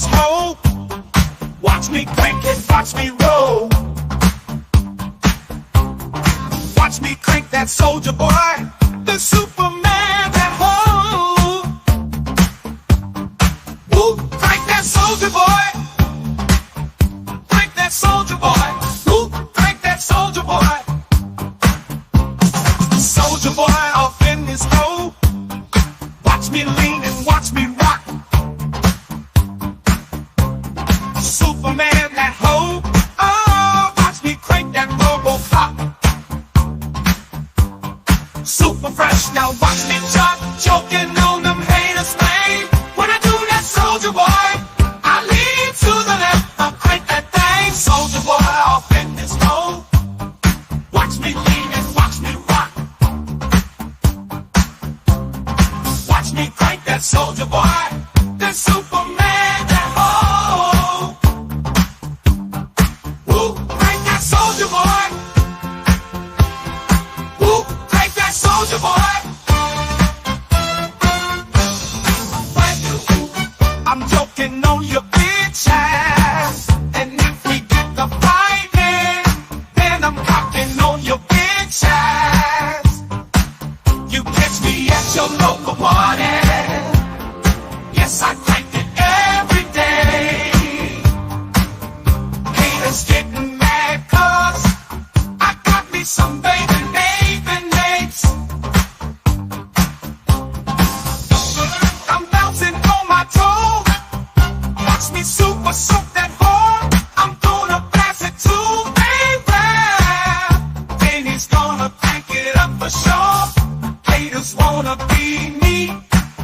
this hole. Watch me crank it, watch me roll. Watch me crank that soldier boy, the Superman that hoe. Woo, crank that soldier boy. Crank that soldier boy. Woo, crank that soldier boy. Soldier boy off in this hole. Watch me lean and watch me rock. Superman that hoe. Oh, watch me crank that RoboCop. Super fresh, now watch me chop, choking on them haters, man. When I do that soldier boy, I lean to the left, I crank that thing. Soldier boy off in this hole. Watch me lean and watch me rock. Watch me crank that soldier boy, the Superman that hoe. Woo, crank that soldier boy. Woo, crank that soldier boy. I'm joking on your bitch ass, and if we get the fighting, then I'm cocking on your bitch ass. You catch me at your local party. Yes, I crank it every day. Haters getting mad 'cause I got me some baby names. I'm bouncing on my toe. Watch me super soak that hole. I'm gonna pass it to baby. Then he's gonna crank it up for sure. Haters wanna be me.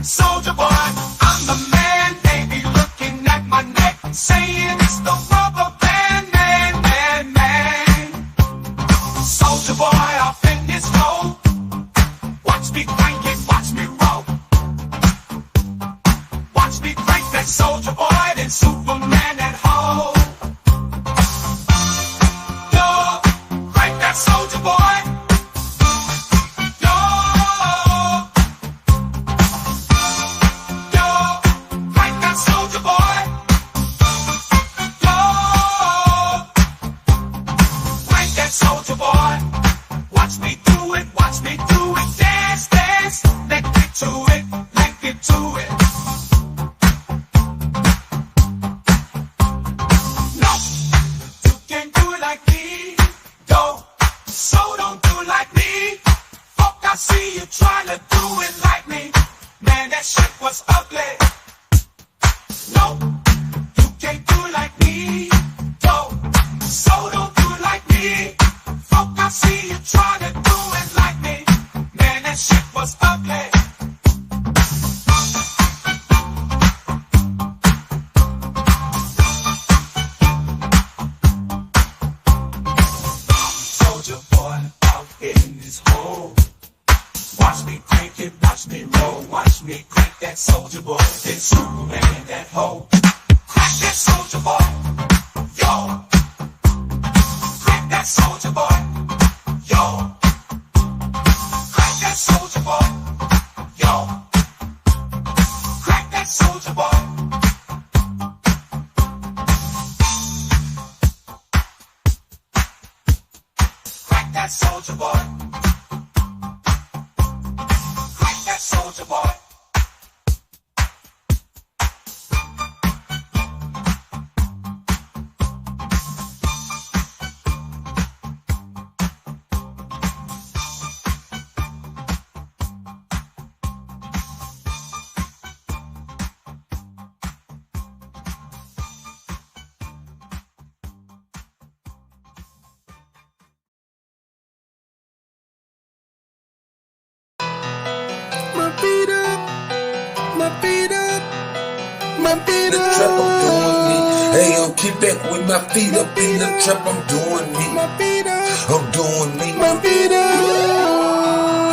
Soldier boy, I'm the man. They be looking at my neck, saying it's the rubber band, man. Soldier boy off in this hole. Watch me crank it, watch me roll. Watch me crank that soldier boy, then Superman that hoe. Yo, crank that soldier boy. Yo, crank that soldier boy. Yo, crank that soldier boy. Watch me do it, dance, let's get to it, let's get to it. No, you can't do it like me, so don't do it like me. Fuck, I see you trying to do it like me, man, that shit was ugly. No, you can't do it like me, so don't do it like me. Fuck, I see you trying to do it like me, man, that shit was ugly. Soldier boy out in this hole. Watch me crank it, watch me roll. Watch me crank that soldier boy, then Superman that hoe. Crank that soldier boy, yo. Crank that soldier boy, yo. Crank that soldier boy, yo. Crank that soldier boy. Crank that soldier boy. Crank that soldier boy. The trap, I'm doing me. Hey, yo, keep back with my feet up in the trap, I'm doing me. I'm doing me.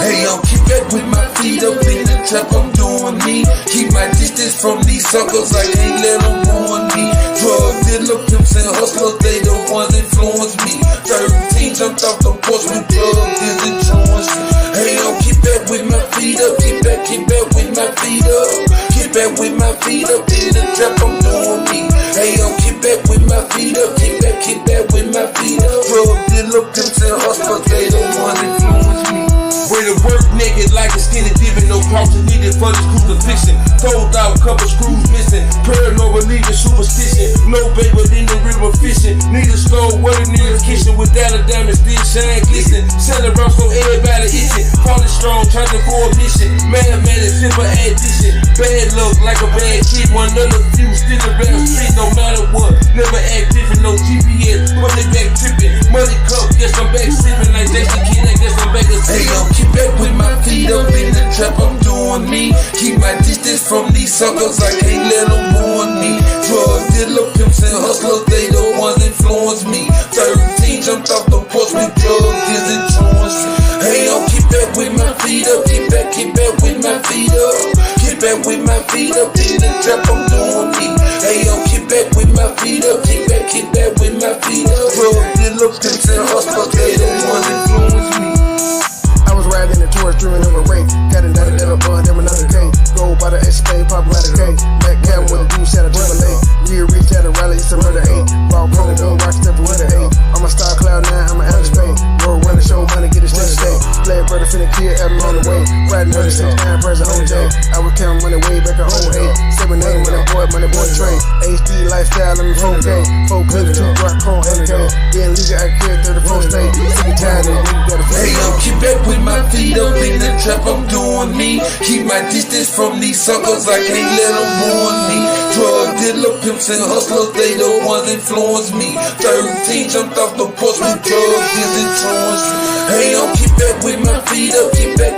Hey, yo, keep back with my feet up in the trap, I'm doing me. Keep my distance from these suckers, I can't let them ruin me. Drug dealer, pimps and hustlers, they the ones influence me. 13 jumped off the porch with drugs, is insurance. Hey, yo, keep back with my feet up, keep back with my feet up. Get back with my feet up in the trap, I'm doing me. Hey, yo, get back with my feet up, get back with my feet up. Drug dealer, pimps and hustlers, they the ones influence me. Way to work naked like a skinny dipping, no culture needed for this crucifixion. Told out, couple screws missing, paranoid religion, superstition. No bait within the river fishing. Need a stove, what a need a kitchen. Without a diamond, still shine, glisten. Sell around so everybody itching. Falling strong, charging for a mission. Mathematics, simple addition. Bad luck like a bad kid. One another few, still around street, no matter what. Never act different, no GPS. Money back tripping, money cup, guess I'm back sipping. Like Jason Kid, I guess I'm back a hey, yo, keep back with my feet up in the trap, I'm doing me. Keep my distance from these suckers, I can't let them ruin me. Drug dealer, pimps and hustlers, they the ones influence me. 13 jumped off the porch with drugs, is insurance. Hey, yo, keep back with my feet up, keep back with my feet up. Get back with my feet up in the trap, I'm doing me. Hey, yo, keep back with my feet up, keep back with my feet up. Drug dealer, pimps and hustlers, they the ones influence me. I was riding the tourist, dreaming of a rake. Got it down at a bun, then another K. Go by the SK, pop by the K. Back cabin with a dude, shot a Timberlake. Real rich at a rally, it's a murder 8. Ball pro, don't rock step with a 8. I'm a star cloud 9, I'm an outer space. Roll run the show, money, get it steady state. Glad brother finna kill, I'm on the way. Riding on the 69, present on J. I was counting money way back on 08. 7 name with a money boy trade. HD lifestyle, I'm in 4K. 4 clips, 2 rock, chrome, 8K. Getting legal, I carry 34 state. Sick and tired of it, nigga gotta hey, yo, keep back with my feet up in the trap, I'm doing me. Keep my distance from these suckers, I can't let them ruin me. Drug dealer, pimps and hustlers, they the ones influence me. 13 jumped off the porch with drugs, is insurance. Hey, yo, keep back with my feet up, keep back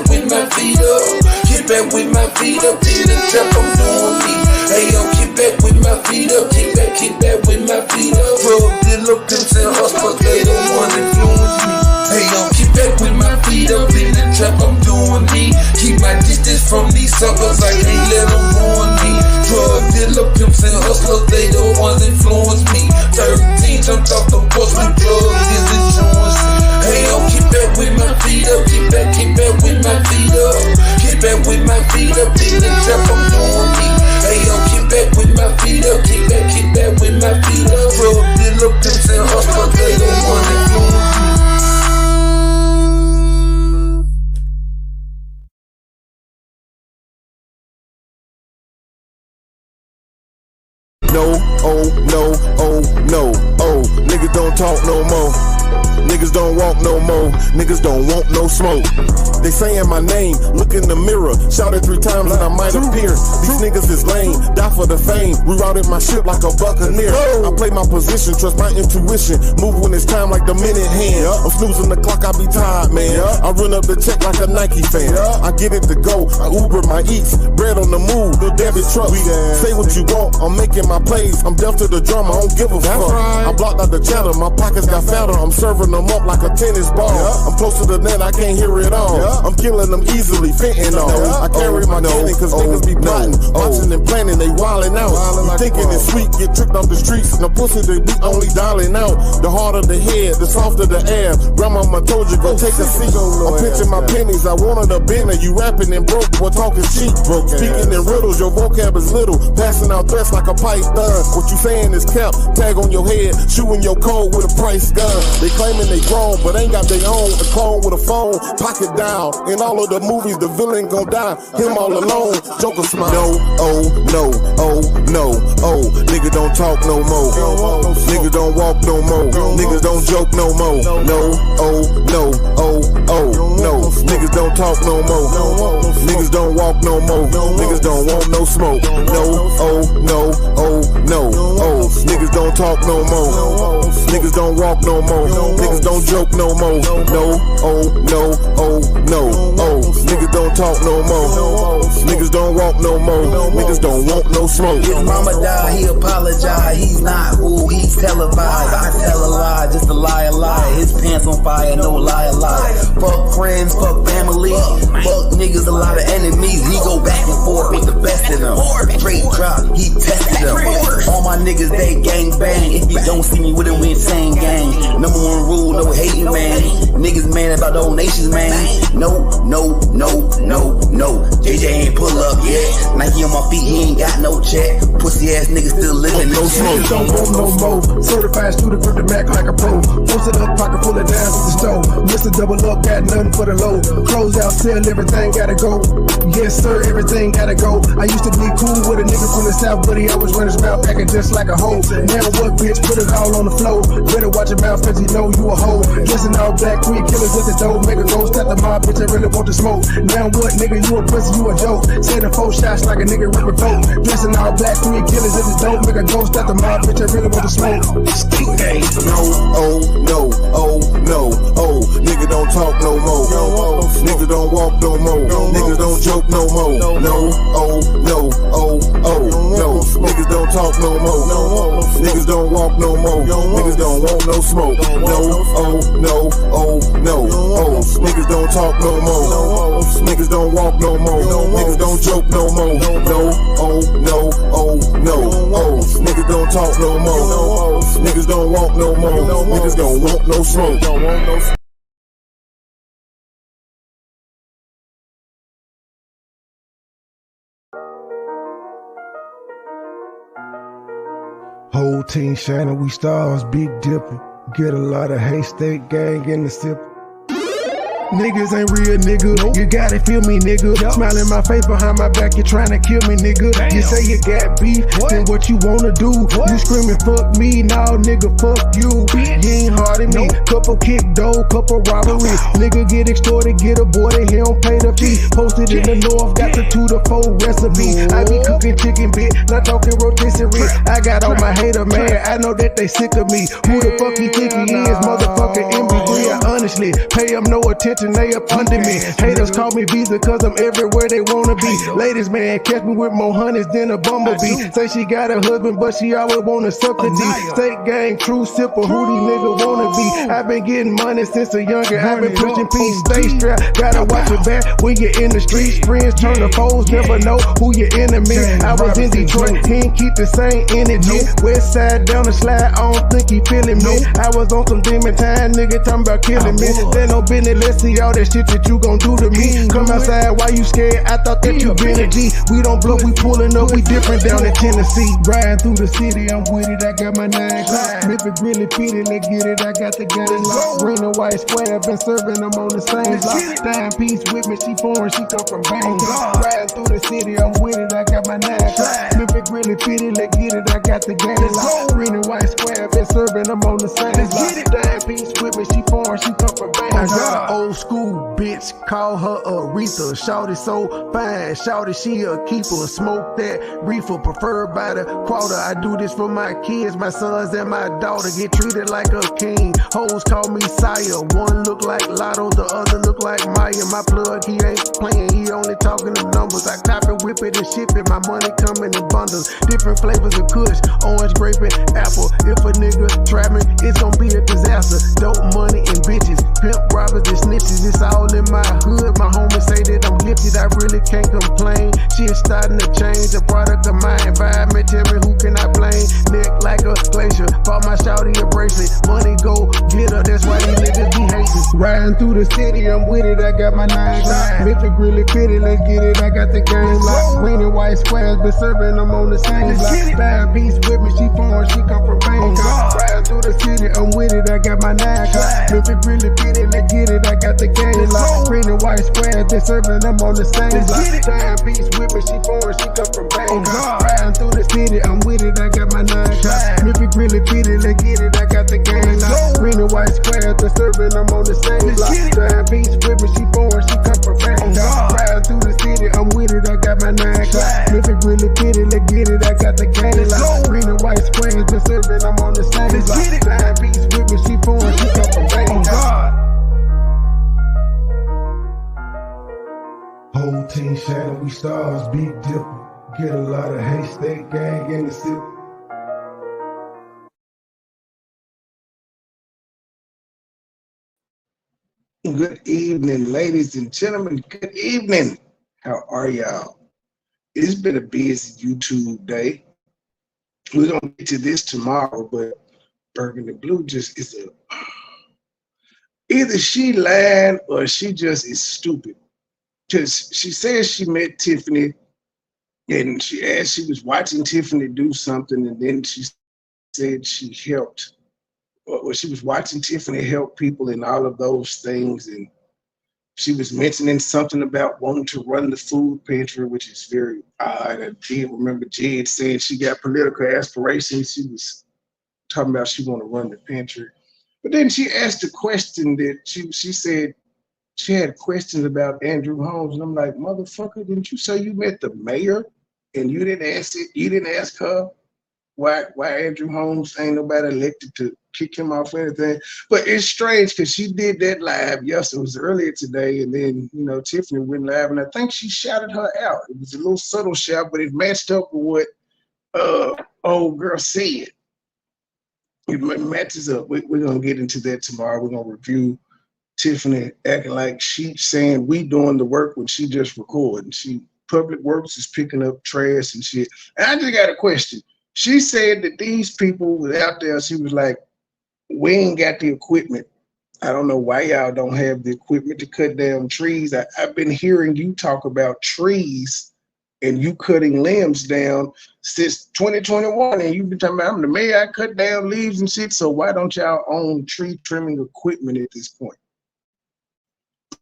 with my feet up. Get back with my feet up in the trap, I'm doing me. Hey, yo, keep back with my feet up, keep back with my feet up. Drug dealer, pimps and hustlers, they the ones influence me. Hey, yo, keep back with my feet up in the trap, I'm doing me. Keep my distance from these suckers, I can't let them ruin me. Drug dealer, pimps and hustlers, they the ones influence me. 13 jumped off the porch with drugs, is insurance. Hey, yo, keep back with my feet up, keep back with my feet up. Get back with my feet up in the trap, I'm doing me. Hey, yo, keep back with my feet up, keep back with my feet up. Drug dealer, pimps and hustlers, they the ones influence me. No, oh, no, oh, no, oh. Niggas don't talk no more. Niggas don't walk no more. Niggas don't want no smoke. They saying my name, look in the mirror. Shout it 3 times and I might appear. These niggas is lame, die for the fame. Rerouted my ship like a buccaneer. I play my position, trust my intuition. Move when it's time like the minute hand. I'm snoozing the clock, I be tired, man. I run up the check like a Nike fan. I get it to go, I Uber my eats. Bread on the move, the debit truck. Say what you want, I'm making my plays. I'm deaf to the drum, I don't give a fuck. I blocked out the chatter, my pockets got fatter. I'm serving them up like a tennis ball. I'm close to the net, I can't hear it all. I'm killing them easily, fentanyl. I carry my cannon cause niggas be plotting. Watching and planning, they wildin' out. You thinking it's sweet, get tricked off the streets. The pussy they be only dialing out. The harder the head, the softer the air. Grandmama told you, go take a seat. I'm pinching my pennies, I wanted a bender. You rapping and broke, boy talking cheap. Speaking in riddles, your vocab is little. Passing out threats like a python. What you saying is cap, tag on your head. Shooting your code with a price gun. They claiming they grown, but ain't got their own. A clone with a phone, pocket down. In all of the movies, the villain gon' die. Him all alone, Joker smile. No, oh, no, oh, no, oh. Nigga don't talk no more. Niggas don't walk no more. Niggas don't joke no more. No, oh, no, oh, oh, no. Niggas don't talk no more. Niggas don't walk no more. Niggas don't want no smoke. No, oh, no, oh, no, oh. Niggas don't talk no more. Niggas don't walk no more. Niggas don't joke no more. No, oh, no, oh, no, oh. Niggas don't talk no more. Niggas don't walk no more. Niggas don't want no smoke. His mama died, he apologized. He's not who he's televised. I tell a lie, just a lie, a lie. His pants on fire, no lie, a lie. Fuck friends, fuck family. Fuck niggas, a lot of enemies. He go back and forth with the best of them. Straight drop, he tested them. All my niggas, they gang bang. If you don't see me with a insane gang. Number 1 rule, no hating, man. Niggas mad about donations, man. No. JJ ain't pull up yet. Nike on my feet, he ain't got no check. Pussy ass niggas still living, no smoke. Don't want no more. Certified student, grip the Mac like a pro. Posted up, pocket full of dimes at the store. Mr. Double Up, got nothing for the low. Close out, sell, everything gotta go. Yes, sir, everything gotta go. I used to be cool with a nigga from the South, but he always run his mouth packing just like a hoe. Now what, bitch? Put it all on the floor. Better watch your mouth, cause you know you a hoe. Dressing all black, 3 killers at the door. Make a ghost at the mob, bitch, I really want to smoke. Now what, nigga? You a pussy, you a joke. Sending 4 shots like a nigga ripping folk. Dressing all black, 3 killers at the door. Make a ghost at the mob, bitch, I really want to smoke. No, oh, no, oh, no, oh. Nigga don't talk no more. Niggas don't walk no more. Niggas don't joke no more. No, oh, no, oh, no. Niggas don't talk no more. Niggas don't walk no more. Niggas don't want no smoke. No, oh, no, oh, no, oh. Niggas don't talk no more. Niggas don't walk no more. Niggas don't joke no more. No, oh, no, oh, no, oh. Niggas don't talk no more. Niggas don't walk no more. Niggas don't want no smoke. Whole team shining, we stars, big dipping. Get a lot of haystack gang in the sip. Niggas ain't real, nigga. You gotta feel me, nigga. Smile in my face behind my back, you tryna kill me, nigga. You say you got beef, then what you wanna do? You screaming, fuck me, nah, nigga, fuck you. You ain't hard at me. Couple kick dough, couple robbery. Nigga get extorted, get aborted, he don't pay the fee. Posted in the north, got the 2 to 4 recipe. I be cooking chicken, bitch, not talking rotisserie. I got all my hater, man, I know that they sick of me. Who the fuck he think he is, motherfucker MB3? I honestly pay him no attention. They up under me. Haters call me Visa cause I'm everywhere they wanna be. Ladies, man, catch me with more honeys than a bumblebee. Say she got a husband, but she always wanna suck a D. State gang, true sipper, who these niggas wanna be? I've been getting money since a younger. I've been pushing peace, stay strapped. Gotta watch your back when you're in the streets. Friends turn to foes, never know who your enemy. I was in Detroit, he ain't keep the same energy. West side down the slide, I don't think he feeling me. I was on some demon time, nigga talking about killing me. They no business, let's see all that shit that you gon' do to me. Come outside, why you scared? I thought that you been a G. We don't bluff, we pulling up, we different down in Tennessee. Riding through the city, I'm with it, I got my 9 o'clock. If it really pity, let's get it, I got the game locked. Green and white square, been serving them on the same block. Dime piece with me, she foreign, she come from Bangkok. Riding through the city, I'm with it, I got my 9 o'clock. If it really pity, let's get it, I got the game locked. Green and white square, been serving them on the same block. Dime piece with me, she foreign, she come from Bangkok. I got an old school bitch, call her Aretha. Shawty so fine, shawty she a keeper. Smoke that reefer, preferred by the quarter. I do this for my kids, my sons and my daughter. Get treated like a king. Hoes call me sire. One look like Lotto, the other look like Maya. My plug, he ain't playing, he only talking the numbers. I cop it, whip it, and ship it. My money coming in bundles. Different flavors of kush, orange, grape, and apple. If a nigga try me, it's gonna be a disaster. Dope money and bitches, pimp robbers and snitches. It's all in my hood. My homies say that I'm gifted, I really can't complain. Shit starting to change, a product of my environment. Tell me who can I blame? Neck like a glacier, bought my shawty a bracelet. Money go get her, that's why these niggas be hating. Riding through the city, I'm with it, I got my 9 o'clock. If it really fitty, let's get it, I got the game locked. Green and white squares, been serving them on the same block. Dime piece with me, she foreign, she come from Bangkok. Riding through the city, I'm with it, I got my 9 o'clock. If it really fitty, let's get it, I got the game locked. Green and white squares, been serving them on the same block. Dime piece with me, she foreign, she come from Bangkok. Riding through the city, I'm with it, I got my 9 o'clock. If it really fitty, let's get it, I got the game locked. Green and white squares, been serving them on the same block. Dime piece with me, she foreign, she come from Bangkok. Riding through the city, I'm with it, I got my 9 o'clock. If it really fitty, let's get it, I got the game locked. Green and white squares, been serving them on the same block. Dime piece with me, she foreign, she come from Bangkok. Whole team shining, we stars, big dipper. Get a lot of haystack gang in the sip. Good evening, ladies and gentlemen. Good evening. How are y'all? It's been a busy YouTube day. We're going to get to this tomorrow, but Burgundy Blue just is either she lying or she just is stupid. Because she says she met Tiffany and she was watching Tiffany do something, and then she said she helped, or she was watching Tiffany help people and all of those things. And she was mentioning something about wanting to run the food pantry, which is very odd. I did remember Jed saying she got political aspirations. She was talking about she want to run the pantry. But then she asked a question that she said she had questions about Andrew Holmes. And I'm like, motherfucker, didn't you say you met the mayor and you didn't ask it? You didn't ask her why Andrew Holmes ain't nobody elected to kick him off or anything. But it's strange because she did that live. Yes, it was earlier today, and then Tiffany went live, and I think she shouted her out. It was a little subtle shout, but it matched up with what old girl said. It matches up. We're gonna get into that tomorrow. We're gonna review Tiffany acting like she's saying we doing the work when she just recording. She Public Works is picking up trash and shit. And I just got a question. She said that these people was out there, she was like, we ain't got the equipment. I don't know why y'all don't have the equipment to cut down trees. I've been hearing you talk about trees and you cutting limbs down since 2021. And you've been talking about, I'm the mayor, I cut down leaves and shit. So why don't y'all own tree trimming equipment at this point?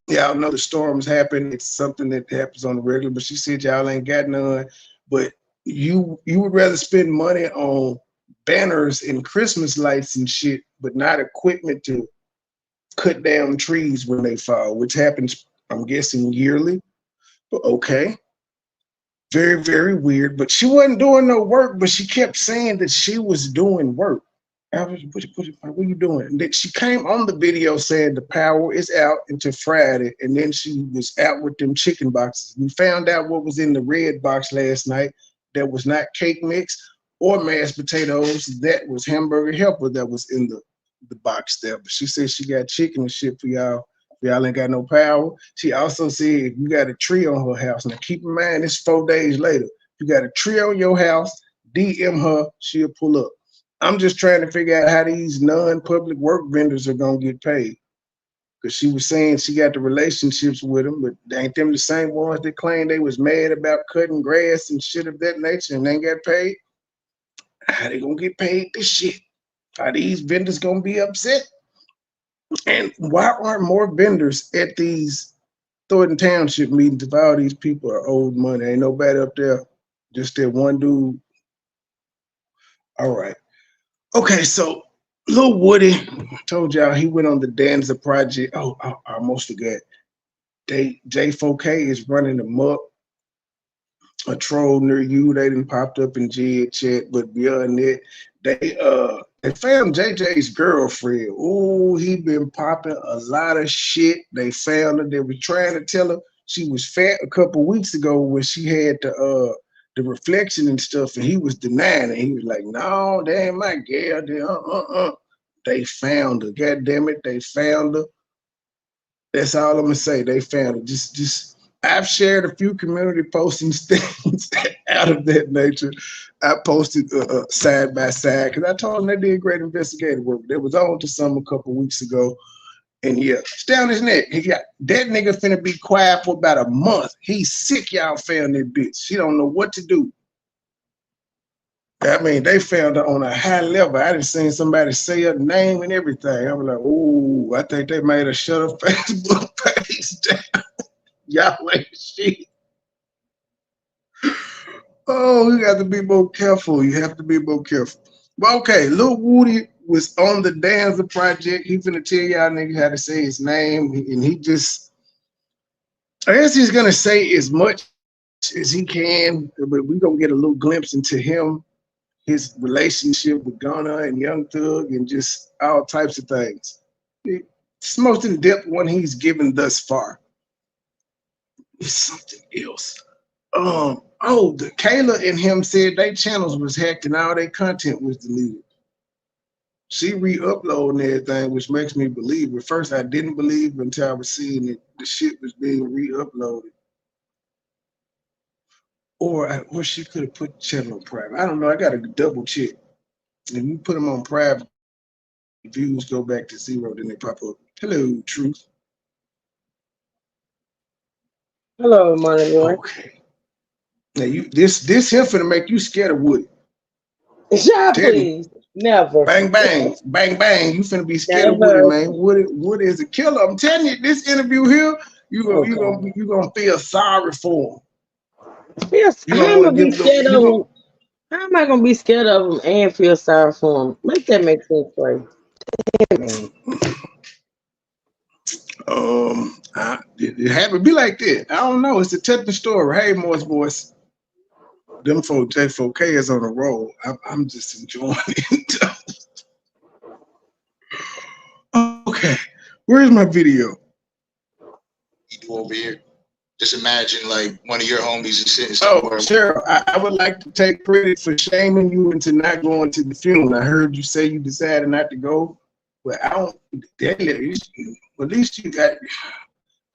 Y'all know the storms happen. It's something that happens on the regular, but she said y'all ain't got none. But you would rather spend money on banners and Christmas lights and shit, but not equipment to cut down trees when they fall, which happens, I'm guessing, yearly. But okay. Very, very weird. But she wasn't doing no work, but she kept saying that she was doing work. I was, what are you doing? And then she came on the video saying the power is out until Friday, and then she was out with them chicken boxes. We found out what was in the red box last night. That was not cake mix or mashed potatoes. That was hamburger helper that was in the box there. But she said she got chicken and shit for y'all. Y'all ain't got no power. She also said if you got a tree on her house, now keep in mind it's 4 days later. If you got a tree on your house, DM her, she'll pull up. I'm just trying to figure out how these non-public work vendors are gonna get paid. Because she was saying she got the relationships with them, but they ain't them the same ones that claimed they was mad about cutting grass and shit of that nature and they ain't got paid. How they gonna get paid this shit? Are these vendors gonna be upset? And why aren't more vendors at these Thornton Township meetings if all these people are owed money? Ain't nobody up there, just that one dude. All right. Okay, so Lil Woody told y'all he went on the Danza project. Oh, I almost forgot. J4K is running amok. A troll near you. They didn't popped up in Jed chat, but beyond that, they found JJ's girlfriend. Oh, he been popping a lot of shit. They found her. They were trying to tell her she was fat a couple weeks ago when she had the reflection and stuff, and he was denying it. He was like, "No, that ain't my girl." They found her. God damn it, they found her. That's all I'm gonna say. They found her. Just. I've shared a few community postings things out of that nature. I posted side by side because I told them they did great investigative work. They was on to some a couple weeks ago. And yeah, it's down his neck. He got that nigga finna be quiet for about a month. He's sick, y'all found that bitch. She don't know what to do. I mean, they found her on a high level. I done seen somebody say her name and everything. I was like, oh, I think they made her shut her Facebook page down. Y'all ain't shit. Oh, you got to be more careful. You have to be more careful. But okay, Lil Woody was on the Danza project. He finna tell y'all niggas how to say his name. And he just, I guess he's gonna say as much as he can, but we gonna get a little glimpse into him, his relationship with Gunna and Young Thug and just all types of things. It's the most in-depth one he's given thus far. It's something else. The Kayla and him said their channels was hacked and all their content was deleted. She re-uploading everything, which makes me believe. At first, I didn't believe until I was seeing that the shit was being re-uploaded. Or she could have put the channel on private. I don't know. I got to double check. If you put them on private, views go back to zero, then they pop up. Hello, Truth. Hello, MoneyBoy. Okay. Now this here finna make you scared of Woody. Shut Tell you. please. Never. Bang bang, bang bang. You finna be scared of Never. Woody, man. Woody is a killer. I'm telling you, this interview here, you gonna feel sorry for him. Yes. You How don't am I want gonna to be give scared of them. him? How am I gonna be scared of him and feel sorry for him? Make that make sense for you. Man. It had to be like that. I don't know. It's a typical story. Hey, Morris boys. Them folk J4K is on the roll. I'm just enjoying it. Okay, where's my video? You over here. Just imagine like one of your homies is sitting somewhere. Oh, sure. I would like to take credit for shaming you into not going to the funeral. I heard you say you decided not to go, but I don't. At least you got.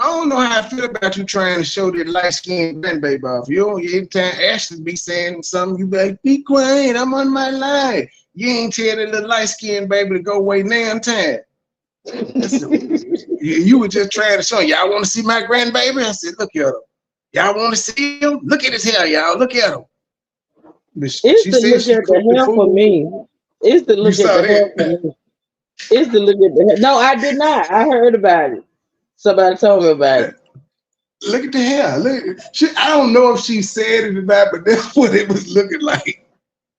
I don't know how I feel about you trying to show that light-skinned grandbaby off. Every time Ashley be saying something, you be like, be quiet, I'm on my line. You ain't tell that little light-skinned baby to go away now time. You were just trying to show y'all want to see my grandbaby. I said, look at him. Y'all want to see him? Look at his hair, y'all. Look at him. But she It's the said look at the hair for me. It's the look at the hair for me. It's the look at the hair. No, I did not. I heard about it. Somebody told me about it. Look at the hair. Look. I don't know if she said it or not, but that's what it was looking like.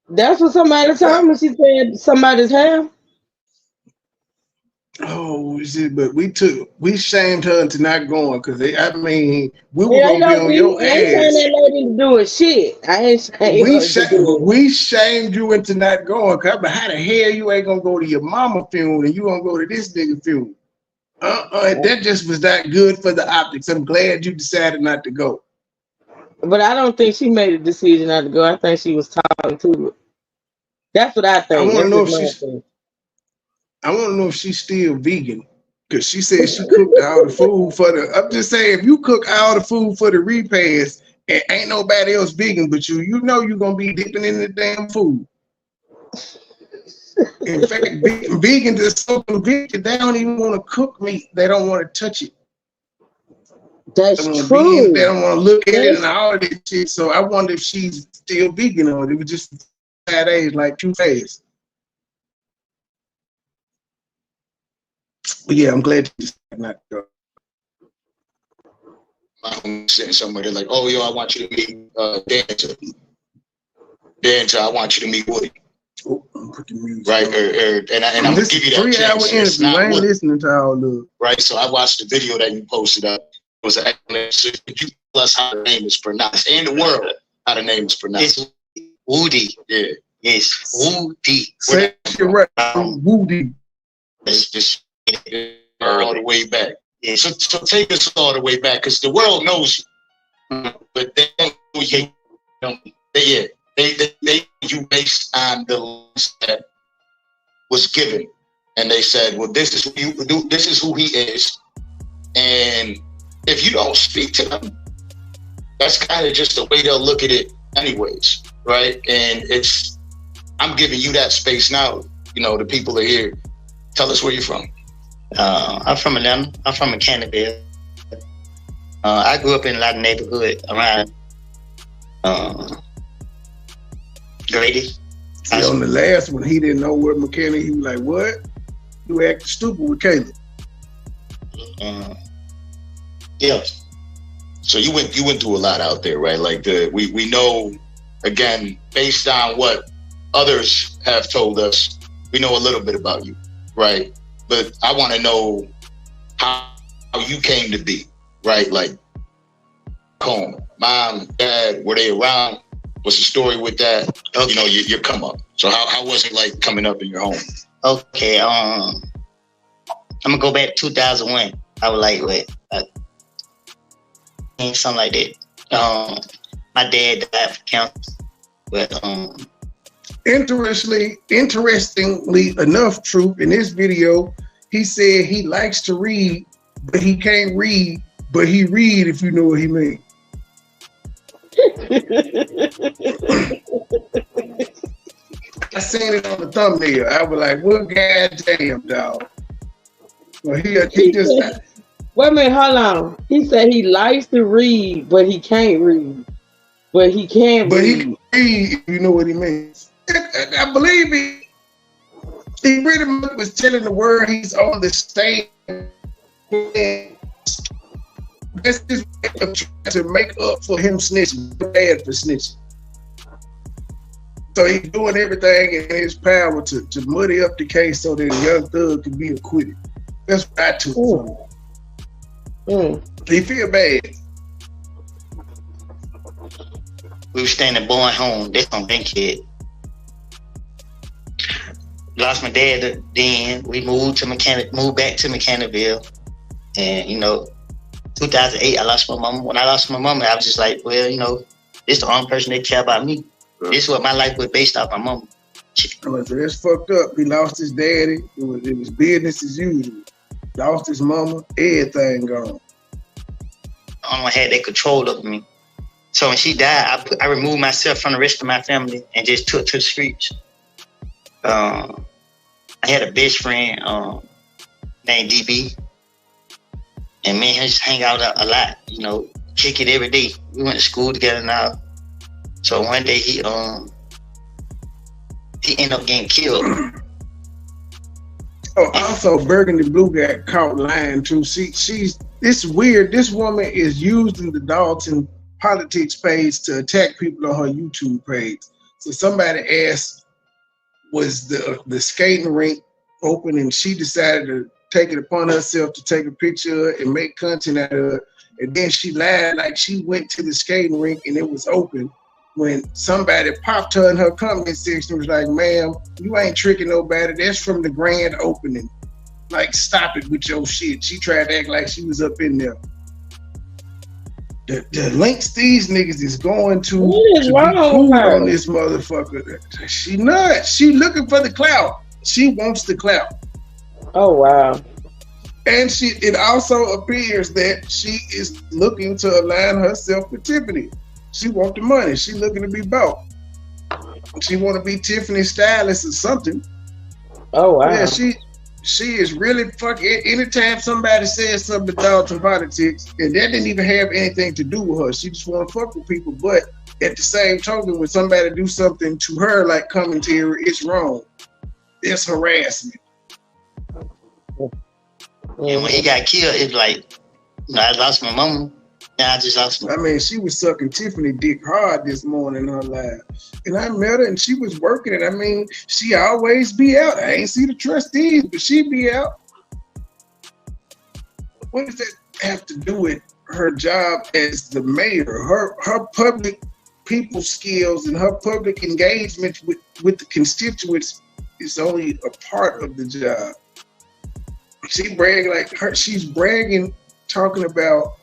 That's what somebody told me. She said somebody's hair. Oh shit! But we shamed her into not going because we were Yeah, gonna be on your I ain't saying ass. that lady to do it. Shit, I ain't saying We shamed you into not going. Cause but how the hell you ain't gonna go to your mama funeral and you gonna go to this nigga funeral? That just was not good for the optics. I'm glad you decided not to go. But I don't think she made a decision not to go. I think she was talking to it. That's what I think. I want to know if she's still vegan. Because she said she cooked all the food for the. I'm just saying, if you cook all the food for the repast and ain't nobody else vegan but you know you're going to be dipping in the damn food. In fact, vegans are so convicted, they don't even want to cook meat. They don't want to touch it. That's true. They don't want to look at it and all that shit. So I wonder if she's still vegan or it was just 5 days, like too fast. But yeah, I'm glad you decided not to go. My homie sitting somewhere, they're like, oh, yo, I want you to meet Danta. Danta, I want you to meet Woody. Oh, I'm putting music. Right, and I'm gonna give you that 3-hour interview. I ain't listening to all of it. Right, so I watched the video that you posted up. It was an explanation. Could you tell us how the name is pronounced and the world how the name is pronounced? It's Woody. Yeah. Yes, Woody. Say it right. Woody. It's just all the way back. Yeah. So take us all the way back because the world knows you, but they don't know you. They you based on the list that was given, and they said, "Well, this is who you do. This is who he is." And if you don't speak to them, that's kind of just the way they'll look at it, anyways, right? And I'm giving you that space now. You know, the people are here. Tell us where you're from. I'm from Atlanta. I'm from Canterbury. I grew up in a lot of neighborhood around Grady. See, on the last one, he didn't know where McKinney. He was like, "What? You acting stupid with Caleb." Yeah. So you went through a lot out there, right? Like we know, again, based on what others have told us, we know a little bit about you, right? But I want to know how you came to be, right? Like home, mom, dad, were they around? What's the story with that? Okay. You know, your come up. So how was it like coming up in your home? Okay, I'm gonna go back to 2001. I was like, something like that. My dad died of cancer, but Interestingly enough, Troop, in this video, he said he likes to read, but he can't read, but he read, if you know what he means. I seen it on the thumbnail. I was like, well, goddamn, dog. Well, he just. Wait a minute, hold on. He said he likes to read, but he can't read. But he can But read. he can read, if you know what he means. I believe he pretty much was telling the world he's on the stage. That's his way of trying to make up for him snitching. Bad for snitching. So he's doing everything in his power to muddy up the case so that Young Thug can be acquitted. That's what I took from him. He feel bad. We were staying at Bowen home. That's on Ben Kid. Lost my dad then. We moved back to Mechanicsville. And 2008, I lost my mom. When I lost my mom, I was just like, well, this the only person that care about me. This is what my life was based off my mom. That's fucked up. He lost his daddy. It was business as usual. Lost his mama. Everything gone. I had that control over me. So when she died, I removed myself from the rest of my family and just took to the streets. I had a best friend named DB. And me and him just hang out a lot, kick it every day. We went to school together now. So one day he ended up getting killed. Oh, also Burgundy Blue got caught lying too. It's weird. This woman is using the Dalton politics page to attack people on her YouTube page. So somebody asked, was the skating rink open, and she decided to take it upon herself to take a picture and make content out of it. And then she lied like she went to the skating rink and it was open. When somebody popped her in her comment section, was like, ma'am, you ain't tricking nobody. That's from the grand opening. Like, stop it with your shit. She tried to act like she was up in there. The links these niggas is going to be cool on this motherfucker. She nuts. She looking for the clout. She wants the clout. Oh, wow. And it also appears that she is looking to align herself with Tiffany. She want the money. She looking to be bought. She want to be Tiffany's stylist or something. Oh, wow. Yeah, she is really fucking. Anytime somebody says something about politics, and that didn't even have anything to do with her. She just want to fuck with people. But at the same token, when somebody do something to her like commentary, it's wrong. It's harassment. And when he got killed, it's like, I lost my mama. Now I just lost my. I mean, she was sucking Tiffany dick hard this morning in her life. And I met her and she was working it. I mean, she always be out. I ain't see the trustees, but she be out. What does that have to do with her job as the mayor? Her public people skills and her public engagement with the constituents is only a part of the job. She bragging she's bragging, talking about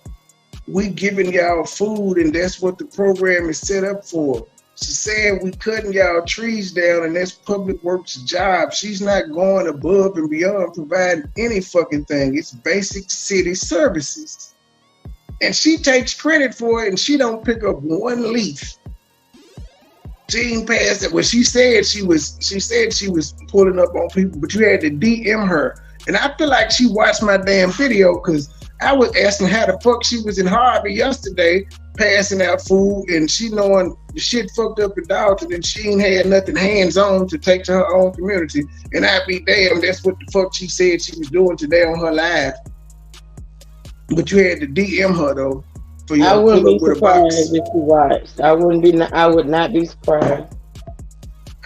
we giving y'all food and that's what the program is set up for. She's saying we cutting y'all trees down and that's public works job. She's not going above and beyond providing any fucking thing. It's basic city services. And she takes credit for it and she don't pick up one leaf. She ain't passed it. Well, she said she was pulling up on people, but you had to DM her. And I feel like she watched my damn video because I was asking how the fuck she was in Harvey yesterday passing out food and she knowing the shit fucked up in Dalton and she ain't had nothing hands-on to take to her own community. And I'd be damn, that's what the fuck she said she was doing today on her live. But you had to DM her though. I wouldn't be surprised if she watched. I would not be surprised.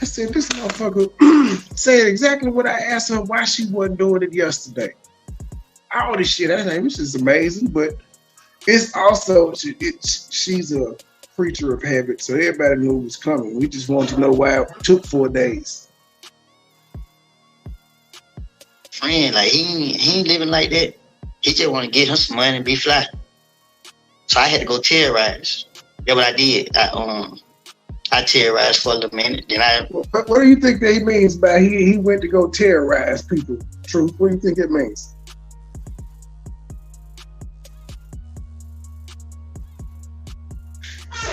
I said, this motherfucker said exactly what I asked her why she wasn't doing it yesterday. All this shit, I think this is amazing, but it's also, she's a creature of habit, so everybody knew it was coming. We just wanted to know why it took 4 days. Friend, like he ain't living like that. He just want to get him some money and be fly. So I had to go terrorize. That's what I did. I terrorized for a little minute. Then What do you think that he means by he went to go terrorize people? Truth, what do you think it means?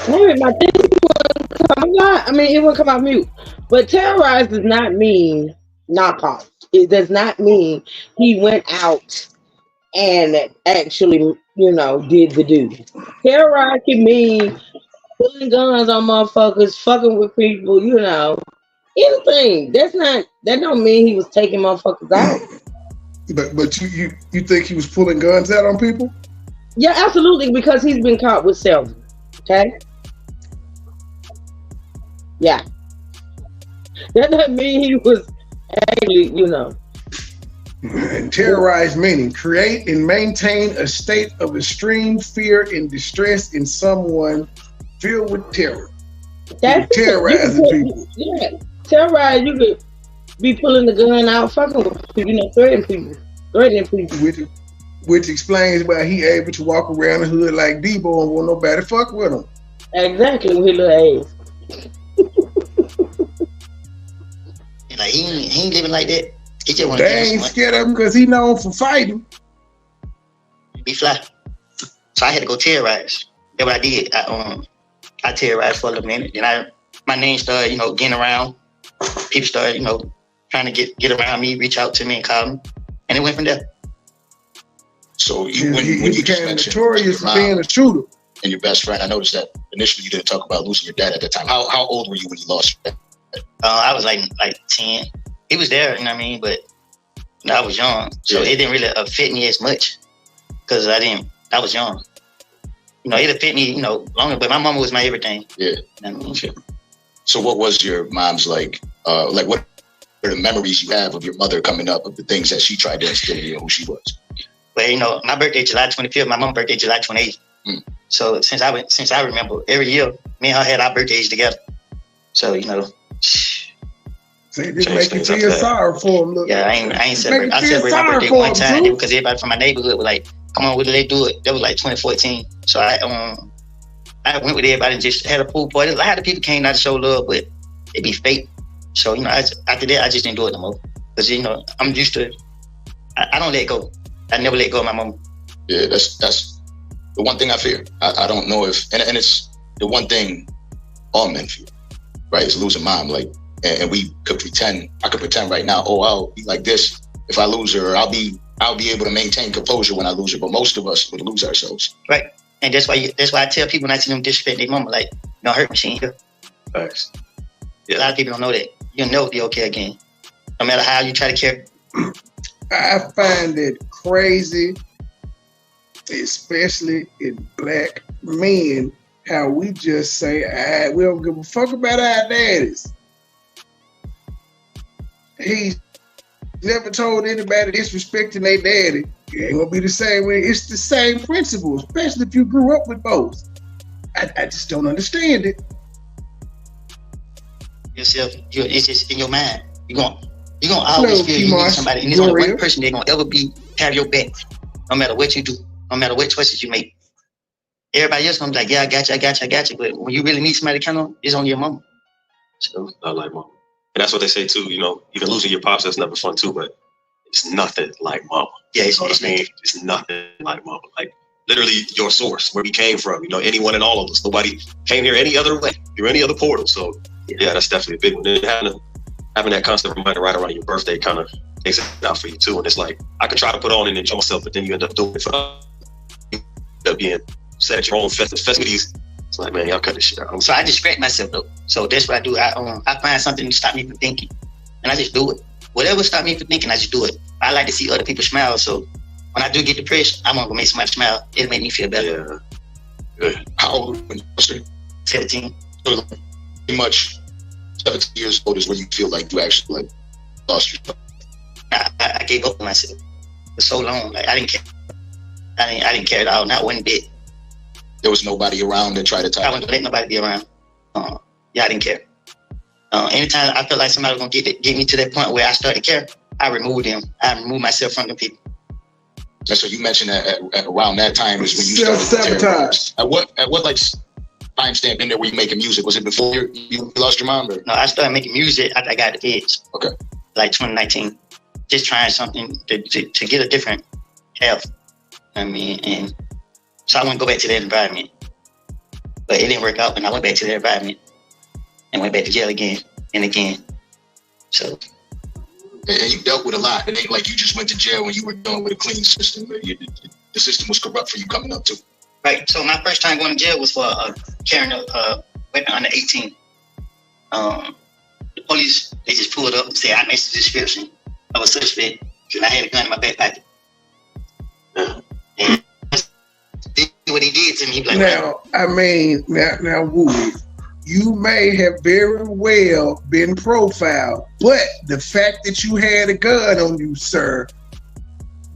Maybe my thing wouldn't come out. I mean, it wouldn't come out mute. But terrorize does not mean not caught. It does not mean he went out and actually, did the do. Terrorize can mean pulling guns on motherfuckers, fucking with people, anything. That don't mean he was taking motherfuckers out. But you think he was pulling guns out on people? Yeah, absolutely, because he's been caught with several. Okay? Yeah. That doesn't mean he was actually, And terrorize meaning create and maintain a state of extreme fear and distress in someone filled with terror. That's terrorizing people. Yeah. Terrorize, you could be pulling the gun out, fucking with people, threatening people. Which explains why he able to walk around the hood like Debo and won't nobody fuck with him. Exactly, with his little ass. Like he ain't living like that. He just want to. They ain't scared of him because he known for fighting. Be fly. So I had to go terrorize. That's what I did. I terrorized for a little minute. Then my name started, getting around. People started, trying to get around me, reach out to me and call me, and it went from there. So when you became notorious for being a shooter. And your best friend, I noticed that initially you didn't talk about losing your dad at that time. How old were you when you lost your dad? I was like 10. He was there, you know what I mean? But I was young. So it didn't really affect me as much because I was young. It affected me, longer, but my mama was my everything. Yeah. You know what I mean? Sure. So what was your mom's like what are the memories you have of your mother coming up, of the things that she tried to instill in you, who she was? Well, my birthday July 25th, my mom's birthday July 28th. So since I remember, every year, me and her had our birthdays together. So, So it didn't make you feel sorry for him. Look. Yeah, I ain't celebrate. I celebrated my birthday one time because everybody from my neighborhood was like, come on, when they do it? That was like 2014. So I went with everybody and just had a pool party. A lot of people came out to show love, but it'd be fake. So, after that, I just didn't do it no more. Because, I'm used to it. I don't let go. I never let go of my mom. Yeah, that's the one thing I fear. I don't know if, and it's the one thing all men fear, right? It's losing mom. Like, and we could pretend, I could pretend right now, oh, I'll be like this if I lose her. I'll be able to maintain composure when I lose her. But most of us would lose ourselves. Right. And that's why I tell people when I see them disrespect their mama, like, don't hurt me, she ain't here. First. Yeah. A lot of people don't know that. You'll never be okay again. No matter how you try to care. I find it crazy, especially in black men, how we just say, we don't give a fuck about our daddies. He never told anybody disrespecting their daddy. It ain't gonna be the same way. It's the same principle, especially if you grew up with both. I just don't understand it. Yourself, it's just in your mind. You're gonna always feel you need somebody, and there's only one person that's gonna ever have your back, no matter what you do, no matter what choices you make. Everybody else gonna be like, yeah, I got you. But when you really need somebody to count on, it's on your mama. So I like mama. And that's what they say too, even losing your pops, that's never fun too, but it's nothing like mama. Yeah, it's nothing like mama. Like literally your source, where we came from, anyone and all of us. Nobody came here any other way, through any other portal. So yeah, that's definitely a big one. And having that constant reminder right around your birthday kind of takes it out for you too. And it's like, I could try to put on and enjoy myself, but then you end up doing it for you end up being set at your own festivities. It's like, man, y'all cut this shit out. So I distract myself though. So that's what I do. I find something to stop me from thinking, and I just do it. Whatever stops me from thinking, I just do it. I like to see other people smile. So when I do get depressed, I'm gonna make somebody smile. It'll make me feel better. Yeah. Good. How old were you? 17. So pretty much 17 years old is when you feel like you actually lost yourself. I gave up on myself for so long. Like I didn't care. I didn't care at all. Not one bit. There was nobody around that tried to talk. I wouldn't let nobody be around. I didn't care. Anytime I felt like somebody was gonna get me to that point where I started to care, I removed them. I removed myself from the people. That's what you mentioned at around that time is when you started sabotage. At what like time stamp in there were you making music? Was it before you lost your mom? Or? No, I started making music after I got the feds. Okay. Like 2019. Just trying something to get a different health. And so I wouldn't go back to that environment. But it didn't work out, and I went back to that environment and went back to jail again and again. So And you dealt with a lot. It ain't like you just went to jail when you were done with a clean system. The system was corrupt for you coming up too. Right. So my first time going to jail was for carrying a weapon under 18. The police, they just pulled up and said I matched the description of a suspect and I had a gun in my back pocket. And what he did to me, like, now, I mean, now, Woody, you may have very well been profiled, but the fact that you had a gun on you, sir,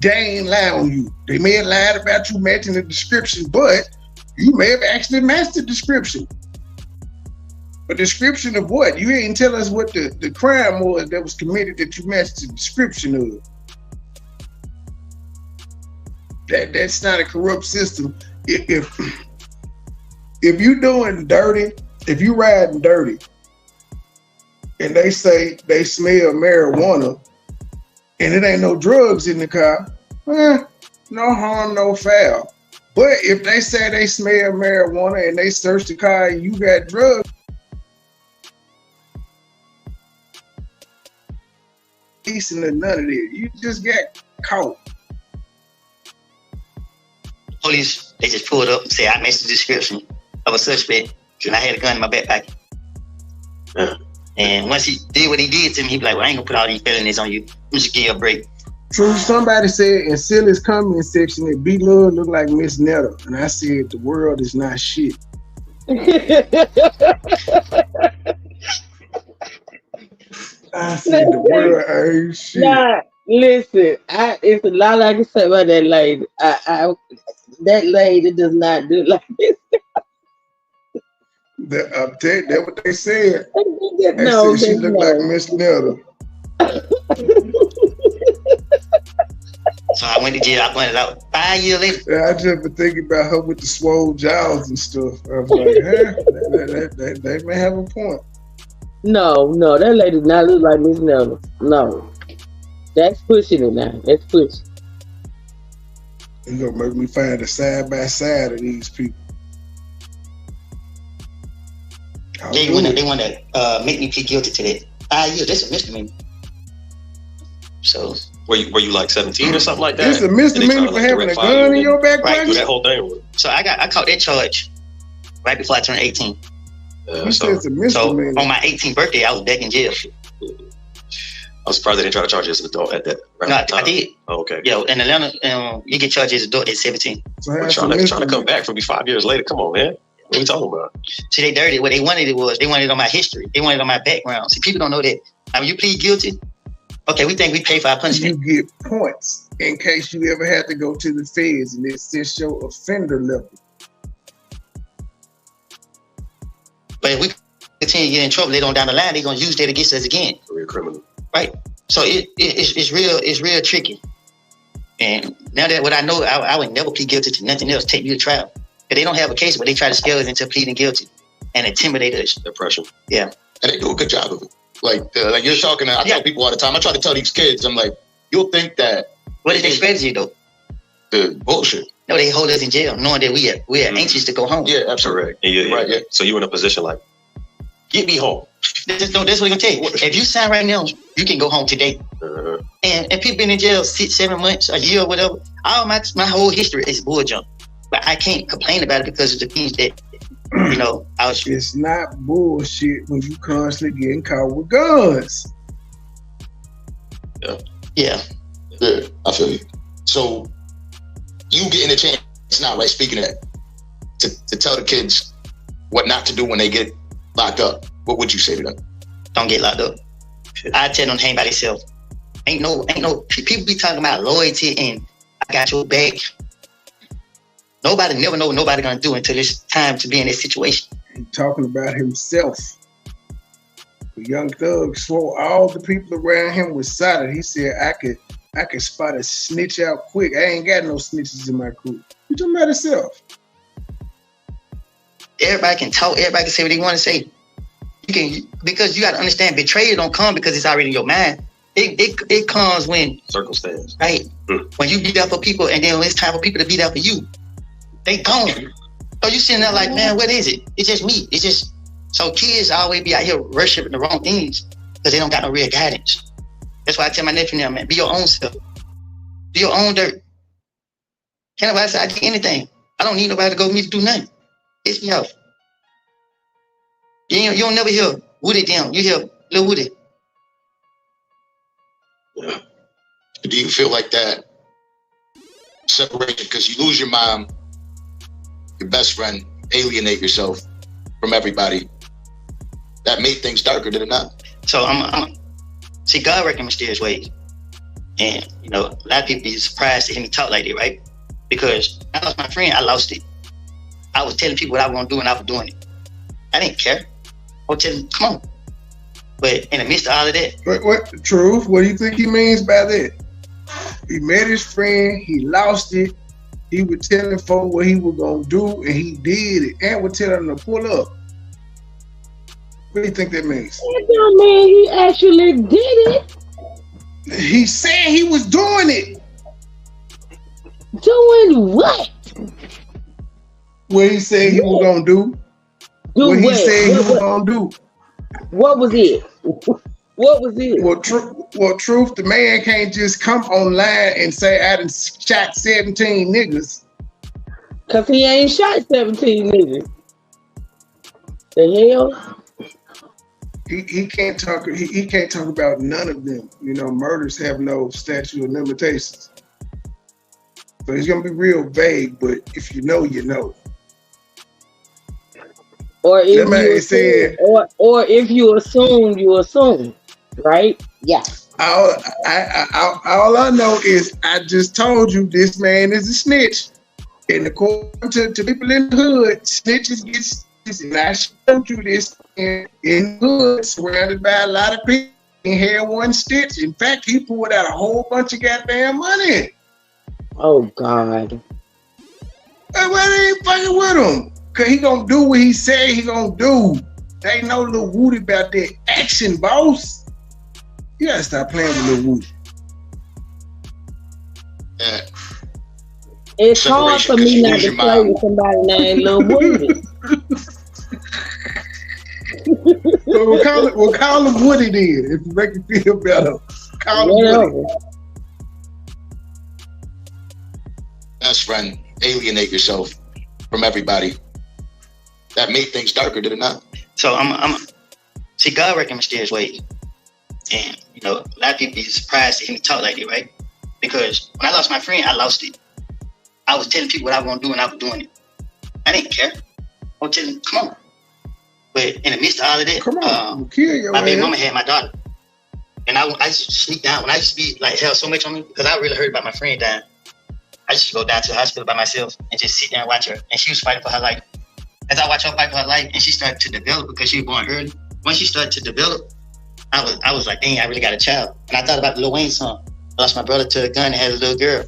they ain't lie on you. They may have lied about you matching the description, but you may have actually matched the description. A description of what? You ain't tell us what the crime was that was committed that you matched the description of. That's not a corrupt system. If you doing dirty, if you riding dirty, and they say they smell marijuana, and it ain't no drugs in the car, no harm, no foul. But if they say they smell marijuana and they search the car and you got drugs, decent or none of it. You just got caught. police, they just pulled up and said I matched the description of a suspect and I had a gun in my back pocket. And once he did what he did to me, he be like, well, I ain't gonna put all these felonies on you. Let me just give you a break. So somebody said in Silly's comment section that B Love looked like Miss Netta. And I said the world is not shit. I said the world ain't shit. Nah, listen, it's a lot I can say about that lady. That lady does not do like this. That's what they said. They No, said she looked like Miss Netta. So I went to jail. I went out 5 years later. Yeah, I just been thinking about her with the swole jaws and stuff. I was like, hey, they may have a point. No, that lady does not look like Miss Netta. No. That's pushing it now. That's pushing. It's gonna make me find a side by side of these people. They want to make me plead guilty to that. 5 years, that's a misdemeanor. So were you like 17 or something like that? It's a misdemeanor for having a gun in your back pocket. Right, do that whole thing. So I caught that charge right before I turned 18. So it's a misdemeanor. So on my 18th birthday, I was back in jail. I'm surprised they didn't try to charge you as an adult at that. Right? No, I did. Oh, okay. Yeah, in Atlanta, you get charged as an adult at 17. So trying to come back from 5 years later. Come on, man. What are we talking about? See, they dirty. What they wanted it on my history. They wanted it on my background. See, people don't know that. I mean, you plead guilty. Okay, we think we pay for our punishment. You get points in case you ever have to go to the feds and it's just your offender level. But if we continue to get in trouble later on down the line, they're gonna use that against us again. Career criminal. Right. So it's real tricky. And now that what I know, I would never plead guilty to nothing else. Take me to trial. But they don't have a case where they try to scare us into pleading guilty and intimidate us. Depression. Yeah. And they do a good job of it. Like you're talking. I tell people all the time. I try to tell these kids. I'm like, you'll think that. What is their strategy though? The bullshit. No, they hold us in jail, knowing that we are anxious to go home. Yeah, absolutely. Yeah. Right. Yeah. So you were in a position like, get me home. That's what they're gonna tell you. If you sign right now, you can go home today. And people been in jail 6-7 months, a year, or whatever. All my whole history is bull jump. But I can't complain about it because of the things that I was. It's not bullshit when you constantly getting caught with guns. Yeah. I feel you. So you getting a chance now, right? Speaking of that, to tell the kids what not to do when they get locked up, what would you say to them? Don't get locked up. I tell them hang by themselves. Ain't no people be talking about loyalty and I got your back. Nobody never know what nobody gonna do until it's time to be in this situation. He's talking about himself. The Young Thug swore all the people around him was solid. He said, I could spot a snitch out quick. I ain't got no snitches in my crew. You talking about himself? Everybody can talk. Everybody can say what they want to say. Because you got to understand, betrayal don't come because it's already in your mind. It comes when circumstance, right? When you be there for people, and then when it's time for people to be there for you, they gone. So you sitting there like, man, what is it? It's just me. It's just so kids always be out here worshiping the wrong things because they don't got no real guidance. That's why I tell my nephew now, man, be your own self. Do your own dirt. Can't nobody say I do anything. I don't need nobody to go with me to do nothing. Piss me off. You don't never hear Woody down. You hear Lil Woody. Yeah. Do you feel like that separation, because you lose your mom, your best friend, alienate yourself from everybody, that made things darker, did it not? So I'm see, God working mysterious ways. And, you know, a lot of people be surprised to hear me talk like that, right? Because I lost my friend, I lost it. I was telling people what I was going to do and I was doing it. I didn't care. I was telling them, come on. But in the midst of all of that. What Truth, what do you think he means by that? He met his friend, he lost it. He was telling folks what he was going to do, and he did it. And was telling them to pull up. What do you think that means? That don't mean he actually did it. He said he was doing it. Doing what? What he said he was gonna do. What he said he was gonna do. What was it? What was it? Well, Truth, the man can't just come online and say I done shot 17 niggas. Cause he ain't shot 17 niggas. The hell? He can't talk. He can't talk about none of them. You know, murders have no statute of limitations. So he's gonna be real vague. But if you know, you know. Or if you assume, you assume, right? Yeah. All I know is I just told you this man is a snitch, and according to people in the hood, snitches get stitches. And I showed you this in the hood, surrounded by a lot of people. He had one stitch. In fact, he pulled out a whole bunch of goddamn money. Oh God. Why they ain't fucking with him? Cause he gonna do what he said he gonna do. They ain't no Lil Woody about that action, boss. You gotta stop playing with Lil Woody. Yeah. It's hard for me not to play with somebody named Lil Woody. So we'll call him Woody then, if you make you feel better. Call him Woody. Best friend, alienate yourself from everybody. That made things darker, did it not? So I'm see, God working mysterious ways. And, you know, a lot of people be surprised to hear me talk like that, right? Because when I lost my friend, I lost it. I was telling people what I was going to do and I was doing it. I didn't care. I was telling them, come on. But in the midst of all of that, come on, kill your my baby mama had my daughter. And I used to sneak down. When I used to be like, hell so much on me, because I really heard about my friend dying. I used to go down to the hospital by myself and just sit there and watch her. And she was fighting for her life. As I watched her fight for her life, and she started to develop because she was born early. Once she started to develop, I was like, dang, I really got a child. And I thought about the Lil Wayne song. I lost my brother to a gun and had a little girl.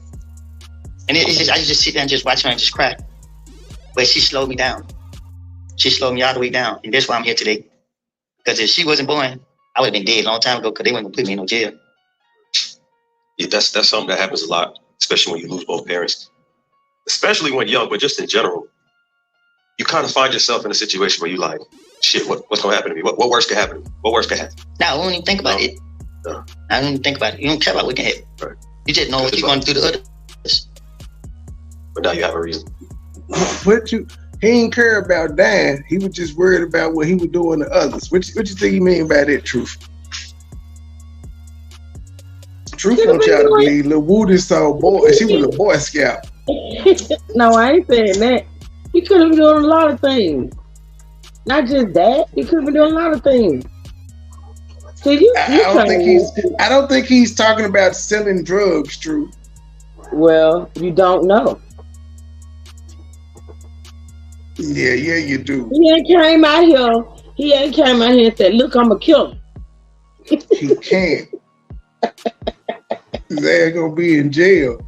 And it's just, I just sit there and just watch her and just cry. But she slowed me down. She slowed me all the way down. And that's why I'm here today. Because if she wasn't born, I would have been dead a long time ago because they weren't going to put me in no jail. Yeah, that's something that happens a lot, especially when you lose both parents. Especially when young, but just in general. You kind of find yourself in a situation where you like, shit, what's going to happen to me? What worse could happen to me? What worse could happen? Now, I don't even think about it. No. I don't even think about it. You don't care about what can happen. Right. You just know what you're going to do to others. But now you have a reason. He ain't care about dying. He was just worried about what he was doing to others. What you think he mean by that, Truth? Truth wants y'all to believe Lil Woody saw boy. She was a Boy Scout. No, I ain't saying that. He could have been doing a lot of things. Not just that. He could have been doing a lot of things. So I don't think he's talking about selling drugs, Truth. Well, you don't know. Yeah, you do. He ain't came out here and said, look, I'm a killer. He can't. They're gonna be in jail.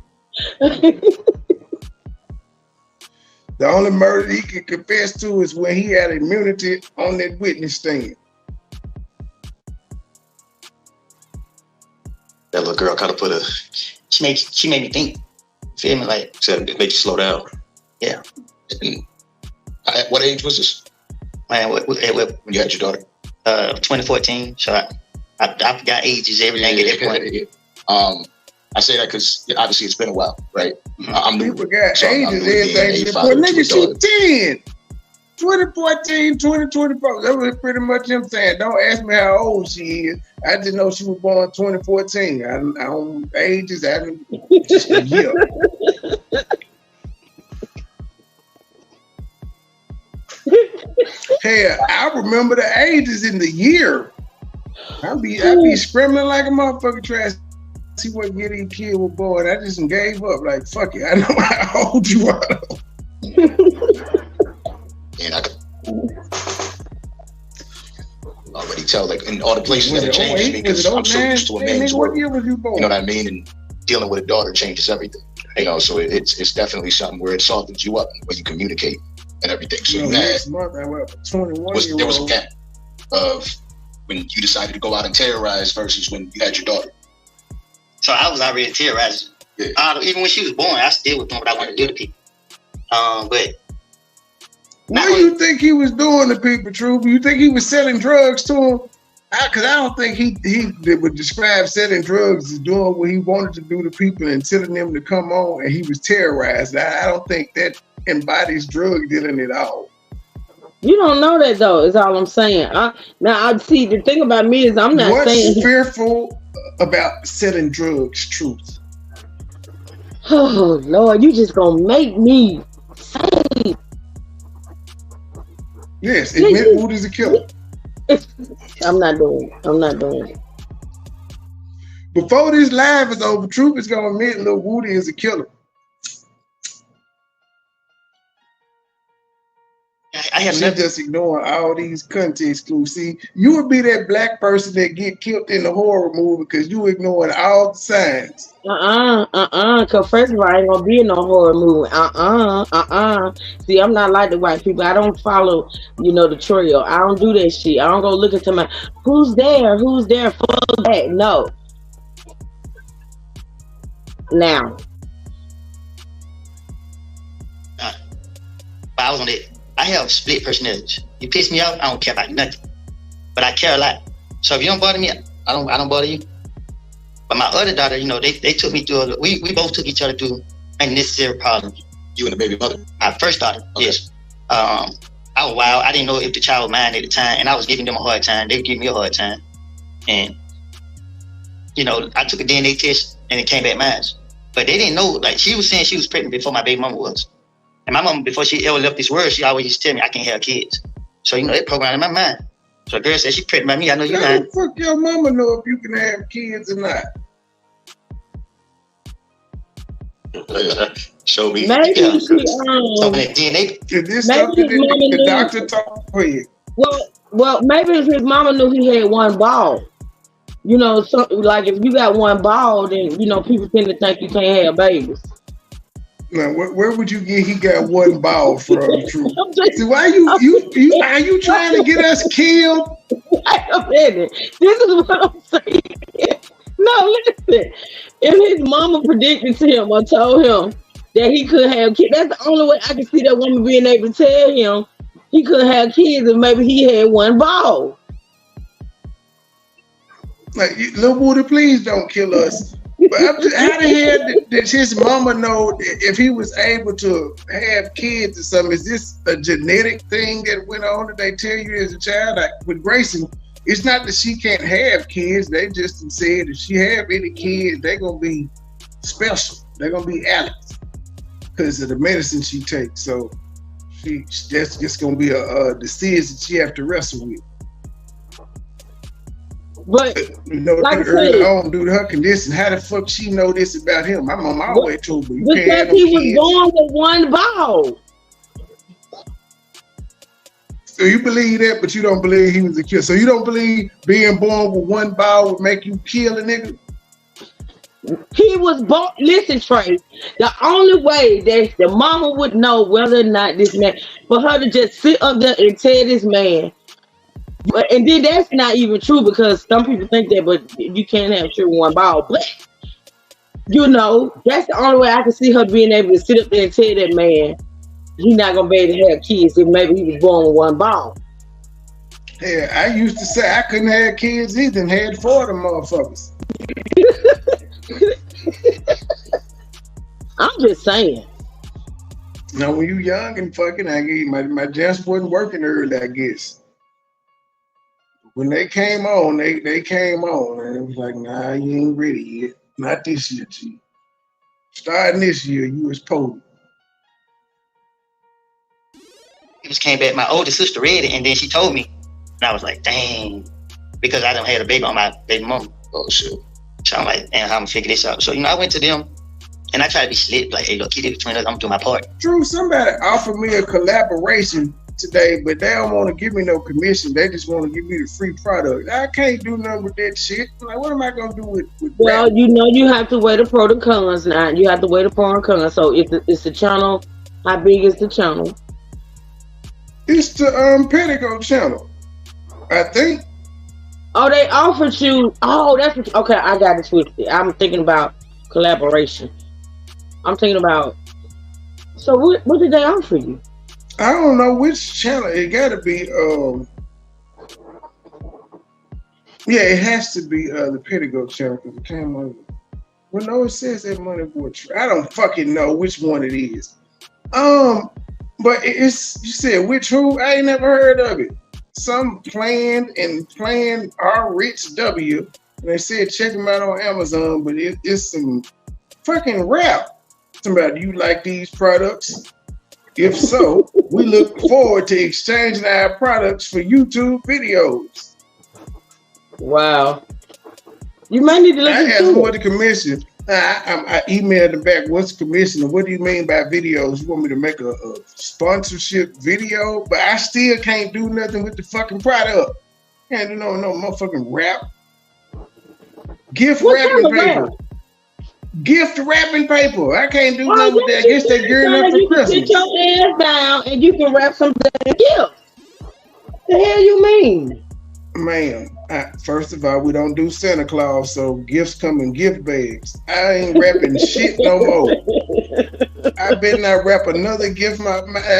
The only murder he can confess to is when he had immunity on that witness stand. That little girl kind of put a... She made me think. Feel me? Like, said it made you slow down. Yeah. And at what age was this? Man, when you had your daughter? 2014. So I forgot ages, everything at that point. I say that because obviously it's been a while, right? I'm new. People got So I'm ages, new again, everything. 85 Boy, to nigga, she 2000. 10. 2014, 2024. That was pretty much him saying. Don't ask me how old she is. I just know she was born 2014. I don't ages. I don't just a year. Hell, I remember the ages in the year. I be scrambling like a motherfucker trying to see what year these kids were born. I just gave up. Like, fuck it. I know how old you are. And I could already tell, like, in all the places that have changed me, because I'm so used to a man's what world. year was you born? You know what I mean? And dealing with a daughter changes everything. You know, so it's definitely something where it softens you up when you communicate and everything. So you had, next month I went 21 there was a gap of when you decided to go out and terrorize versus when you had your daughter. So I was already terrorizing. Yeah. Even when she was born, I still was doing what I wanted to do to people. But what do you think he was doing to people, Troop? You think he was selling drugs to them? Because I don't think he would describe selling drugs as doing what he wanted to do to people and telling them to come on, and he was terrorized. I don't think that embodies drug dealing at all. You don't know that though. Is all I'm saying. Now I see the thing about me is I'm not saying what's fearful about selling drugs. Truth. Oh Lord, you just gonna make me say. Yes, admit Wood is a killer. I'm not doing it. Before this live is over, Troop is gonna admit Lil Woody is a killer. I have She never just ignoring all these context clues. See, you would be that black person that get killed in the horror movie because you ignoring all the signs. Cause first of all, I ain't gonna be in no horror movie. See, I'm not like the white people. I don't follow, the trail. I don't do that shit. I don't go look into my who's there, fuck that. No. Now. I was on it. I have split personalities. You piss me off, I don't care about nothing. But I care a lot. So if you don't bother me, I don't bother you. But my other daughter, they took me through we both took each other through unnecessary problems. You and the baby mother? My first daughter, okay. Yes. I was wild. I didn't know if the child was mine at the time, and I was giving them a hard time. They would give me a hard time. And I took a DNA test and it came back mine. But they didn't know, like she was saying she was pregnant before my baby mama was. And my mama, before she ever left this world, she always used to tell me I can't have kids. So, it programmed in my mind. So a girl said she pregnant by me, I know you're lying. How the fuck your mama know if you can have kids or not? Show me. Maybe she, so that DNA. Is this something that the doctor talked for you? Well, maybe if his mama knew he had one ball. Like if you got one ball, then, people tend to think you can't have babies. Now, where would you get he got one ball from? True. See, why you are you trying to get us killed? Wait a minute. This is what I'm saying. No, listen. If his mama predicted to him or told him that he could have kids, that's the only way I can see that woman being able to tell him he could have kids if maybe he had one ball. Like, Lil Woody, please don't kill us. But how the hell did his mama know if he was able to have kids or something? Is this a genetic thing that went on that they tell you as a child? Like with Grayson, it's not that she can't have kids. They just said if she have any kids, they're going to be special. They're going to be Alex because of the medicine she takes. So that's just going to be a decision she have to wrestle with. But like early on, due to her condition, how the fuck she know this about him? My mom always told me you can't have no because he was kids. born with one ball. So you believe that, but you don't believe he was a killer. So you don't believe being born with one ball would make you kill a nigga? He was born. Listen, Trey. The only way that the mama would know whether or not this man, for her to just sit up there and tell this man. And then that's not even true because some people think that, but you can't have children with one ball. But that's the only way I can see her being able to sit up there and tell that man he's not gonna be able to have kids if maybe he was born with one ball. Yeah, I used to say I couldn't have kids either and had 4 of them motherfuckers. I'm just saying. Now, when you young and fucking, I get my just wasn't working early, I guess. When they came on, they came on, and it was like, nah, you ain't ready yet. Not this year, G. Starting this year, you was potent. He just came back. My older sister read it, and then she told me, and I was like, dang, because I done had a baby on my baby mom. Oh shit. So I'm like, damn, how I'm gonna figure this out? So I went to them, and I tried to be slick, like, hey, look, keep it between us. I'm doing my part. Drew, somebody offered me a collaboration today, but they don't want to give me no commission. They just want to give me the free product. I can't do nothing with that shit. Like, what am I gonna do with Well, rap? you know, you have to weigh the pros and cons now. You have to weigh the pros and cons. So if it's the channel, how big is the channel? It's the Pedigo channel, I think. Oh, they offered you. Oh, that's what, okay. I got it twisted. I'm thinking about collaboration. I'm thinking about. So what did they offer you? I don't know which channel. It gotta be yeah, it has to be the Pedigo channel because it came on. Well, no, it says that MoneyBoy. I don't fucking know which one it is. But it's, you said which who? I ain't never heard of it. Some playing R Rich W. And they said check them out on Amazon, but it's some fucking rap. Somebody, you like these products? If so, we look forward to exchanging our products for YouTube videos. Wow. You might need to look I into asked them it. what the commission. I emailed them back, what's the commission and what do you mean by videos? You want me to make a sponsorship video? But I still can't do nothing with the fucking product. Can't do no motherfucking rap. Gift What wrapping kind of paper. rap? Gift wrapping paper. I can't do nothing with that. I guess they gearing up for You can Christmas. sit your ass down and you can wrap some damn gift. The hell you mean? Ma'am, first of all, we don't do Santa Claus, so gifts come in gift bags. I ain't wrapping shit no more. I better not wrap another gift.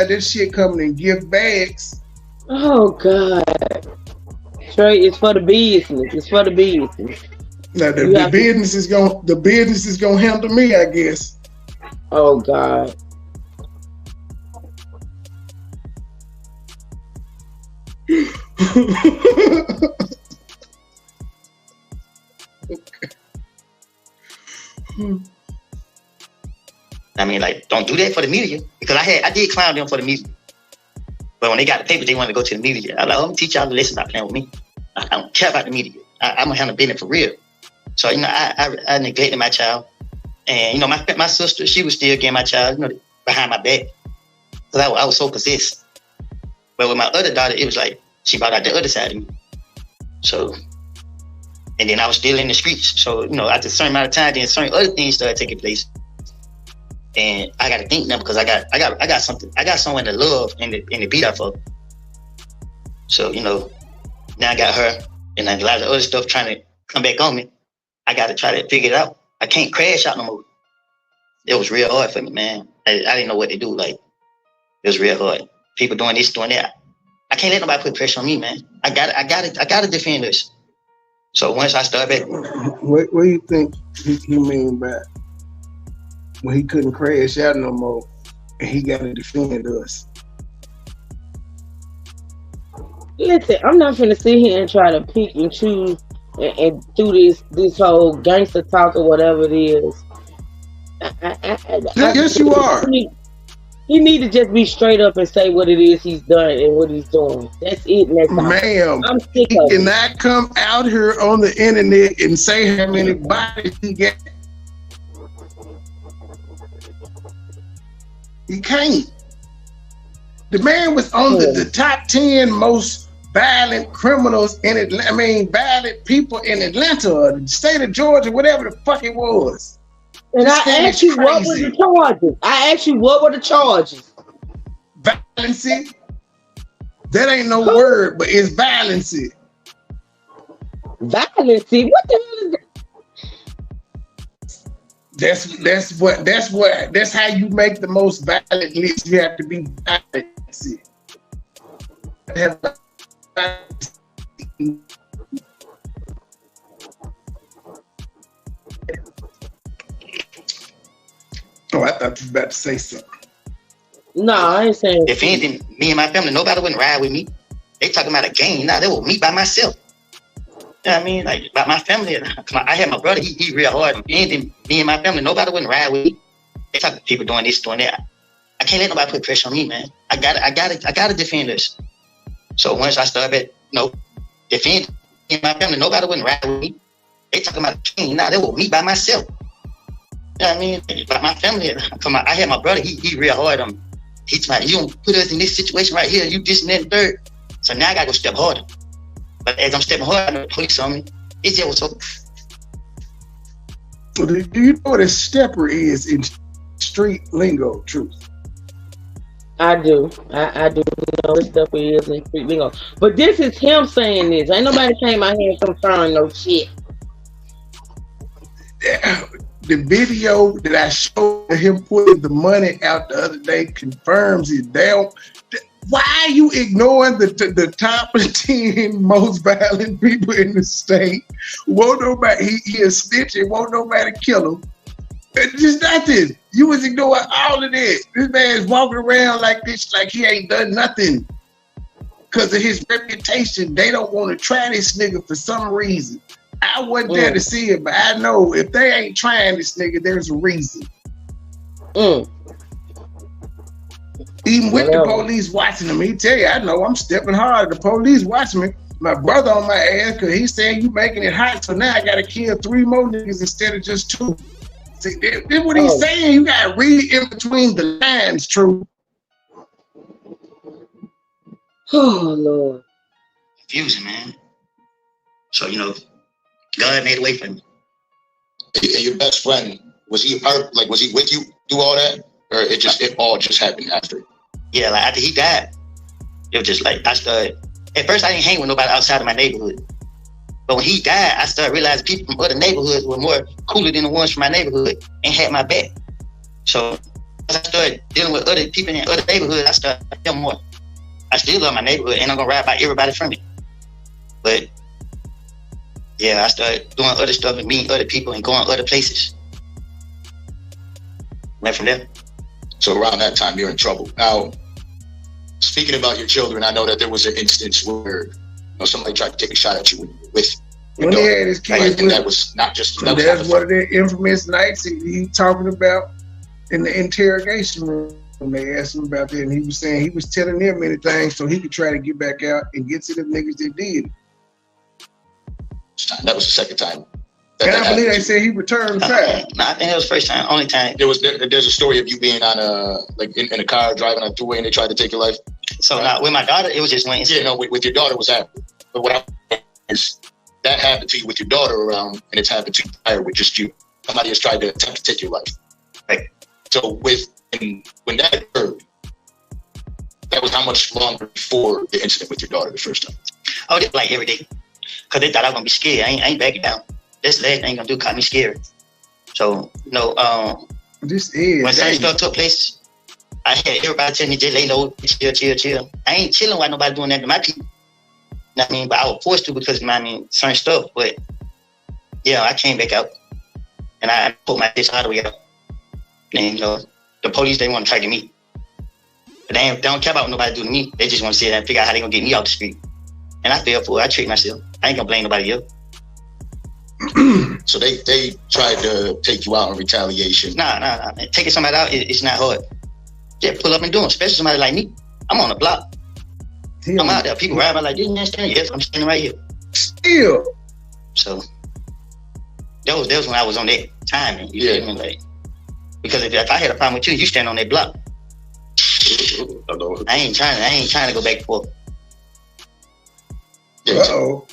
This shit coming in gift bags. Oh God. Trey, it's for the business. It's for the business. Now the business is gonna handle me, I guess. Oh God. I mean, like, don't do that for the media, because I did clown them for the media. But when they got the paper, they wanted to go to the media. I'm like, I'm gonna teach y'all the lesson about playing with me. I don't care about the media. I'm gonna handle business for real. So, I neglected my child. And, my sister, she was still getting my child, behind my back. Because I was so possessed. But with my other daughter, it was like, she brought out the other side of me. So, and then I was still in the streets. So, after a certain amount of time, then certain other things started taking place. And I got to think now because I got something. I got someone to love and to be there for. So, now I got her and a lot of other stuff trying to come back on me. I got to try to figure it out. I can't crash out no more. It was real hard for me, man. I didn't know what to do. Like, it was real hard. People doing this, doing that. I can't let nobody put pressure on me, man. I got to defend this. So once I start back, what do you think he mean by when he couldn't crash out no more and he got to defend us? Listen, I'm not finna sit here and try to pick and choose and do this whole gangster talk or whatever it is. Yes, you are. He need to just be straight up and say what it is he's done and what he's doing. That's it. That's all. Ma'am, I'm sick he of it. cannot come out here on the internet and say how many bodies he got. He can't. The man was on the top 10 most violent criminals in Atlanta. I mean, violent people in Atlanta, or the state of Georgia, whatever the fuck it was. And I asked you what were the charges. What were the charges? Violency. That ain't no word, but it's violency. Violency? What the hell is that? That's how you make the most violent list. You have to be violency. Oh, I thought you were about to say something. No, I ain't saying. If anything, me and my family, nobody wouldn't ride with me. They talking about a gang. Nah, they were me by myself. You know what I mean? Like, about my family. I had my brother, he real hard. If anything, me and my family, nobody wouldn't ride with me. They talking people doing this, doing that. I can't let nobody put pressure on me, man. I gotta defend us. So once I started, defend me and my family, nobody wouldn't ride with me. They talking about a gang. Nah, they were me by myself. You know what I mean? About my family, I had my brother, he real hard on me. He's like, you don't put us in this situation right here, you this and that and third. So now I gotta go step harder. But as I'm stepping harder, the police on me, it's just what's up. Do you know what a stepper is in street lingo, Truth? I do. I do know what stepper is in street lingo. But this is him saying this. Ain't nobody came out here and confirming no shit. The video that I showed him putting the money out the other day confirms it. Why are you ignoring the top 10 most violent people in the state? Won't nobody, he a snitch and won't nobody kill him. It's just nothing. You was ignoring all of this. This man's walking around like this, like he ain't done nothing. Because of his reputation, they don't want to try this nigga for some reason. I wasn't there to see it, but I know if they ain't trying this nigga, there's a reason. Even with the police watching him, he tell you, I know I'm stepping hard. The police watching me. My brother on my ass because he's saying you making it hot, so now I got to kill 3 more niggas instead of just 2. See, that's what he's saying. You got to read in between the lines, True. Oh, Lord. Confusing, man. So, God made a way for me. And your best friend, was he a part? Like, was he with you do all that, or it all just happened after? Yeah, like after he died, it was just like I started. At first, I didn't hang with nobody outside of my neighborhood, but when he died, I started realizing people from other neighborhoods were more cooler than the ones from my neighborhood and had my back. So as I started dealing with other people in other neighborhoods, I started feeling more. I still love my neighborhood, and I'm gonna ride by everybody from it. But yeah, I started doing other stuff and meeting other people and going other places. Went from there. So around that time, you're in trouble. Now, speaking about your children, I know that there was an instance where somebody tried to take a shot at you with when he had his kids. And that was not just. That's one of the infamous nights he talking about in the interrogation room. When they asked him about that, and he was saying he was telling them many things so he could try to get back out and get to them niggas that did it. That was the second time. I believe they said he returned fast. No, I think that was the first time, only time. There's a story of you being on in a car driving on a throughway and they tried to take your life. So now with my daughter, it was just one incident. Yeah, with your daughter was after. But what is that happened to you with your daughter around, and it's happened to you prior with just you. Somebody has tried to attempt to take your life. Right. So when that occurred, that was how much longer before the incident with your daughter the first time? Oh, they like every day. Because they thought I was going to be scared. I ain't backing down. That's the last thing going to do, caught me scared. So, this is when certain stuff took place, I had everybody telling me, just lay low, chill. I ain't chilling while nobody doing that to my people. You know what I mean? But I was forced to because of certain stuff. But, yeah, I came back out. And I put my fist all the way out. And, the police, they want to target me. But they don't care about what nobody do to me. They just want to sit there and figure out how they going to get me off the street. And I fell for it. I treat myself. I ain't gonna blame nobody else. So they tried to take you out in retaliation. Nah. Man. Taking somebody out, it's not hard. Just pull up and do it, especially somebody like me. I'm on the block. I'm out there. People ride by like, this man standing. Yes, I'm standing right here. Still. So that was when I was on that timing. You feel me? Like, because if I had a problem with you, you stand on that block. I ain't trying to go back and forth. Uh-oh.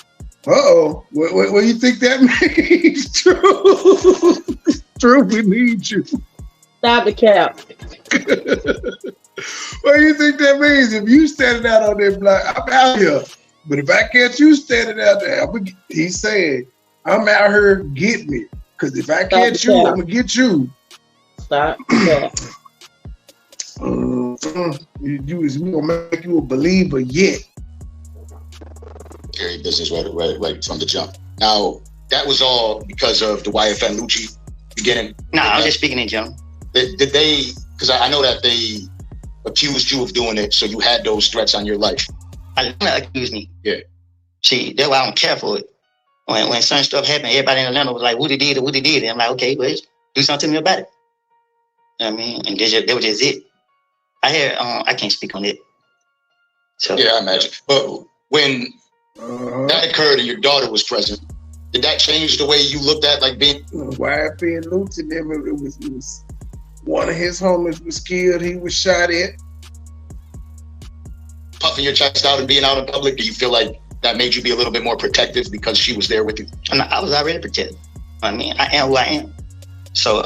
What do you think that means? True, we need you. Stop the cap. What do you think that means? If you standing out on that block, I'm out here. But if I catch you standing out there, he's saying, I'm out here, get me. Because if I catch you, I'm going to get you. Stop the cap. You is going to make you a believer yet. military business right from the jump. Now, that was all because of the YFN Lucci beginning? No, I'm just speaking in general. Did they, because I know that they accused you of doing it, so you had those threats on your life. I accused me. Yeah. See, that's why I don't care for it. When certain stuff happened, everybody in Atlanta was like, Woody did it. I'm like, okay, well, do something to me about it. You know what I mean? And that was just it. I can't speak on it. So yeah, I imagine. But when that occurred and your daughter was present, did that change the way you looked at like being? YFN Lucci, it was one of his homies was killed. He was shot at. Puffing your chest out and being out in public, do you feel like that made you be a little bit more protective because she was there with you? I was already protected. I mean, I am who I am. So,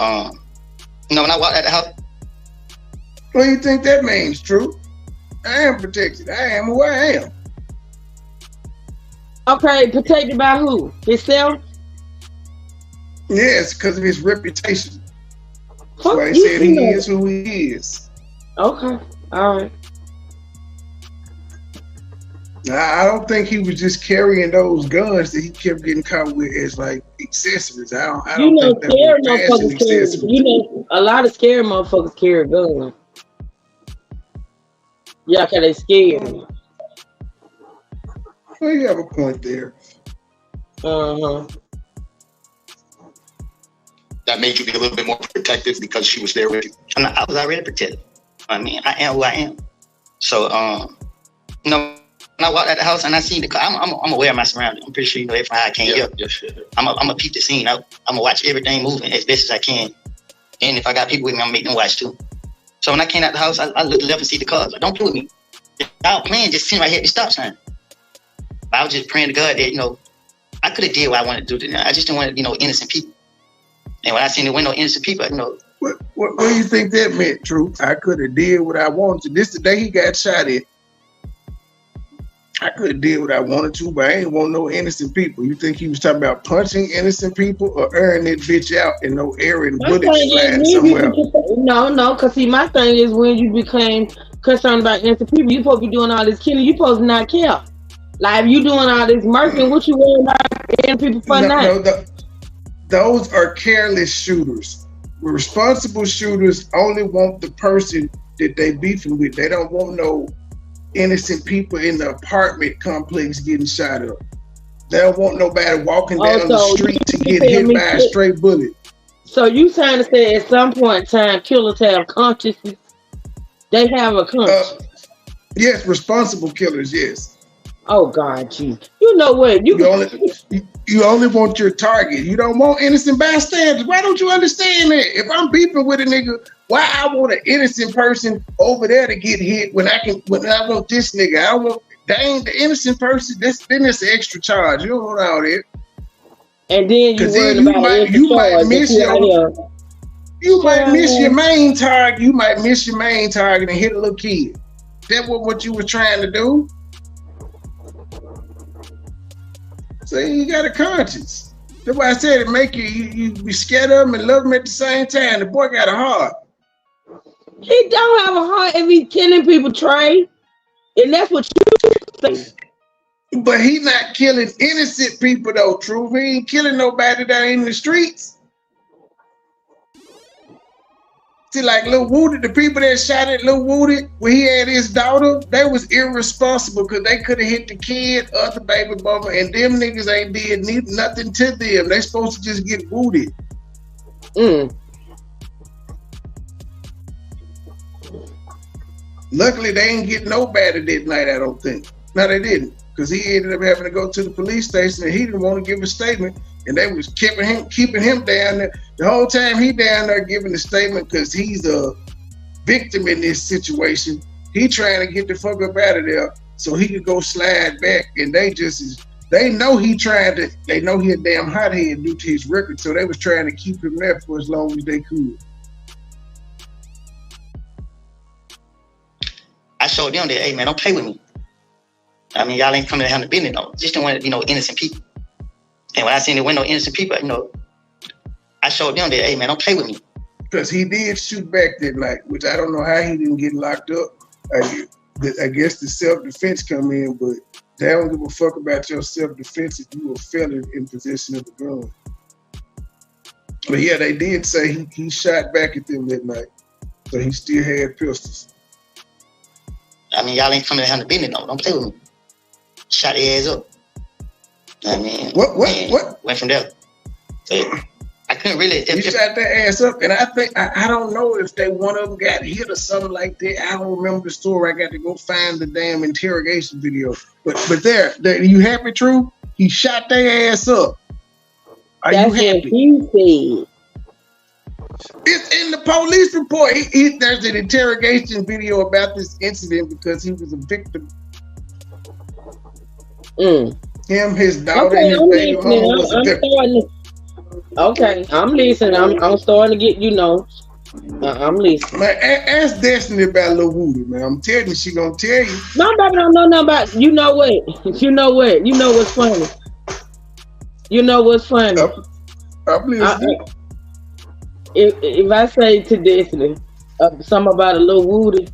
when I walked out the house. What do you think that means, True? I am protected. I am who I am. Okay, protected by who? Himself? Yes, because of his reputation. That's why he said he is who he is. Okay, all right. I don't think he was just carrying those guns that he kept getting caught with as like accessories. I don't think that scary was fashion accessories. A lot of scary motherfuckers carry guns. Yeah, cause they scared. Well, you have a point there. That made you be a little bit more protective because she was there with you. I was already protected. I mean, I am who I am. So, when I walked out the house and I seen the car, I'm aware of my surroundings. I'm pretty sure you know everything I can hear. Yes, yeah. I'm gonna peep the scene out. I'm gonna watch everything moving as best as I can. And if I got people with me, I'm gonna make them watch too. So when I came out the house, I looked left and see the cars. Like, don't play with me. I was playing, just sitting right here at the stop sign. I was just praying to God that, I could have did what I wanted to do. I just didn't want, innocent people. And when I seen there were no innocent people, What do you think that meant, True? I could have did what I wanted to. This the day he got shot at. I could have did what I wanted to, but I ain't want no innocent people. You think he was talking about punching innocent people or airing that bitch out in no air and bullets flying somewhere? No, because see, my thing is when you became concerned about innocent people, you supposed to be doing all this killing, you supposed to not care. Like, if you doing all this murking, what you worrying about innocent people for now? Those are careless shooters. Responsible shooters only want the person that they beefing with. They don't want no innocent people in the apartment complex getting shot up. They don't want nobody walking down the street to get hit by a stray bullet. So you trying to say at some point in time killers have consciousness? They have a conscience? Yes, responsible killers, yes. Oh God, gee. You know what? You only want your target. You don't want innocent bystanders. Why don't you understand that? If I'm beefing with a nigga, why I want an innocent person over there to get hit when I want this nigga? I want dang the innocent person. That's an extra charge. You don't want all that. And then you might miss your main target. You might miss your main target and hit a little kid. That was what you were trying to do. So you got a conscience. That's why I said it make you be scared of him and love him at the same time. The boy got a heart. He don't have a heart if he's killing people, Trey. And that's what you say. But he not killing innocent people though, True. He ain't killing nobody that ain't in the streets. See, like Lil Woody, the people that shot at Lil Woody when he had his daughter, they was irresponsible because they could have hit the kid or the baby mama, and them niggas ain't did nothing to them. They supposed to just get wounded. Luckily, they ain't get nobody that night, I don't think. No, they didn't, because he ended up having to go to the police station, and he didn't want to give a statement, and they was keeping him down there. The whole time he down there giving the statement because he's a victim in this situation. He trying to get the fuck up out of there so he could go slide back, and they know he a damn hothead due to his record, so they was trying to keep him there for as long as they could. I showed them that, hey man, don't play with me. I mean, y'all ain't coming to handle business, though. Just don't want to be no innocent people. And when I seen there were no innocent people, I showed them that, hey man, don't play with me. Because he did shoot back that night, which I don't know how he didn't get locked up. I guess the self-defense come in, but they don't give a fuck about your self-defense if you a felon in possession of a gun. But yeah, they did say he shot back at them that night, so he still had pistols. I mean, y'all ain't coming to handle business, no. Don't play with me. Shot their ass up. I mean, what? Went from there. So, I couldn't really. He shot their ass up, and I think I don't know if one of them got hit or something like that. I don't remember the story. I got to go find the damn interrogation video. But there, you happy, True? He shot their ass up. Are you happy? He said. It's in the police report. There's an interrogation video about this incident because he was a victim. Him, his daughter, and his baby mama was a victim. Okay, I'm listening. I'm starting to get, I'm listening. Man, ask Destiny about Lil Woody, man. I'm telling you, she gonna tell you. No, about, you know what? You know what's funny? You know what's funny? I'm listening. If I say to Destiny something about a Lil Woody,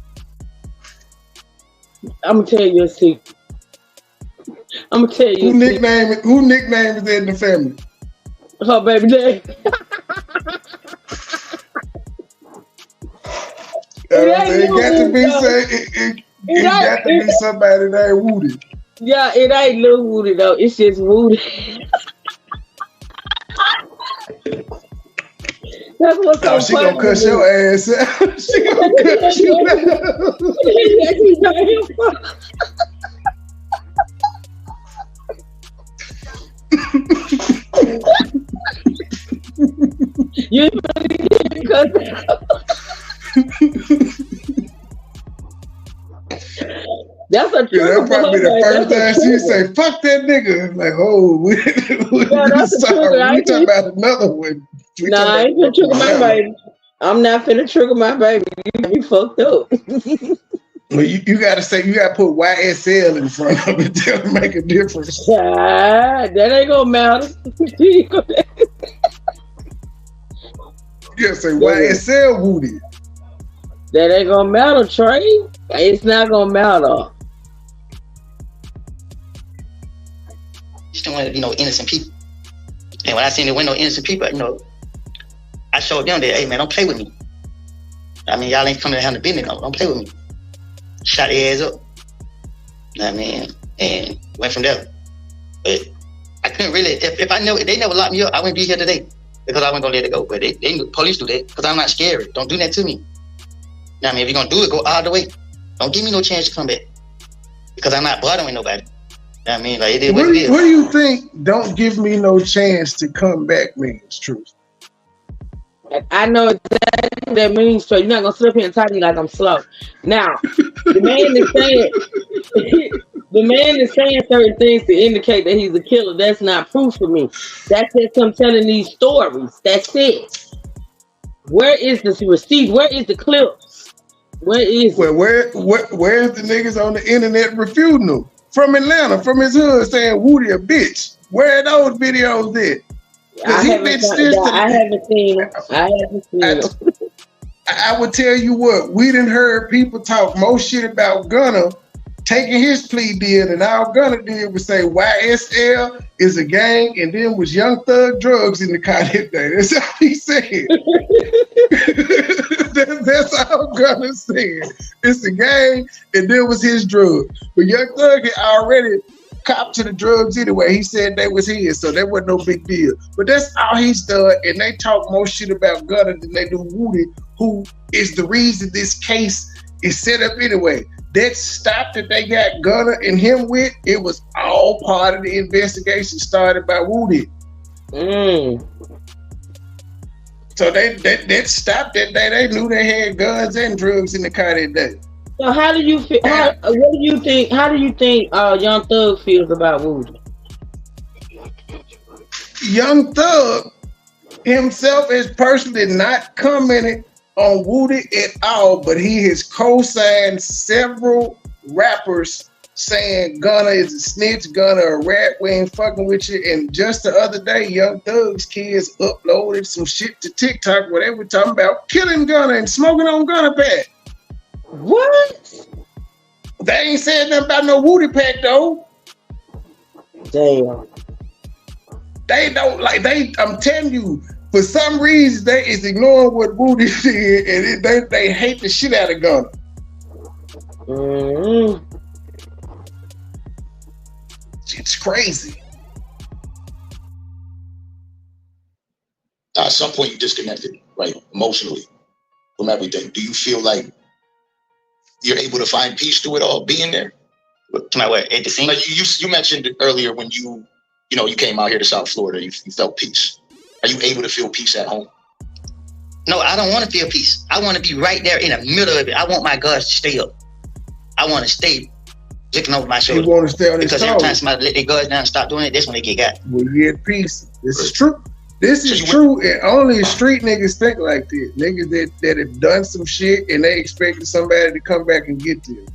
I'm gonna tell you a secret. I'm gonna tell you. Who nickname is that in the family? Her baby daddy. It got to be somebody named Woody. Yeah, it ain't Lil Woody though. It's just Woody. That's what's so she funny. Gonna cuss your ass out. She gonna cuss you out. You that's a trigger. That'll probably be the first time she say, "Fuck that nigga." Like, oh, that's sorry. We talking about another one. Nah, I ain't finna trigger my baby. I'm not finna trigger my baby. You fucked up. Well, you gotta put YSL in front of it to make a difference. That ain't gonna matter. You gotta say YSL Woody. That ain't gonna matter, Trey. It's not gonna matter. Just don't want innocent people. And when I seen there were no innocent people, I showed them that, hey man, don't play with me. I mean, y'all ain't coming to handle business, no. Don't play with me. Shot their ass up. I mean, and went from there. But I couldn't really, if I know, if they never locked me up, I wouldn't be here today because I wasn't gonna let it go. But they police do that because I'm not scary. Don't do that to me. Now, I mean, if you're gonna do it, go all the way. Don't give me no chance to come back because I'm not bothering nobody. I mean, like, it is what it is. What do you think "don't give me no chance to come back" means, Truth? I know exactly what that means, so you're not gonna sit up here and talk to me like I'm slow. Now, the man is saying certain things to indicate that he's a killer. That's not proof for me. That's just him telling these stories. That's it. Where is the receipt? Where is the clips? Where is it? Where's the niggas on the internet refuting him? From Atlanta, from his hood, saying Woody a bitch. Where are those videos at? I haven't seen them. I would tell you what, we done heard people talk more shit about Gunna taking his plea deal, and all Gunna did was say YSL is a gang, and then was Young Thug drugs in the car that day. That's all he said. That's all Gunna said. It's a gang, and then was his drugs. But Young Thug had already copped to the drugs anyway. He said they was his, so that wasn't no big deal. But that's all he's done, and they talk more shit about Gunna than they do Woody, who is the reason this case is set up anyway. That stop that they got Gunna and him with, it was all part of the investigation started by Woody. So that stop that day, they knew they had guns and drugs in the car that day. So how do you feel? How do you think Young Thug feels about Woody? Young Thug himself is personally not commented on Woody at all, but he has co-signed several rappers saying Gunna is a snitch, Gunna a rat, we ain't fucking with you. And just the other day, Young Thug's kids uploaded some shit to TikTok where they were talking about killing Gunna and smoking on Gunna pad. What? They ain't said nothing about no Woody Pack though. Damn. They don't like I'm telling you, for some reason they is ignoring what Woody did, and they hate the shit out of Gunna. Mm-hmm. It's crazy. At some point you disconnected, right, emotionally from everything. Do you feel like you're able to find peace through it all, being there? To my way at the scene. Like you mentioned earlier when you came out here to South Florida, you felt peace. Are you able to feel peace at home? No, I don't want to feel peace. I want to be right there in the middle of it. I want my guards to stay up. I want to stay looking over my shoulder. You want to stay on his because every time somebody let their guards down and stop doing it, that's when they get got. Well, you get peace. This is true. This is true, and only street niggas think like this. Niggas that have done some shit and they expected somebody to come back and get them.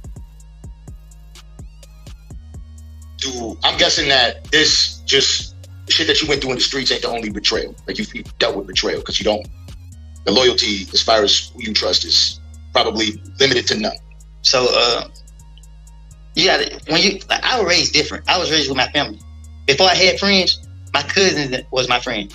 I'm guessing that this just shit that you went through in the streets ain't the only betrayal. Like you dealt with betrayal because the loyalty as far as who you trust is probably limited to none. So you got I was raised different. I was raised with my family. Before I had friends, my cousin was my friend.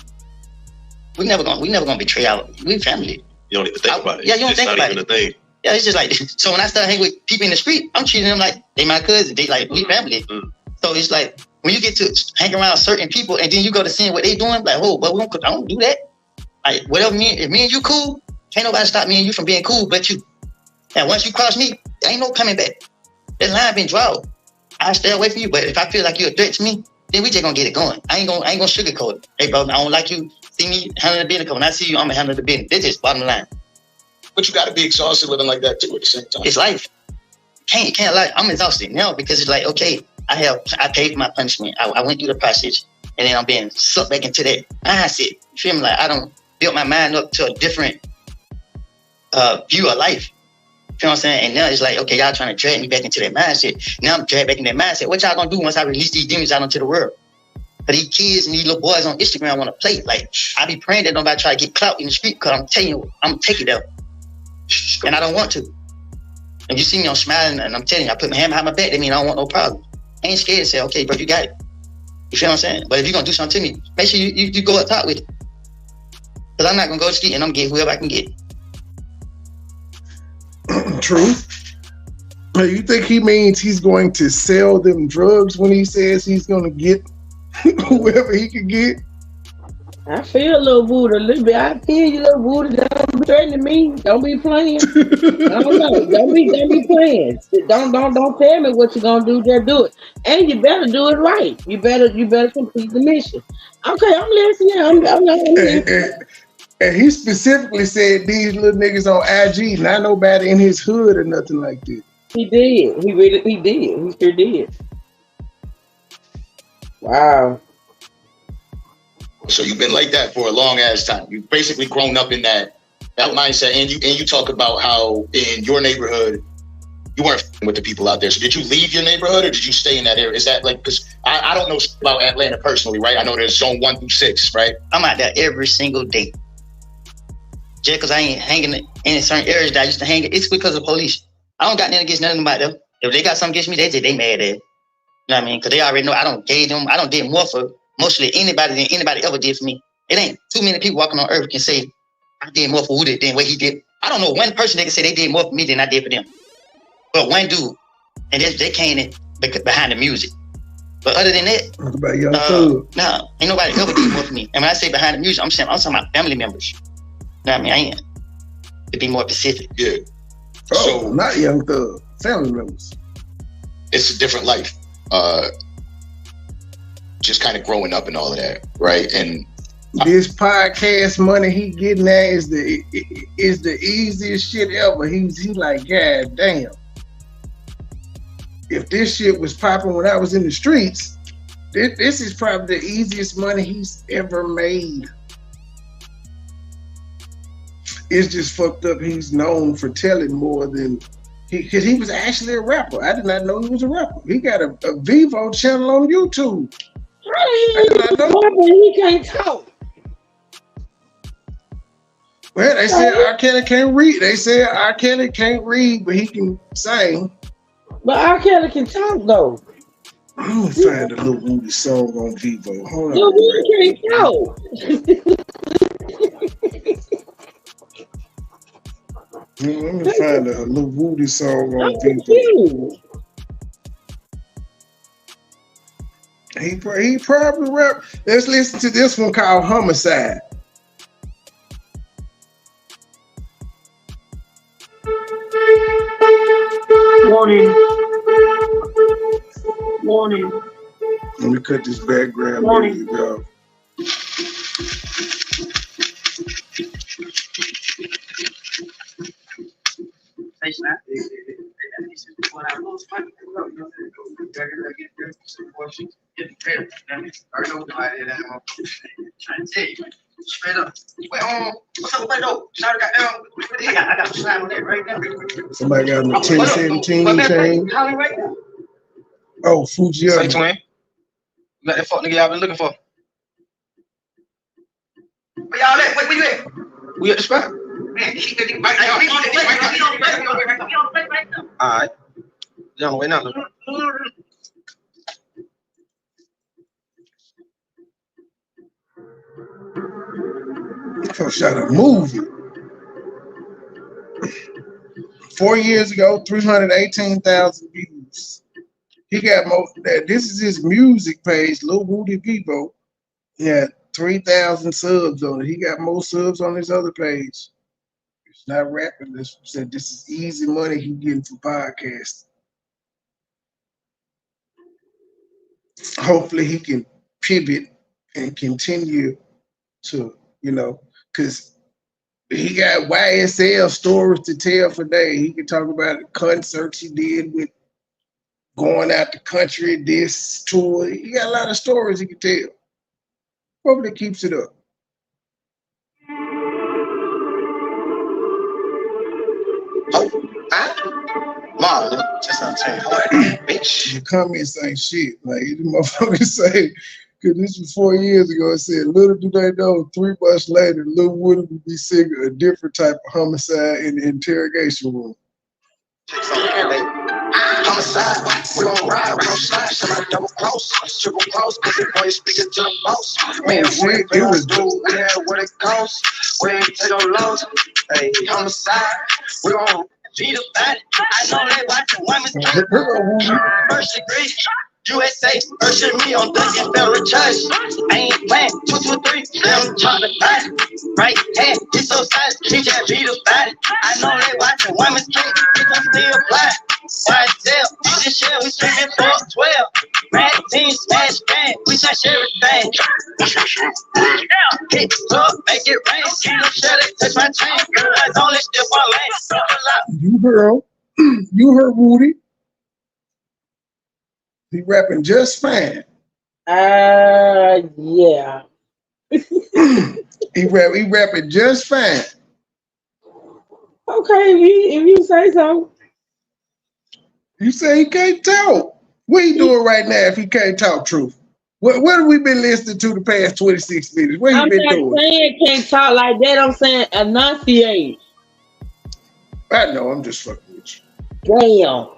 We never gonna betray we family. You don't even think about it. Yeah, you don't think about it. It's not even a thing. Yeah, it's just like so when I start hanging with people in the street, I'm treating them like they my cousin. They like we family. Mm. So it's like when you get to hang around certain people and then you go to seeing what they doing, like, oh, but I don't do that. Like whatever if me and you cool, can't nobody stop me and you from being cool but you. And once you cross me, there ain't no coming back. That line been drawn. I stay away from you, but if I feel like you're a threat to me, then we just gonna get it going. I ain't gonna sugarcoat it. Hey bro, I don't like you. See me handling the business. When I see you, I'm gonna handle the business. That's just bottom line. But you gotta be exhausted living like that too at the same time. It's life. Can't lie. I'm exhausted now because it's like, okay, I paid for my punishment. I went through the process and then I'm being sucked back into that mindset. You feel me? Like I don't build my mind up to a different view of life. You know what I'm saying? And now it's like, okay, y'all trying to drag me back into that mindset. Now I'm dragged back in that mindset. What y'all gonna do once I release these demons out into the world? But these kids and these little boys on Instagram want to play. Like, I be praying that nobody try to get clout in the street because I'm telling you, I'm taking it out. And I don't want to. And you see me, I'm smiling and I'm telling you, I put my hand behind my back, that means I don't want no problem. I ain't scared to say, okay, bro, you got it. You feel what I'm saying? But if you're going to do something to me, make sure you go up top with it. Because I'm not going to go to the street and I'm going to get whoever I can get. True. You think he means he's going to sell them drugs when he says he's going to get whoever he can get? I feel Lil Buddha a little bit. I feel you, Lil Buddha. Don't be threatening me. Don't be playing. I don't know. Don't be playing. Don't tell me what you're gonna do. Just do it, and you better do it right. You better complete the mission. Okay, I'm listening. I'm listening. And he specifically said these little niggas on IG, not nobody in his hood or nothing like that. He did. He did. He sure did. Wow. So you've been like that for a long ass time. You've basically grown up in that mindset, and you talk about how in your neighborhood you weren't with the people out there. So did you leave your neighborhood or did you stay in that area? Is that like, because I don't know about Atlanta personally, right? I know there's zone 1 through 6, right? I'm out there every single day. Just because I ain't hanging in certain areas that I used to hang, it's because of police. I don't got nothing against nothing about them. If they got something against me, they mad at it. You know what I mean? Because they already know I don't did more for mostly anybody than anybody ever did for me. It ain't too many people walking on earth can say I did more for Woody than what he did. I don't know one person that can say they did more for me than I did for them. But one dude, and they came in behind the music. But other than that, no, ain't nobody ever did more for me. And when I say behind the music, I'm talking about family members. You know what I mean? I ain't to be more specific. Yeah. So not Young Thug, family members. It's a different life. Just kind of growing up and all of that, right? And this podcast money he getting at is the easiest shit ever. He like, God damn. If this shit was popping when I was in the streets, this is probably the easiest money he's ever made. It's just fucked up. He's known for telling more than because he was actually a rapper. I did not know he was a rapper. He got a Vivo channel on YouTube. He can't talk. Well, they said R. Kelly can't read. They said R. Kelly can't read, but he can sing. But R. Kelly can talk though. I'm gonna find a Lil Woody song on Vivo. Hold on. Lil Woody can't talk. Let me find a Lil Woody song on I'm Vivo. confused. He probably rap. Let's listen to this one called Homicide. Morning. Let me cut this background music off. Straight up. What's up, though? Shout out, I got slime on that right now. Somebody got a 1017 chain. Right now. Oh, Fujiyama. Say, twin. Let that fuck nigga y'all been looking for. Where y'all at? Where you at? We at the spot. Man, keep it right now. All right. You on the way now. Shot a movie. 4 years ago, 318,000 views. He got more. This is his music page, Lil Woody Vivo. He had 3,000 subs on it. He got more subs on his other page. It's not rapping. This said this is easy money he getting for podcasting. Hopefully he can pivot and continue to, because he got YSL stories to tell for days. He can talk about the concerts he did with going out the country, this tour. He got a lot of stories he can tell. Hopefully keeps it up. Mom, just I'm saying, bitch. The comments ain't shit. Like, the motherfuckers say, because this was 4 years ago, it said, little do they know, 3 months later, Lil Woody would be singing a different type of homicide in the interrogation room. Homicide, we gon' ride, we gon' slide, somebody double close, triple close, cause the boy speaking to the boss. Man, what it do, yeah, what it costs, we ain't take no loss. Hey, homicide, we gon' beat about it. I know they watching women's first degree. USA versus me on Duncan Federal Church. I ain't playing 2, 2, 3. Them talk about it. Right hand, it's so silent. She just beat about it. I know they watching women's kick. It don't still fly. Why tell? This shit we streaming for 12. Red team smash bang. We touch everything. Hit up, make it rain. You know, shut it, touch my chain. Girl, I don't let still my lane. You heard Woody. He rapping just fine. Yeah. He rapping just fine. Okay, if you say so. You say he can't talk. What he doing right now if he can't talk truth? What have we been listening to the past 26 minutes? What he been doing? I'm not saying can't talk like that. I'm saying enunciate. I know, I'm just fucking with you. Damn.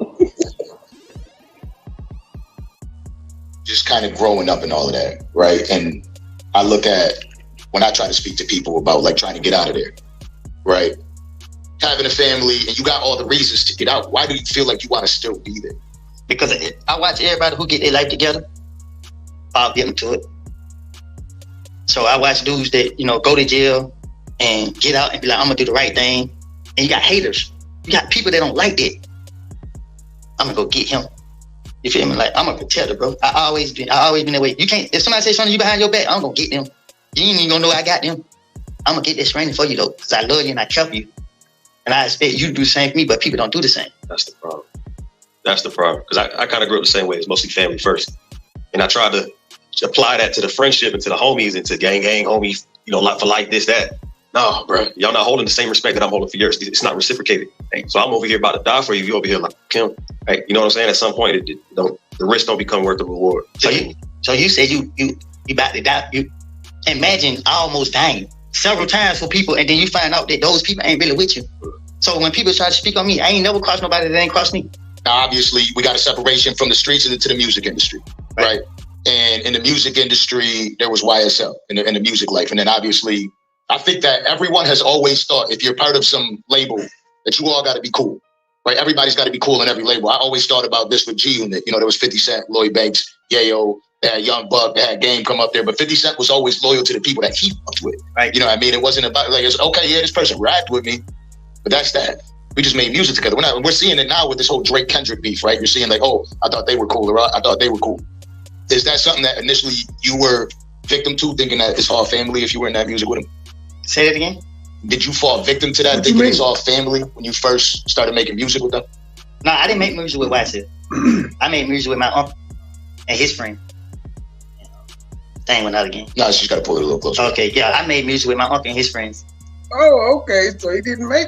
Just kind of growing up and all of that, right? And I look at when I try to speak to people about like trying to get out of there, right? Having a family and you got all the reasons to get out. Why do you feel like you want to still be there? Because I watch everybody who get their life together. I'll get them to it. So I watch dudes that, go to jail and get out and be like, I'm gonna do the right thing. And you got haters. You got people that don't like it. I'm gonna go get him. You feel me? Like, I'm a protector, bro. I always been that way. You can't, if somebody says something to you behind your back, I'm gonna get them. You ain't even gonna know I got them. I'm gonna get this training for you though, because I love you and I care for you. And I expect you to do the same for me, but people don't do the same. That's the problem. That's the problem. Because I kind of grew up the same way. It's mostly family first. And I tried to apply that to the friendship and to the homies and to gang homies, like for like this, that. No, bro, y'all not holding the same respect that I'm holding for yours. It's not reciprocated. Right? So I'm over here about to die for you. You over here like Kim. Right? You know what I'm saying? At some point, the risk don't become worth the reward. So you said you about to die. You imagine almost dying several times for people, and then you find out that those people ain't really with you. So when people try to speak on me, I ain't never crossed nobody that ain't crossed me. Now, obviously, we got a separation from the streets and into the music industry, right? And in the music industry, there was YSL in the music life. And then obviously, I think that everyone has always thought if you're part of some label that you all got to be cool, right? Everybody's got to be cool in every label. I always thought about this with G-Unit. You know, there was 50 Cent, Lloyd Banks, Yayo, they had Young Buck, they had Game come up there. But 50 Cent was always loyal to the people that he fucked with. Right. You know what I mean? It wasn't about like, it's okay, yeah, this person rapped with me, but that's that. We just made music together. We're seeing it now with this whole Drake Kendrick beef, right? You're seeing like, oh, I thought they were cool, or I thought they were cool. Is that something that initially you were victim to, thinking that it's all family if you were in that music with him? Say that again? Did you fall victim to that, thinking it's all family when you first started making music with them? No, I didn't make music with YSL. I made music with my uncle and his friend. Dang, went out again. No, so you just gotta pull it a little closer. Okay, yeah, I made music with my uncle and his friends. Oh, okay, so he didn't make.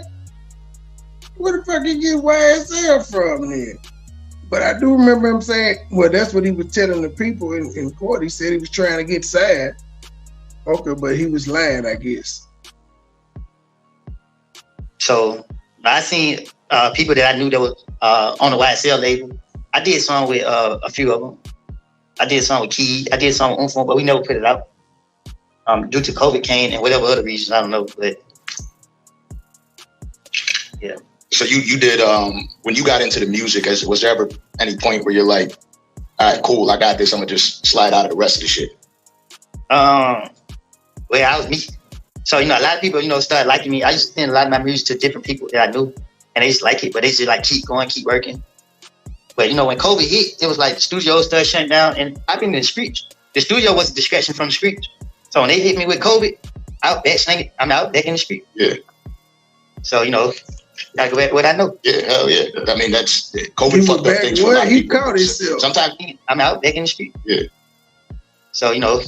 Where the fuck he get YSL from then? But I do remember him saying, well, that's what he was telling the people in court. He said he was trying to get signed. Okay, but he was lying, I guess. So I seen people that I knew that was on the YSL label. I did song with a few of them. I did song with Key. I did song with Umphone, but we never put it out. Due to COVID came and whatever other reasons, I don't know. But yeah. So you did, when you got into the music, was there ever any point where you're like, all right, cool, I got this, I'm gonna just slide out of the rest of the shit? Well, I was me. So, you know, a lot of people, you know, started liking me. I used to send a lot of my music to different people that I knew, and they just like it, but they just like keep going, keep working. But, you know, when COVID hit, it was like the studio started shutting down, and I've been in the streets. The studio was a distraction from the streets. So when they hit me with COVID, I'm out back in the street. Yeah. So, you know, gotta go back to what I know. Yeah, hell yeah. I mean, that's COVID fucked up things for a lot of people. Caught himself. Sometimes I'm out back in the street. Yeah. So, you know,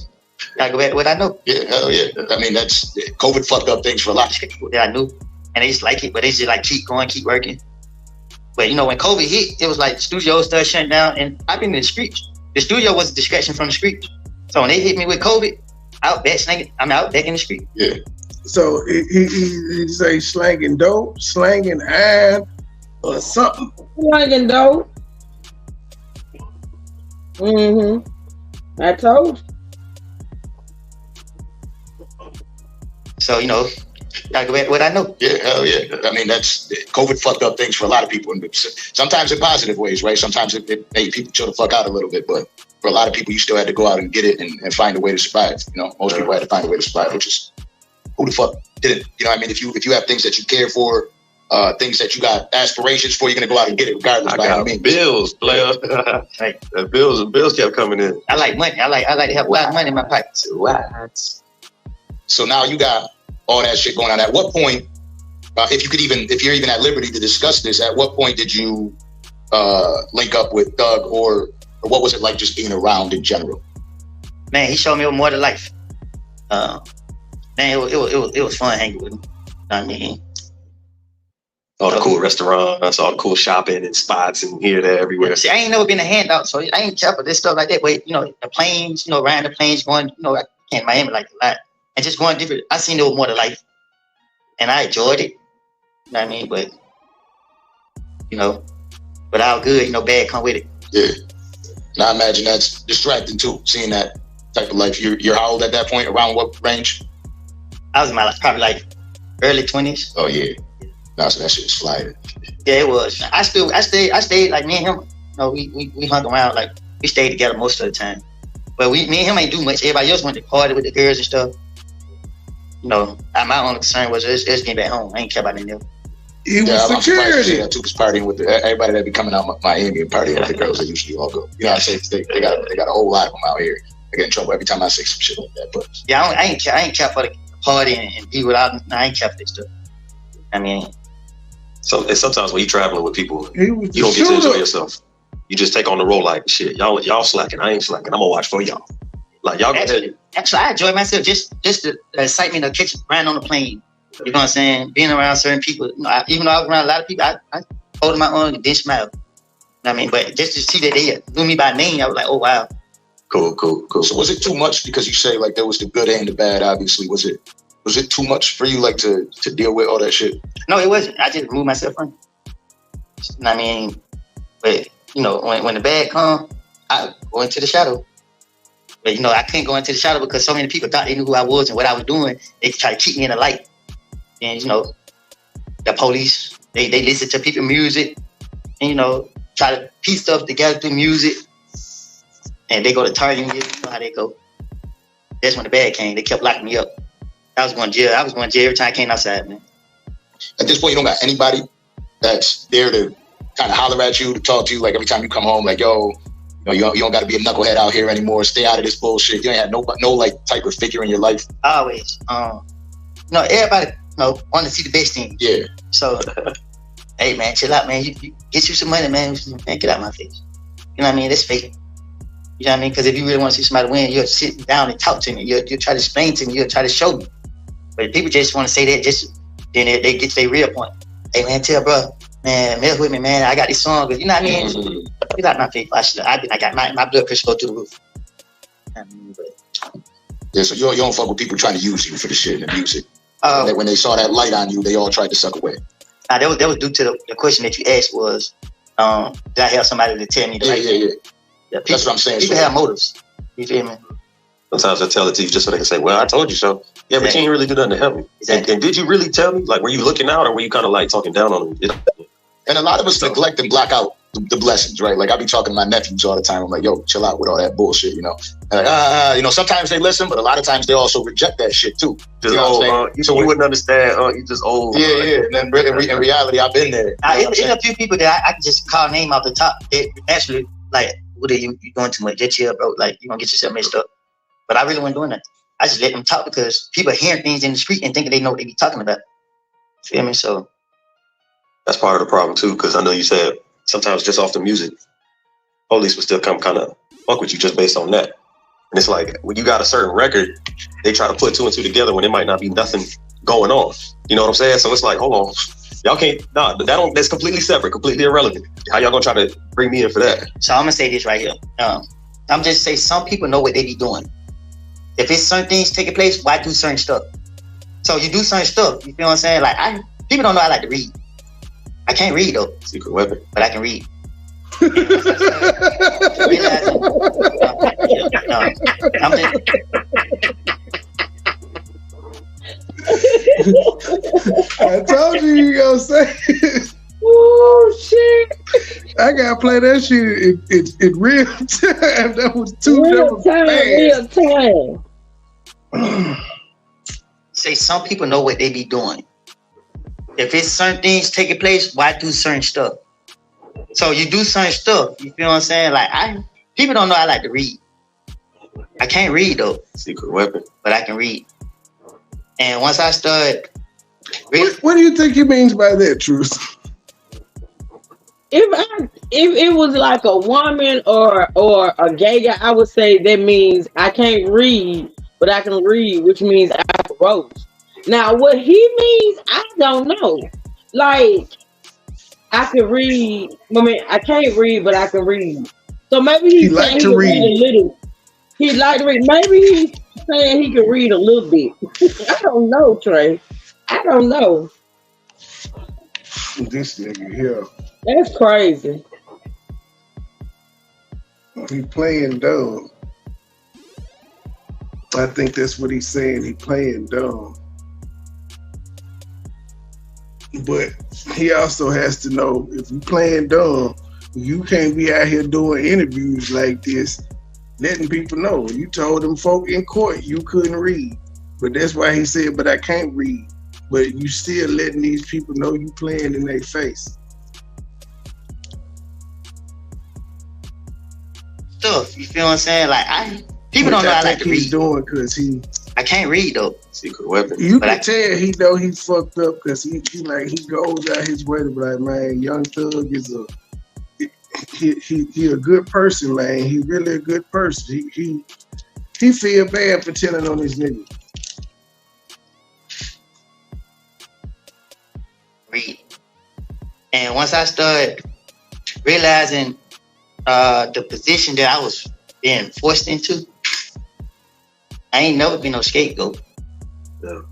gotta go back to what I know. Yeah, hell yeah. I mean, that's COVID fucked up things for a lot of people that I knew, and they just like it, but they just like keep going, keep working. But, you know, when COVID hit, it was like the studio started shutting down, and I've been in the streets. The studio was a distraction from the streets. So when they hit me with COVID, I'm out back in the street. Yeah. So he say slanging dope, slanging iron, or something. Slanging dope. I told you. So, you know, gotta go back to what I know. Yeah, hell yeah. I mean, that's COVID fucked up things for a lot of people. And sometimes in positive ways, right? Sometimes it made people chill the fuck out a little bit, but for a lot of people, you still had to go out and get it and find a way to survive. You know, most people had to find a way to survive, which is, who the fuck didn't? You know what I mean? If you have things that you care for, things that you got aspirations for, you're gonna go out and get it regardless. I got bills, player. Right. Bills kept coming in. I like money. I like to have a lot of money in my pockets. What? So now you got all that shit going on. At what point, if you're even at liberty to discuss this, at what point did you link up with Doug, or what was it like just being around in general? Man, he showed me more to life. Man, it was fun hanging with him. I mean, all the cool restaurants, all the cool shopping and spots and here, there, everywhere. See, I ain't never been a handout, so I ain't care for this stuff like that. But, you know, the planes, you know, riding the planes, going, you know, I came to Miami like a lot. And just going different. I seen there was more to life. And I enjoyed it. You know what I mean? But, you know, but all good, you know, bad come with it. Yeah. And I imagine that's distracting too, seeing that type of life. You're how old at that point? Around what range? I was in my probably like early 20s. Oh yeah. No, so that shit was flying. Yeah, it was. I stayed like me and him, you know, we hung around, like we stayed together most of the time. But me and him ain't do much. Everybody else went to party with the girls and stuff. You know, my only concern was it's getting back home. I ain't care about any of them. He was I'm surprised you say security. that too, 'cause partying with everybody that be coming out of Miami and partying with the girls, they usually all go. You know what I'm saying? They got a whole lot of them out here. I get in trouble every time I say some shit like that. But yeah, I ain't care for the party and be without. I ain't care for this stuff. I mean, and sometimes when you're traveling with people, He was you don't get to enjoy yourself. You just take on the role like, shit, y'all slacking. I ain't slacking. I'm gonna watch for y'all. Like y'all go ahead. Actually, I enjoy myself just the excitement of catching riding on the plane. You know what I'm saying? Being around certain people. You know, even though I was around a lot of people, I hold my own and didn't smile. You know what I mean? But just to see that they knew me by name, I was like, oh wow. Cool. so was it too much? Because you say like there was the good and the bad. Obviously, was it too much for you, like to deal with all that shit? No, it wasn't. I just removed myself from it. You know what I mean? But you know, when the bag come, I go into the shadow. But you know, I couldn't go into the shadow because so many people thought they knew who I was and what I was doing. They tried to keep me in the light. And you know, the police, they listen to people's music and you know, try to piece stuff together through music. And they go to Target, you know how they go. That's when the bag came. They kept locking me up. I was going to jail. Every time I came outside, man. At this point, you don't got anybody that's there to kind of holler at you, to talk to you, like every time you come home, like, yo, you don't got to be a knucklehead out here anymore. Stay out of this bullshit. You ain't had no like type of figure in your life. Always. Everybody, want to see the best thing. Yeah. So, hey, man, chill out, man. You get you some money, man. Man, get out my face. You know what I mean? That's fake. You know what I mean? Because if you really want to see somebody win, you'll sit down and talk to me. You'll try to explain to me. You'll try to show me. But if people just want to say that, then they get to their real point. Hey, man, tell bro, man, mess with me, man. I got this song. You know what I mean? Mm-hmm. Get out my face. I got my blood pressure go through the roof. Yeah, so you don't fuck with people trying to use you for the shit and abuse it. When they saw that light on you, they all tried to suck away. That was due to the question that you asked was, did I have somebody to tell me? Yeah, people, that's what I'm saying. People have motives. You feel me? Sometimes I tell it to you just so they can say, well, I told you so. Yeah, but you didn't really do nothing to help me. Exactly. And did you really tell me? Like, were you looking out or were you kind of like talking down on me? And a lot of us neglect and block out the blessings, right? Like I be talking to my nephews all the time. I'm like, yo, chill out with all that bullshit, you know? And like, sometimes they listen, but a lot of times they also reject that shit too. Just you wouldn't understand. You just old. Yeah. And then in reality, I've been there. There's a few people that I can just call a name off the top. They actually, like, what are you doing too much? Just chill, bro. Like, you're going to get yourself messed up. But I really wasn't doing that. I just let them talk because people are hearing things in the street and thinking they know what they be talking about. Feel me? So that's part of the problem too, because I know you said sometimes just off the music, police will still come kind of fuck with you just based on that. And it's like when you got a certain record, they try to put two and two together when there might not be nothing going on. You know what I'm saying? So it's like, hold on, y'all can't. That's completely separate, completely irrelevant. How y'all gonna try to bring me in for that? So I'm gonna say this right here. I'm just say some people know what they be doing. If it's certain things taking place, why do certain stuff? So you do certain stuff. You feel what I'm saying? Like people don't know I like to read. I can't read though. Secret weapon. But I can read. I told you gonna say it. Oh shit! I gotta play that shit in real time. That was real time. Say some people know what they be doing. If it's certain things taking place, why do certain stuff? So you do certain stuff. You feel what I'm saying? Like people don't know I like to read. I can't read though. Secret weapon. But I can read. And once I started, what do you think he means by that, Truth? If it was like a woman or a gay guy, I would say that means I can't read, but I can read, which means I wrote. Now, what he means, I don't know. Like, I can read. I mean, I can't read, but I can read. So maybe he's saying he can read a little. He like to read. Maybe he's saying he can read a little bit. I don't know, Trey. I don't know. This nigga here. That's crazy. He playing dumb. I think that's what he's saying. He playing dumb. But he also has to know if you playing dumb, you can't be out here doing interviews like this, letting people know. You told them folk in court you couldn't read. But that's why he said, but I can't read. But you still letting these people know you playing in their face. Stuff, you feel what I'm saying? Like people don't know I like to read. He's doing because I can't read though. Secret weapon. You can tell he know he's fucked up because he goes out his way to be like, man, Young Thug is he a good person, man. He really a good person. He feel bad for telling on his nigga. Read. And once I started realizing the position that I was being forced into, I ain't never been no scapegoat. No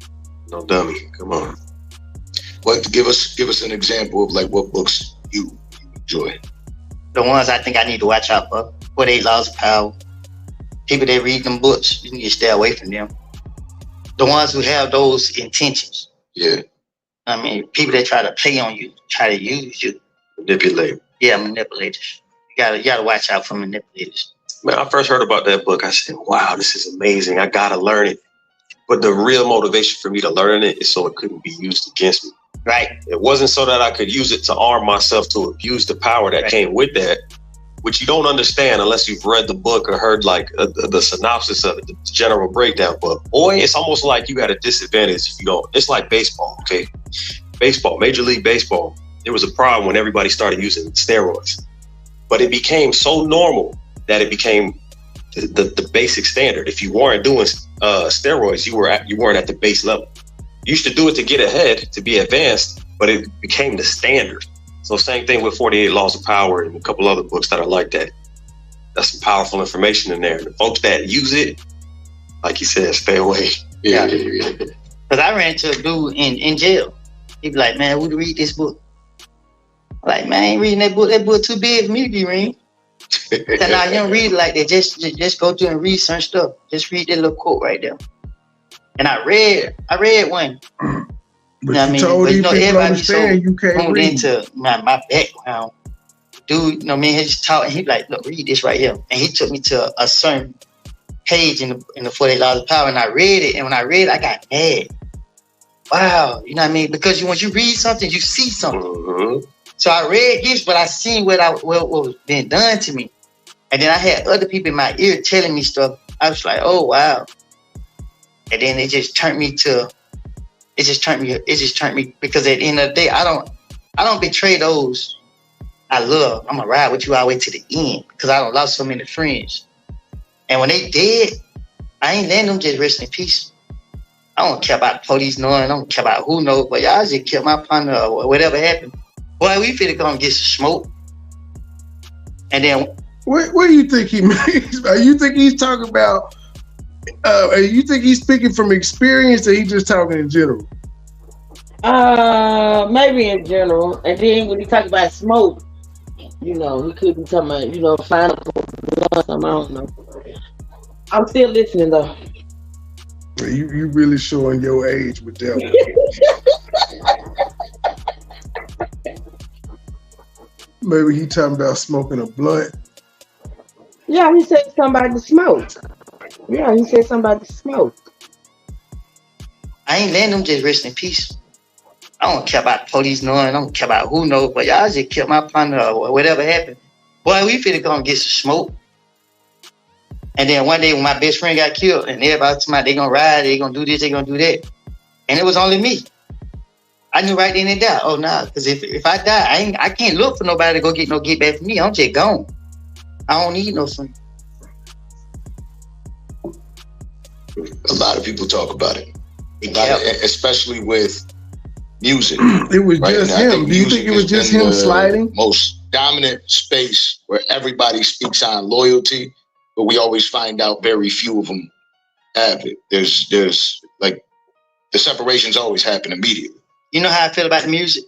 dummy. Come on. What give us an example of like what books you enjoy? the ones I think I need to watch out for. 48 Laws of Power. People that read them books, you need to stay away from them. The ones who have those intentions. Yeah. I mean, people that try to play on you, try to use you. Manipulate. Yeah, manipulators. You gotta watch out for manipulators. Man, I first heard about that book. I said, wow, this is amazing. I gotta learn it. But the real motivation for me to learn it is so it couldn't be used against me. Right. It wasn't so that I could use it to arm myself to abuse the power that came with that, which you don't understand unless you've read the book or heard like the synopsis of it, the general breakdown. But boy, it's almost like you got a disadvantage if you don't. It's like baseball, okay? Baseball, Major League Baseball. There was a problem when everybody started using steroids. But it became so normal that it became the basic standard. If you weren't doing steroids, you weren't at the base level. You used to do it to get ahead, to be advanced, but it became the standard. So same thing with 48 Laws of Power and a couple other books that are like that. That's some powerful information in there. The folks that use it, like you said, stay away. Yeah. Because I ran into a dude in jail. He'd be like, man, would you read this book? I'm like, man, I ain't reading that book. That book too big for me to be reading. So now you don't read it like that. Just go through and read certain stuff. Just read that little quote right there. And I read one. But you know you told these people understand you can't read. Into my background. Dude, me and him just talking. He like, look, read this right here. And he took me to a certain page in the 48 Laws of Power, and I read it. And when I read it, I got mad. Wow, you know what I mean? Because once you read something, you see something. Mm-hmm. So I read this, but I seen what was being done to me. And then I had other people in my ear telling me stuff. I was like, oh wow. And then it just turned me because at the end of the day, I don't betray those I love. I'm gonna ride with you all the way to the end because I don't lost so many friends. And when they dead, I ain't letting them just rest in peace. I don't care about the police knowing, I don't care about who knows, but y'all just killed my partner or whatever happened. Boy, we finna go and get some smoke. And then what do you think he means? You think he's talking about you think he's speaking from experience or he just talking in general? Maybe in general. And then when he talk about smoke, he could be talking about, find a something, I don't know. I'm still listening though. You really showing your age with that one. Maybe he talking about smoking a blunt. Yeah, he said somebody to smoke. Yeah, he said somebody to smoke. I ain't letting them just rest in peace. I don't care about the police knowing, I don't care about who knows, but y'all just killed my partner or whatever happened. Boy, we finna go and get some smoke. And then one day when my best friend got killed and everybody told me they gonna ride, they gonna do this, they gonna do that. And it was only me. I knew right then and there, oh nah, because if I die, I can't look for nobody to go get back for me. I'm just gone. I don't need no friend. A lot of people talk about it. Especially with music. It was just him. Do you think it was just him sliding? Most dominant space where everybody speaks on loyalty, but we always find out very few of them have it. There's like the separations always happen immediately. You know how I feel about the music?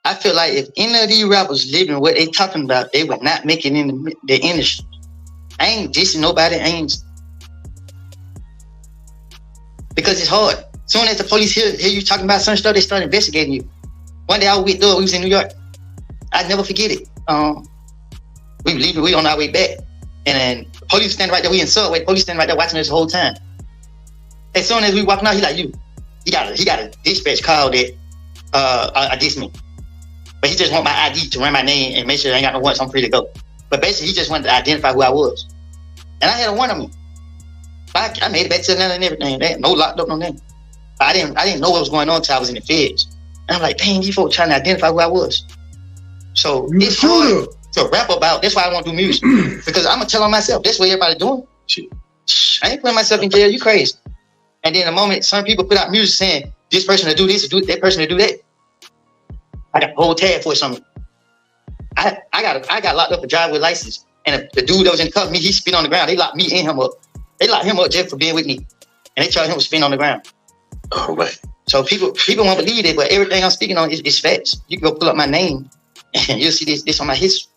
I feel like if any of these rappers living what they talking about, they would not make it in the industry. I ain't dissing nobody. Because it's hard. Soon as the police hear you talking about certain stuff, they start investigating you. One day I was with Doug, we was in New York. I'd never forget it. We were leaving, we on our way back. And then the police standing right there, we in Subway, the police standing right there watching us the whole time. As soon as we walking out, he like, he got a dispatch call that diss me. But he just want my ID to run my name and make sure I ain't got no warrants, I'm free to go. But basically, he just wanted to identify who I was. And I had a warrant on me. I made it back to Atlanta and everything. They had no locked up, no name. But I didn't know what was going on until I was in the feds. And I'm like, dang, these folks trying to identify who I was. So it's hard to rap about. That's why I want to do music. Because I'm going to tell on myself. That's what everybody doing. I ain't putting myself in jail. You crazy. And then the moment some people put out music saying, this person to do this, or that person to do that, I got a whole tag for something. I got locked up for driving with license. And the dude that was in the cuff, he spit on the ground. They locked me and him up. They locked him up just for being with me. And they charged him with spitting on the ground. Oh, man. So people won't believe it, but everything I'm speaking on is facts. You can go pull up my name and you'll see this on my history.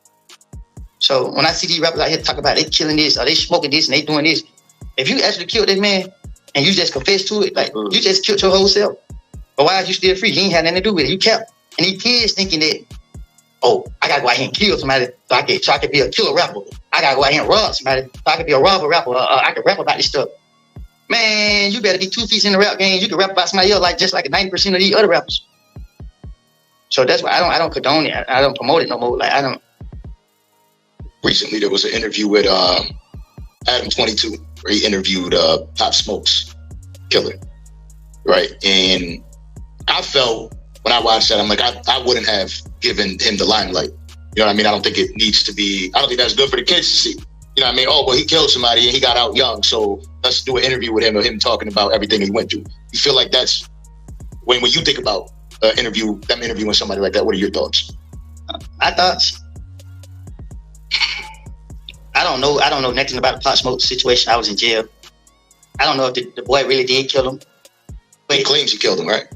So when I see these rappers out here talk about they killing this or they smoking this and they doing this, if you actually killed this man and you just confess to it, like you just killed your whole self. But why are you still free? You ain't had nothing to do with it. You kept. And these kids thinking that, oh, I gotta go out here and kill somebody so I can be a killer rapper. I gotta go out here and rob somebody so I can be a robber rapper. I can rap about this stuff. Man, you better be 2 feet in the rap game. You can rap about somebody else just like 90% of these other rappers. So that's why I don't condone it. I don't promote it no more. Like I don't. Recently, there was an interview with Adam 22 where he interviewed Pop Smoke's killer, right? And I felt when I watched that, I'm like, I wouldn't have given him the limelight. You know what I mean? I don't think it needs to be. I don't think that's good for the kids to see. You know what I mean? Oh, well, he killed somebody and he got out young, so let's do an interview with him of him talking about everything he went through. You feel like that's when you think about them interviewing somebody like that? What are your thoughts? My thoughts. I don't know nothing about the Pop Smoke situation. I was in jail. I don't know if the boy really did kill him. But he claims he killed him, right?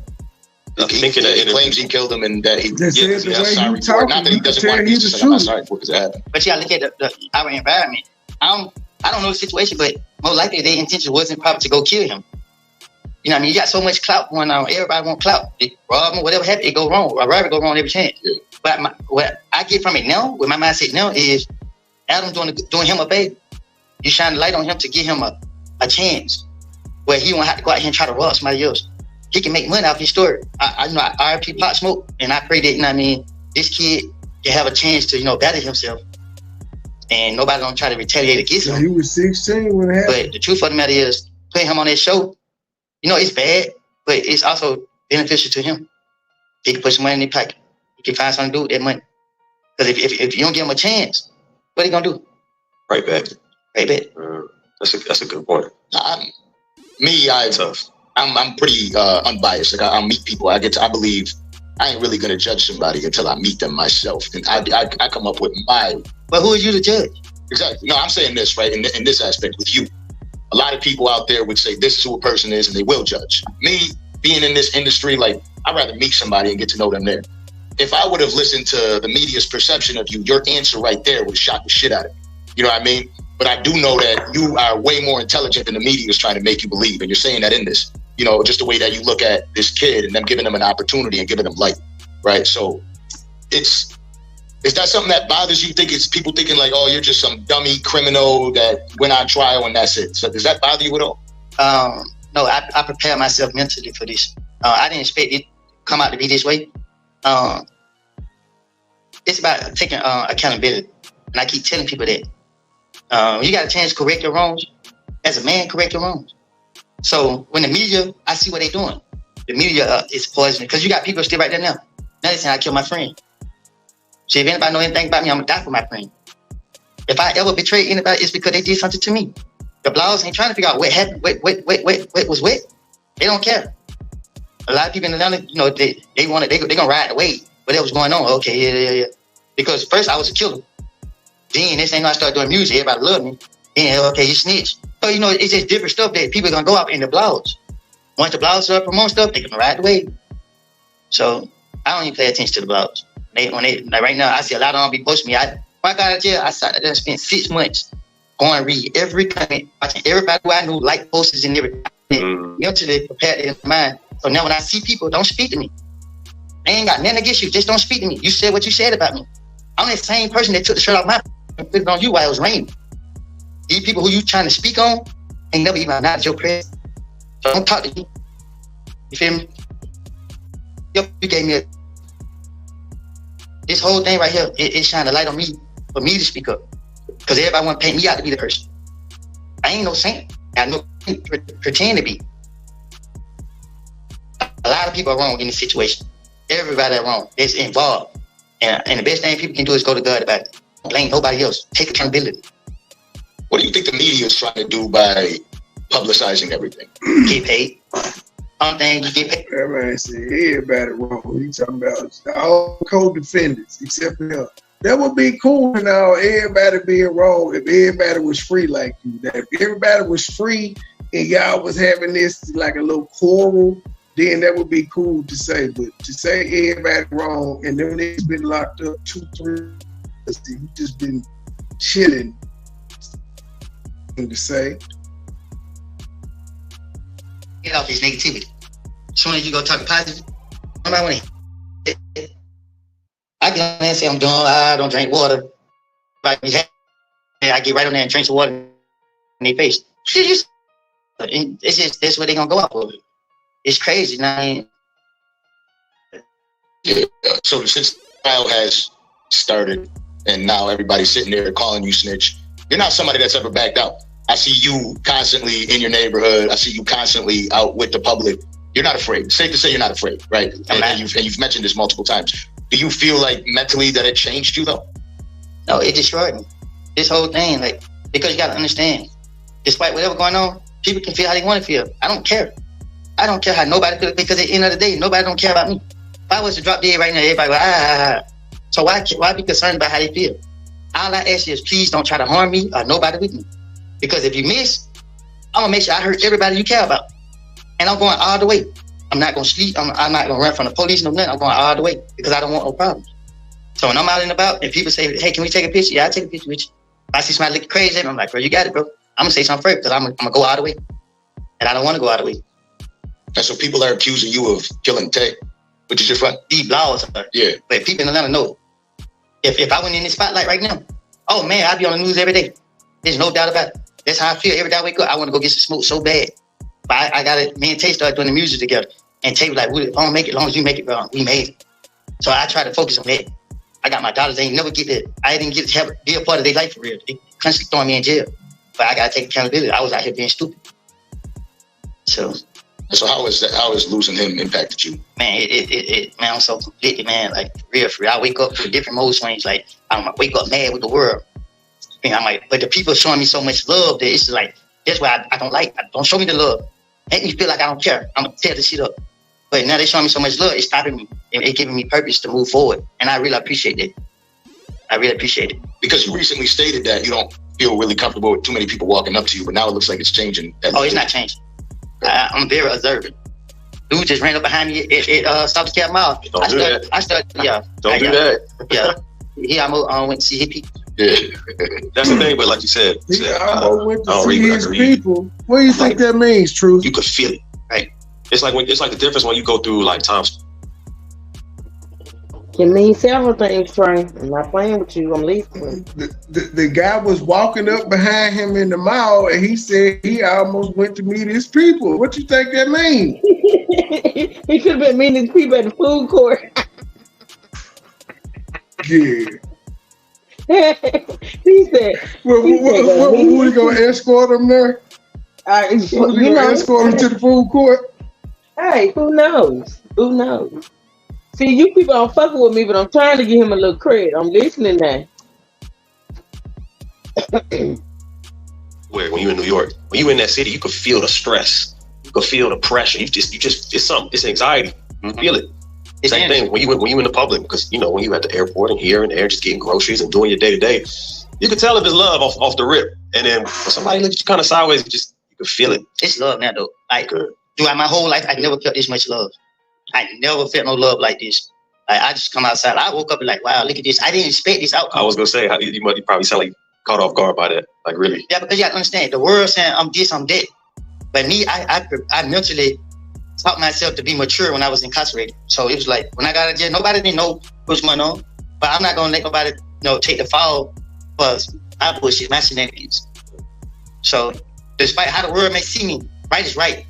He claims he killed him and that he sorry for it. Not that he doesn't want to be I'm not sorry for it because it happened. But you gotta look at our environment. I don't know the situation, but more likely their intention wasn't probably to go kill him. You know what I mean? You got so much clout going on. Everybody want clout. They rob him, whatever happened, it go wrong. A robbery go wrong every chance. Yeah. But what I get from it now, with my mindset now, is Adam doing him a favor. You shine the light on him to give him a chance where he won't have to go out here and try to rob somebody else. He can make money off his story. I RIP Pop Smoke, and I pray that, you know what I mean, this kid can have a chance to, better himself. And nobody gonna try to retaliate against him. He was 16 when it happened. But the truth of the matter is, putting him on that show, it's bad, but it's also beneficial to him. He can put some money in his pocket. He can find something to do with that money. Because if you don't give him a chance, what are you gonna do? Right back. That's a good point. I'm pretty unbiased. Like I meet people. I believe I ain't really gonna judge somebody until I meet them myself, and I come up with my. But who are you to judge? Exactly. No, I'm saying this right in this aspect with you. A lot of people out there would say this is who a person is, and they will judge. Me being in this industry, like I'd rather meet somebody and get to know them there. If I would have listened to the media's perception of you, your answer right there would shock the shit out of me. You know what I mean? But I do know that you are way more intelligent than the media is trying to make you believe, and you're saying that in this. Just the way that you look at this kid and them giving them an opportunity and giving them light, right? So is that something that bothers you? Think it's people thinking like, oh, you're just some dummy criminal that went on trial and that's it. So does that bother you at all? No, I prepare myself mentally for this. I didn't expect it to come out to be this way. It's about taking accountability. And I keep telling people that. You got a chance to correct your wrongs. As a man, correct your wrongs. So when the media, I see what they're doing. The media is poisoning because you got people still right there now. Now they're saying I killed my friend. So if anybody know anything about me, I'm gonna die for my friend. If I ever betray anybody, it's because they did something to me. The blogs ain't trying to figure out what happened, what was wet. They don't care. A lot of people in Atlanta, they gonna ride the wave. Whatever's going on, okay, yeah. Because first I was a killer. Then this ain't when I started doing music, everybody loved me. Then okay, you snitch. So it's just different stuff that people are gonna go up in the blogs. Once the blogs start promoting stuff, they can ride the wave. So I don't even pay attention to the blogs. Like right now, I see a lot of them be posting me. When I got out of jail, I spent 6 months going and read every comment, watching everybody who I knew like posters and everything. Mentally prepared in my mind. So now when I see people, don't speak to me. I ain't got nothing against you. Just don't speak to me. You said what you said about me. I'm the same person that took the shirt off my and put it on you while it was raining. These people who you trying to speak on ain't never even acknowledged your presence. So don't talk to me. You feel me? You gave me this whole thing right here, it shined a light on me for me to speak up. Because everybody want to paint me out to be the person. I ain't no saint. I no pretend to be. A lot of people are wrong in this situation. Everybody wrong. It's involved. And the best thing people can do is go to God about it. Don't blame nobody else. Take accountability. What do you think the media is trying to do by publicizing everything? Get paid. Thing you get paid. Everybody say everybody wrong. You talking about all co-defendants except for him. That would be cool now, everybody being wrong if everybody was free like you. That if everybody was free and y'all was having this like a little quarrel, then that would be cool to say. But to say everybody wrong and then they've been locked up 2-3 years, you just been chilling. To say. Get off this negativity. As soon as you go talk positive, nobody want to. I get on there and say I'm doing. I don't drink water. I get right on there and drink some water in their face. It's just that's what they gonna go out for. It's crazy, man. Yeah. So since the trial has started and now everybody's sitting there calling you snitch, you're not somebody that's ever backed out. I see you constantly in your neighborhood. I see you constantly out with the public. You're not afraid. Safe to say you're not afraid, right? And you've mentioned this multiple times. Do you feel like mentally that it changed you though? No, it destroyed me. This whole thing, like, because you gotta understand, despite whatever going on, people can feel how they want to feel. I don't care. I don't care how nobody feels, because at the end of the day, nobody don't care about me. If I was to drop dead right now, everybody go, So why be concerned about how they feel? All I ask you is please don't try to harm me or nobody with me. Because if you miss, I'm gonna make sure I hurt everybody you care about. And I'm going all the way. I'm not gonna sleep. I'm not gonna run from the police, no nothing. I'm going all the way because I don't want no problems. So when I'm out and about and people say, hey, can we take a picture? Yeah, I'll take a picture with you. If I see somebody looking crazy, I'm like, bro, you got it, bro. I'm gonna say something first because I'm gonna go all the way. And I don't wanna go all the way. And so people are accusing you of killing Tay, which is your friend. Deep laws are. Yeah. But people in Atlanta know. If I went in this spotlight right now, oh man, I'd be on the news every day. There's no doubt about it. That's how I feel. Every day I wake up, I want to go get some smoke so bad. But I got it. Me and Tay started doing the music together. And Tay was like, if I don't make it, as long as you make it, bro, we made it. So I try to focus on that. I got my daughters. They ain't never get that. I didn't get to be a part of their life for real. They constantly throwing me in jail. But I got to take accountability. I was out here being stupid. So how has losing him impacted you? Man, man, I'm so conflicted, man. Like, for real. I wake up to different mood swings. Like, I might wake up mad with the world. But the people showing me so much love that it's like, that's why I don't like. Don't show me the love. Make me feel like I don't care. I'm gonna tear the shit up. But now they showing me so much love, it's stopping me. It's giving me purpose to move forward. And I really appreciate it. I really appreciate it. Because you recently stated that you don't feel really comfortable with too many people walking up to you, but now it looks like it's changing. Oh, it's not changing. I'm very observant. Dude just ran up behind me at South Cap Mall. Don't do that. Don't do that. Yeah. He almost went to see his people. Yeah. That's the thing, but like you said, I went to see his people. What do you think that means, Truth? You could feel it, right? It's like the difference when you go through like times. It means several things, Frank. I'm not playing with you. I'm listening. The guy was walking up behind him in the mall, and he said he almost went to meet his people. What you think that means? He could have been meeting his people at the food court. Yeah. He said, who we gonna escort him there? Who we gonna escort him to the food court? Hey, who knows? Who knows? See, you people aren't fucking with me, but I'm trying to give him a little credit. I'm listening now. Where when you in New York, when you in that city, you could feel the stress. You could feel the pressure. You just it's something. It's anxiety. You feel it. Same thing when you in the public, because when you at the airport and here and there just getting groceries and doing your day to day, you can tell if it's love off the rip. And then when somebody looks you kind of sideways, you can feel it. It's love now though. Like throughout my whole life, I never felt this much love. I never felt no love like this. Like, I just come outside. I woke up and like, wow, look at this. I didn't expect this outcome. I was gonna say you probably sound like caught off guard by that. Like really? Yeah, because you gotta understand the world saying I'm this, I'm that. But me, I mentally taught myself to be mature when I was incarcerated. So it was like when I got out of jail, nobody didn't know what's going on. But I'm not gonna let nobody take the fall for my bullshit, my shenanigans. So despite how the world may see me, right is right.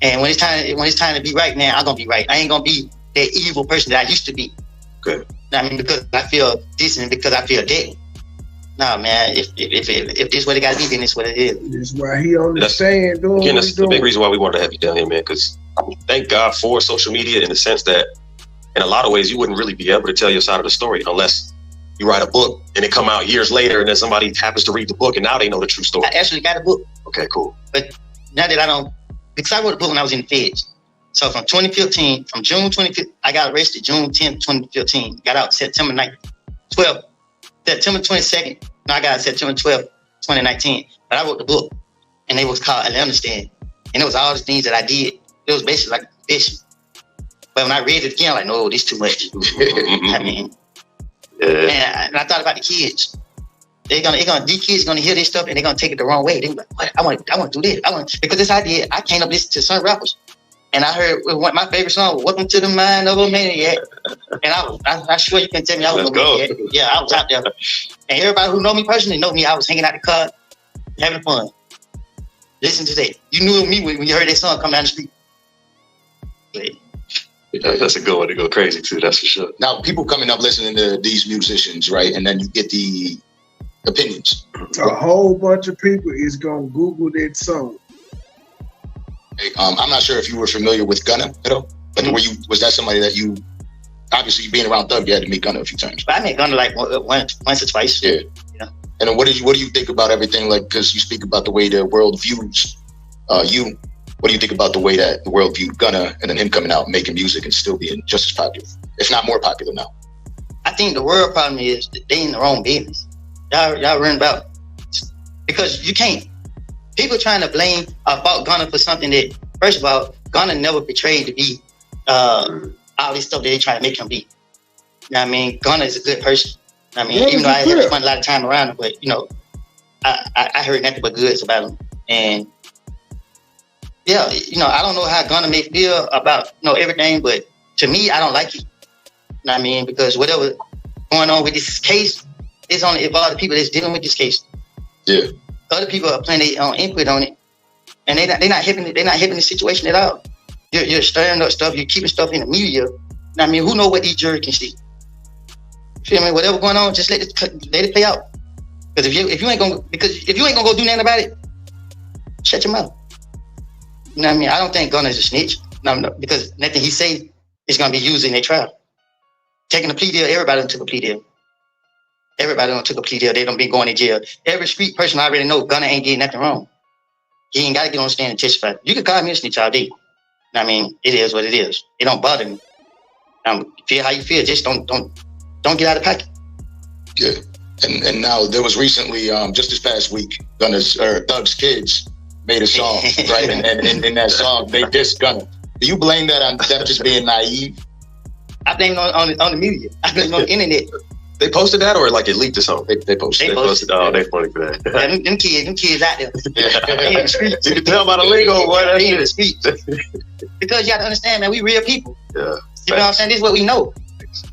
And when it's time to be right, man, I'm gonna be right. I ain't gonna be that evil person that I used to be. Good. I mean, because I feel decent, because I feel dead. No, man, if this is what it gotta be, then it's what it is. That's why he understand doing. Again, that's the big reason why we wanted to have you down here, man, because thank God for social media in the sense that in a lot of ways you wouldn't really be able to tell your side of the story unless you write a book and it come out years later and then somebody happens to read the book and now they know the true story. I actually got a book. Okay, cool. But now that I don't, because I wrote a book when I was in the feds. So from June 2015, I got arrested June 10th, 2015. Got out September 12th. September 22nd. No, I got out September 12th, 2019. But I wrote the book, and it was called Atlanta Stand. And it was all the things that I did. It was basically like fiction. But when I read it again, I'm like, no, this is too much. I mean, and I thought about the kids these kids gonna hear this stuff and they're gonna take it the wrong way. They be like, what? I want to do this. Because this idea, I came up listening to some rappers, and I heard my favorite song was "Welcome to the Mind of a Maniac," and I swear you can tell me I was a maniac. Yeah, I was out there, and everybody who know me personally know me. I was hanging out the car, having fun. Listen to that. You knew me when you heard that song come down the street. Yeah, that's a good one to go crazy too. That's for sure. Now, people coming up listening to these musicians, right, and then you get the opinions. A whole bunch of people is gonna Google that song. I'm not sure if you were familiar with Gunna at all, but was that somebody that you, obviously being around Thug, you had to meet Gunna a few times? But I met Gunna like once or twice. Yeah. And then what do you think about everything? Like, because you speak about the way the world views you. What do you think about the way that the world viewed Gunna and then him coming out, making music and still being just as popular, if not more popular now? I think the world problem is that they in their own business. Y'all run about, because you can't. People trying to blame about Gunna for something that, first of all, Gunna never portrayed to be all this stuff that they try to make him be. You know what I mean? Gunna is a good person. I mean, even though I haven't spent a lot of time around him, but I heard nothing but goods about him. And yeah, I don't know how Gunna may feel about everything, but to me, I don't like it. You know what I mean? Because whatever going on with this case, it's only involved the people that's dealing with this case. Yeah. Other people are putting their own input on it, and they're not helping the situation at all. You're stirring up stuff. You're keeping stuff in the media. I mean, who knows what each jury can see? You feel me? Whatever going on, just let it play out. Because if you ain't gonna go do nothing about it, shut your mouth. You know what I mean? I don't think Gunna's a snitch. No, because nothing he say is gonna be used in their trial. Taking a plea deal, everybody done took a plea deal. Everybody done took a plea deal. They don't be going to jail. Every street person I already know, Gunna ain't did nothing wrong. He ain't got to get on the stand and testify. You can call me a snitch all day. I mean, it is what it is. It don't bother me. Feel how you feel. Just don't get out of pocket. Yeah. And now there was recently, just this past week, Thug's kids made a song, right? and in that song, they dissed Gunna. Do you blame that on them just being naive? I blame it on the media. I blame it on the internet. They posted that, or like it leaked or something? They posted. Oh, they funny for that. Yeah, them kids out there. They in the streets. You can tell by the lingo, boy. They in the streets. Because you got to understand, man, we real people. Yeah. You know what I'm saying? This is what we know.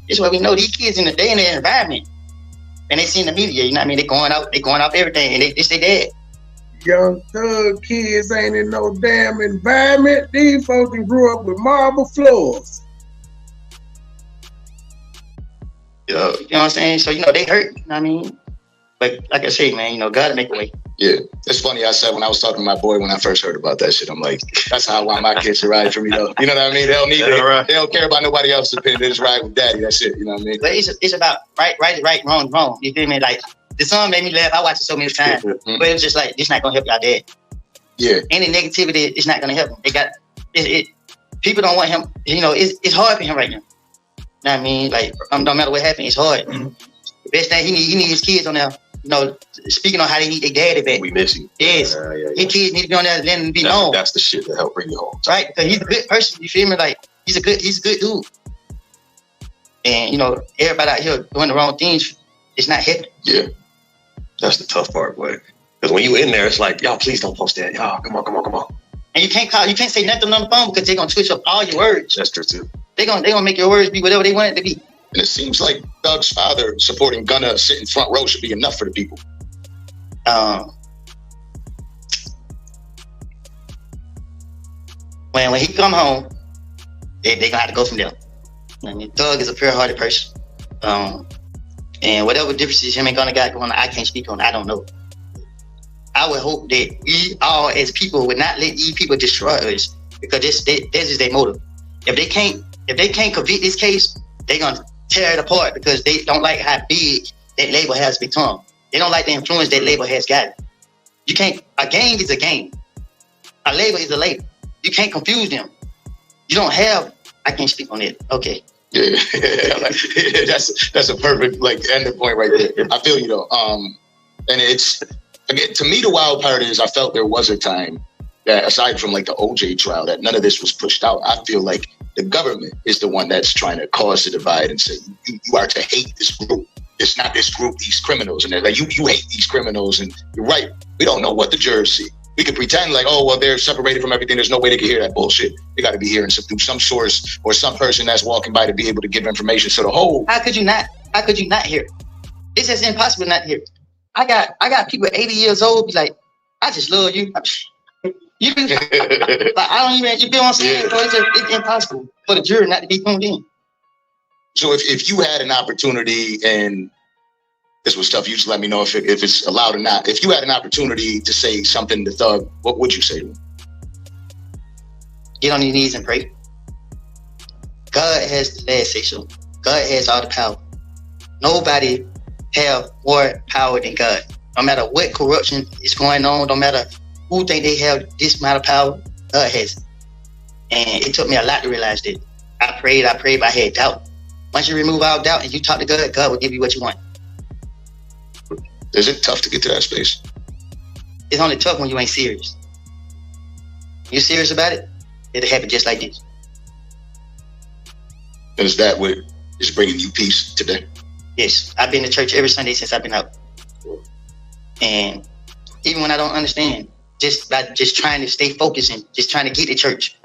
This is what we know. These kids in their environment, and they see in the media. You know what I mean? They going out everything, and it's their dad. Young Thug kids ain't in no damn environment. These folks grew up with marble floors. Yeah. You know what I'm saying? So, they hurt. You know what I mean? But like I say, man, gotta make a way. Yeah. It's funny, I said when I was talking to my boy when I first heard about that shit, I'm like, that's how I want my kids to ride for me though. You know what I mean? They don't they don't care about nobody else's opinion. They just ride with daddy. That's it. You know what I mean? But it's about right, wrong. You feel me? Like the song made me laugh. I watched it so many times. But it was just like, this not gonna help y'all dad. Yeah. Any negativity, it's not gonna help him. People don't want him, it's hard for him right now. You know what I mean? Like, no matter what happens, it's hard. The best thing he need his kids on there, speaking on how they need their daddy back. We miss you. Yes. His kids need to be on there and letting them be known. That's the shit that help bring you home. Right? Because he's a good person. You feel me? Like, he's a good dude. And, everybody out here doing the wrong things, it's not helping. Yeah. That's the tough part, boy. Because when you in there, it's like, y'all, please don't post that. Y'all, come on. And you can't say nothing on the phone because they're going to twitch up all your words. That's true, too. They're gonna make your words be whatever they want it to be. And it seems like Thug's father supporting Gunna sitting front row should be enough for the people. When he come home, they gonna have to go from there. I mean, Thug is a pure-hearted person. And whatever differences him and Gunna got going on, I can't speak on. I don't know. I would hope that we all as people would not let these people destroy us, because this is their motive. If they can't convict this case, they're gonna tear it apart because they don't like how big that label has become. They don't like the influence that label has gotten. A game is a game. A label is a label. You can't confuse them. I can't speak on it. Okay. Yeah. That's a perfect ending point right there. I feel you though. And it's, again, to me, the wild part is I felt there was a time that, aside from the OJ trial, that none of this was pushed out. I feel like the government is the one that's trying to cause the divide and say you are to hate this group. it's not this group, these criminals, and they're like, you hate these criminals, and you're right. We don't know what the jurors see. We could pretend like, oh, well, they're separated from everything. There's no way they can hear that bullshit. They got to be hearing through some source or some person that's walking by to be able to give information. So the whole. How could you not hear it? It's just impossible not to hear it. I got people 80 years old be like, I just love you. You like, I don't even, you feel what I'm saying? Yeah. So it's impossible for the jury not to be tuned in. So if you had an opportunity, and this was tough, you just let me know if it's allowed or not. If you had an opportunity to say something to Thug, what would you say to him? Get on your knees and pray. God has the last say so. God has all the power. Nobody have more power than God. No matter what corruption is going on, no matter who think they have this amount of power, God has it. And it took me a lot to realize that. I prayed, but I had doubt. Once you remove all doubt and you talk to God, God will give you what you want. Is it tough to get to that space? It's only tough when you ain't serious. When you're serious about it, it'll happen just like this. And is that what is bringing you peace today? Yes, I've been to church every Sunday since I've been out. And even when I don't understand, just trying to stay focused and just trying to get to church,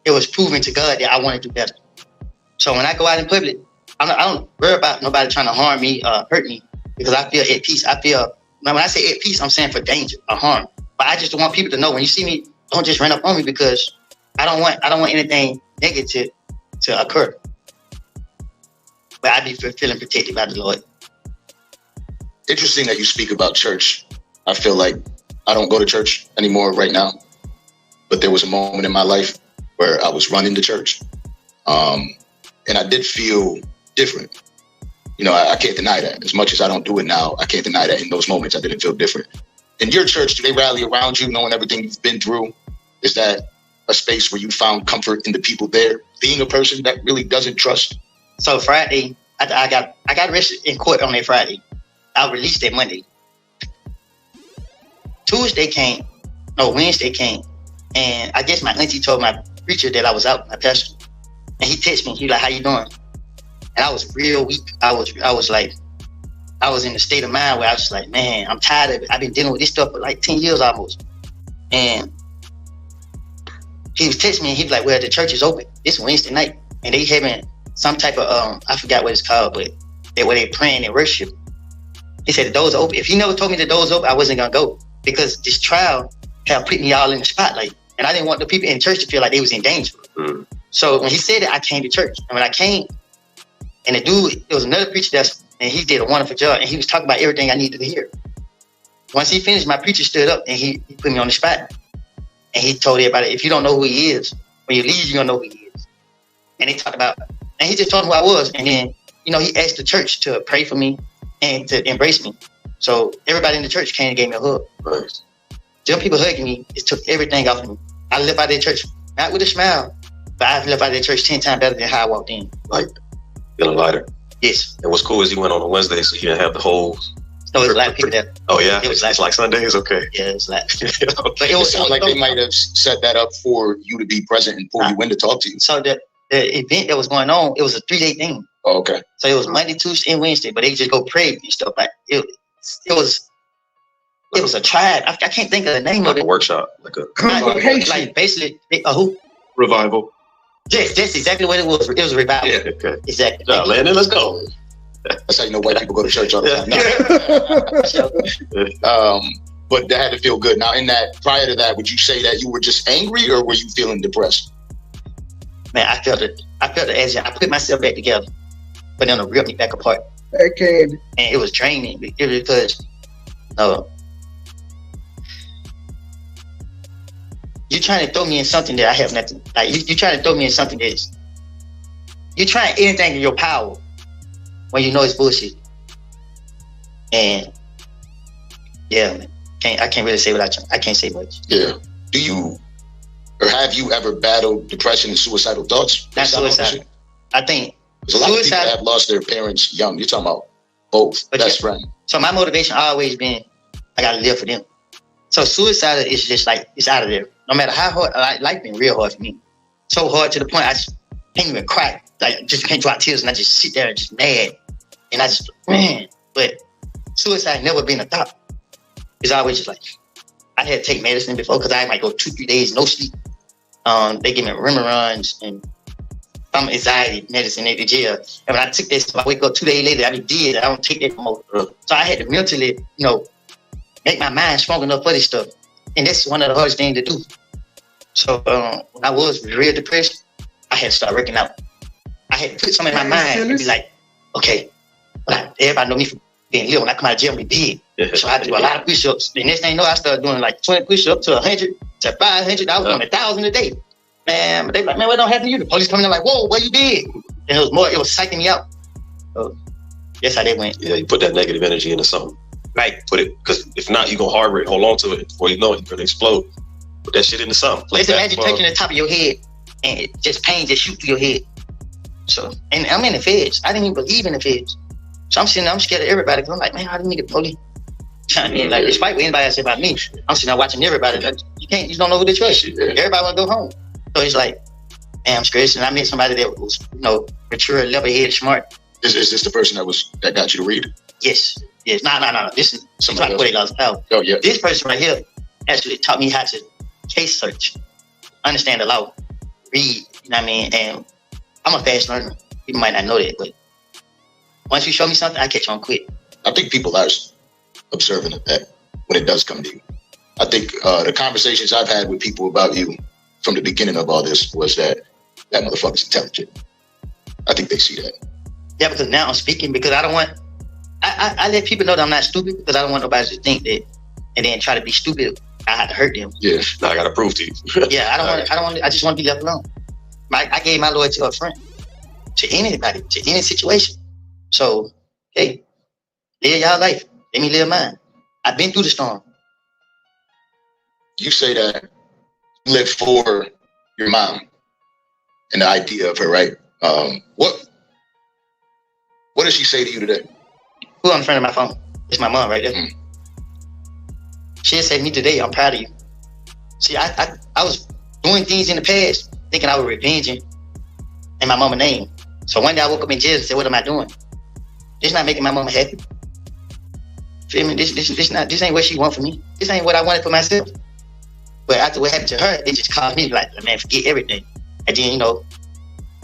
it was proven to God that I want to do better. So when I go out in public, I don't worry about nobody trying to harm me, hurt me, because I feel at peace. When I say at peace, I'm saying for danger or harm. But I just want people to know, when you see me, don't just run up on me, because I don't want anything negative to occur. But I be feeling protected by the Lord. Interesting that you speak about church. I feel like I don't go to church anymore right now, but there was a moment in my life where I was running the church, and I did feel different. You know, I can't deny that. As much as I don't do it now, I can't deny that in those moments I didn't feel different. In your church, do they rally around you, knowing everything you've been through? Is that a space where you found comfort in the people there, being a person that really doesn't trust? So Friday, I got arrested in court on that Friday. I released that Monday. Wednesday came, and I guess my auntie told my preacher that I was out, my pastor, and he texted me. He was like, "How you doing?" And I was real weak. I was in a state of mind where I was just like, man, I'm tired of it. I've been dealing with this stuff for like 10 years almost. And he was texting me, and he was like, well, the church is open. It's Wednesday night, and they having some type of I forgot what it's called, but where they praying and worship. He said the doors are open. If he never told me the doors open, I wasn't gonna go, because this trial had put me all in the spotlight, and I didn't want the people in church to feel like they was in danger. Mm. So when he said it, I came to church, and when I came, and the dude, there was another preacher and he did a wonderful job, and he was talking about everything I needed to hear. Once he finished, my preacher stood up and he put me on the spot, and he told everybody, if you don't know who he is, when you leave, you're gonna know who he is. And they talked about, and he just told me who I was, and then, you know, he asked the church to pray for me and to embrace me. So everybody in the church came and gave me a hug. Right. Just people hugging me, it took everything off of me. I left out of that church, not with a smile, but I left out of that church 10 times better than how I walked in. Like, feeling lighter? Yes. And what's cool is you went on a Wednesday, so you didn't have the whole... No, it was a lot of people there. Oh, yeah? It was it's like Sundays? Okay. Yeah, it was like... But it sounds like they might have set that up for you to be present and pull you in to talk to you. So the event that was going on, it was a 3-day thing. Oh, okay. So it was Monday, Tuesday, and Wednesday, but they just go pray and stuff. Like it was a tribe. I can't think of the name of it. A workshop, like a convocation. Like basically, who? Revival. Yes, that's exactly what it was. It was a revival. Yeah, okay. Exactly. No, Landon, let's go. That's how you know white people go to church all the time. But that had to feel good. Now, prior to that, would you say that you were just angry, or were you feeling depressed? Man, I felt it as I put myself back together, but then it ripped me back apart. Okay. And it was draining because you're trying to throw me in something that I have nothing. Like you're trying to throw me in something you're trying anything in your power when you know it's bullshit. And yeah, man, I can't really say what I can't say much. Yeah. Do you or have you ever battled depression and suicidal thoughts? Not suicide. I think a lot of people have lost their parents young. You're talking about both best friend. So my motivation always been I gotta live for them. So suicide is just like it's out of there. No matter how hard, life been real hard for me. So hard to the point I just can't even cry. Like just can't drop tears, and I just sit there and just mad. And I just, man, but suicide never been a thought. It's always just like, I had to take medicine before because I might go 2-3 days, no sleep. They give me Remeron's and some anxiety medicine at the jail. And when I took this, I wake up 2 days later, I be dead. I don't take that no more. So I had to mentally, make my mind strong enough for this stuff. And that's one of the hardest things to do. So when I was real depressed, I had to start working out. I had to put something in my mind and be like, okay, everybody know me for being little. When I come out of jail, I'm big. So I had to do a lot of push-ups. The next thing you know, I started doing like 20 push-ups to 100 to 500. I was doing 1,000 a day. Man, they like, man, what don't happen to you? The police coming in like, whoa, what you did? And it was psyching me out. So that's how they went. Yeah, you put that negative energy into something. Right. Put it, because if not, you're going to harbor it, hold on to it. Before you know it, you're going to explode. Put that shit into something. Let's imagine touching the top of your head and just pain just shoot through your head. So, and I'm in the feds. I didn't even believe in the feds. So I'm sitting there, I'm scared of everybody. Cause I'm like, man, how do you get police? I mean, like, despite what anybody said about me, I'm sitting there watching everybody. Like, you don't know who to trust. Everybody want to go home. So it's like, man, I'm stressed. And I met somebody that was, mature, level-headed, smart. Is this the person that got you to read? Yes. No. This is somebody who lost power. Oh, yeah. This person right here actually taught me how to case search, understand the law, read, you know what I mean? And I'm a fast learner. People might not know that, but once you show me something, I catch on quick. I think people are observant of that when it does come to you. I think the conversations I've had with people about you from the beginning of all this was that motherfucker's intelligent. I think they see that. Yeah, because now I'm speaking because I don't want, I let people know that I'm not stupid because I don't want nobody to think that and then try to be stupid. I have to hurt them. Yeah, now I got to prove to you. Yeah, I don't want, I just want to be left alone. I gave my loyalty up front to anybody, to any situation. So, hey, live y'all life. Let me live mine. I've been through the storm. You say that you live for your mom and the idea of her, right? What does she say to you today? Who on the front of my phone? It's my mom right there. Mm. She said to me today, I'm proud of you. See, I was doing things in the past thinking I was revenging in my mama's name. So one day I woke up in jail and said, what am I doing? This not making my mama happy. Feel me? This ain't what she want for me. This ain't what I wanted for myself. But after what happened to her, it just caused me like, man, forget everything. And then,